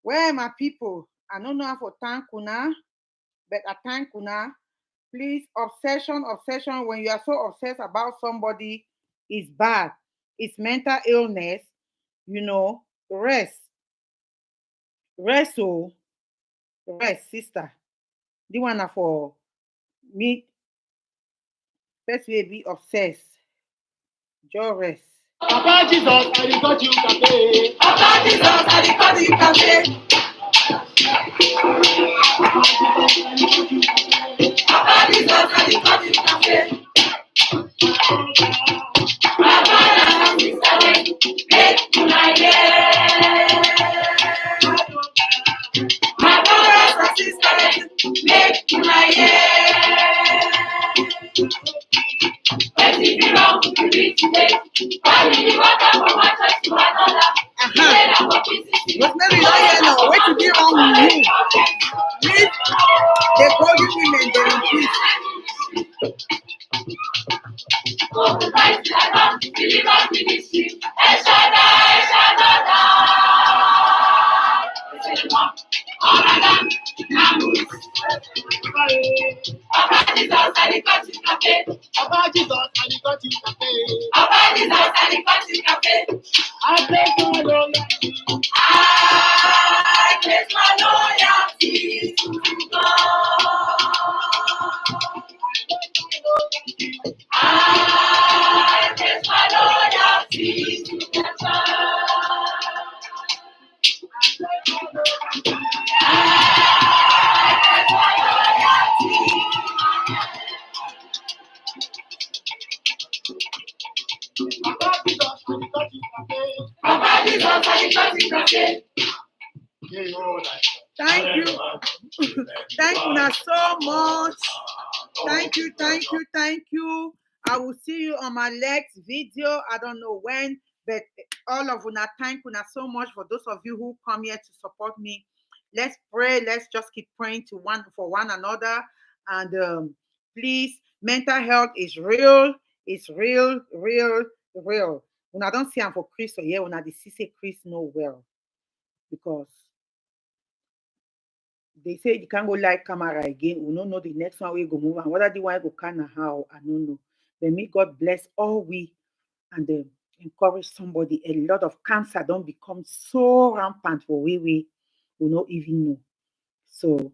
Where my people? I don't know how to thank Kuna, but I thank Kuna. Please, obsession, when you are so obsessed about somebody, is bad. It's mental illness, rest. Rest, oh, rest, sister. The one na for me, first we be obsessed. Just rest. Papa Jesus, I dey touch you cafe. Papa Jesus, I dey touch you cafe. Papa Jesus, I dey touch you cafe. My brothers and sisters, Rosemary, don't hear now. What to be wrong with you? Leave the golden women there in peace. Thank you. Thank you now so much. Thank you. I will see you on my next video. I don't know when, but all of una, thank you now so much for those of you who come here to support me. Let's pray. Let's just keep praying to one for one another. And please, mental health is real. It's real, real, real. When I don't see am for Chris or yeah, when I see say Chris know well because they say you can't go live camera again. We don't know the next one we go move and whether the one go can or how I don't know. But may God bless all we and encourage somebody. A lot of cancer don't become so rampant for we not even know. So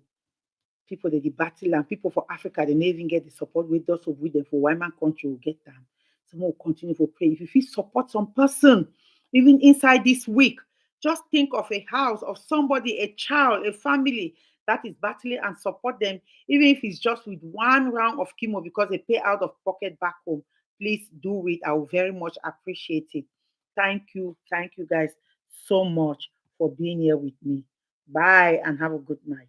people they the battle and people for Africa they never even get the support with those of with them for white man country will get them. Someone will continue to pray. If you feel support some person, even inside this week, just think of a house, of somebody, a child, a family that is battling and support them, even if it's just with one round of chemo because they pay out of pocket back home. Please do it. I will very much appreciate it. Thank you. Thank you guys so much for being here with me. Bye and have a good night.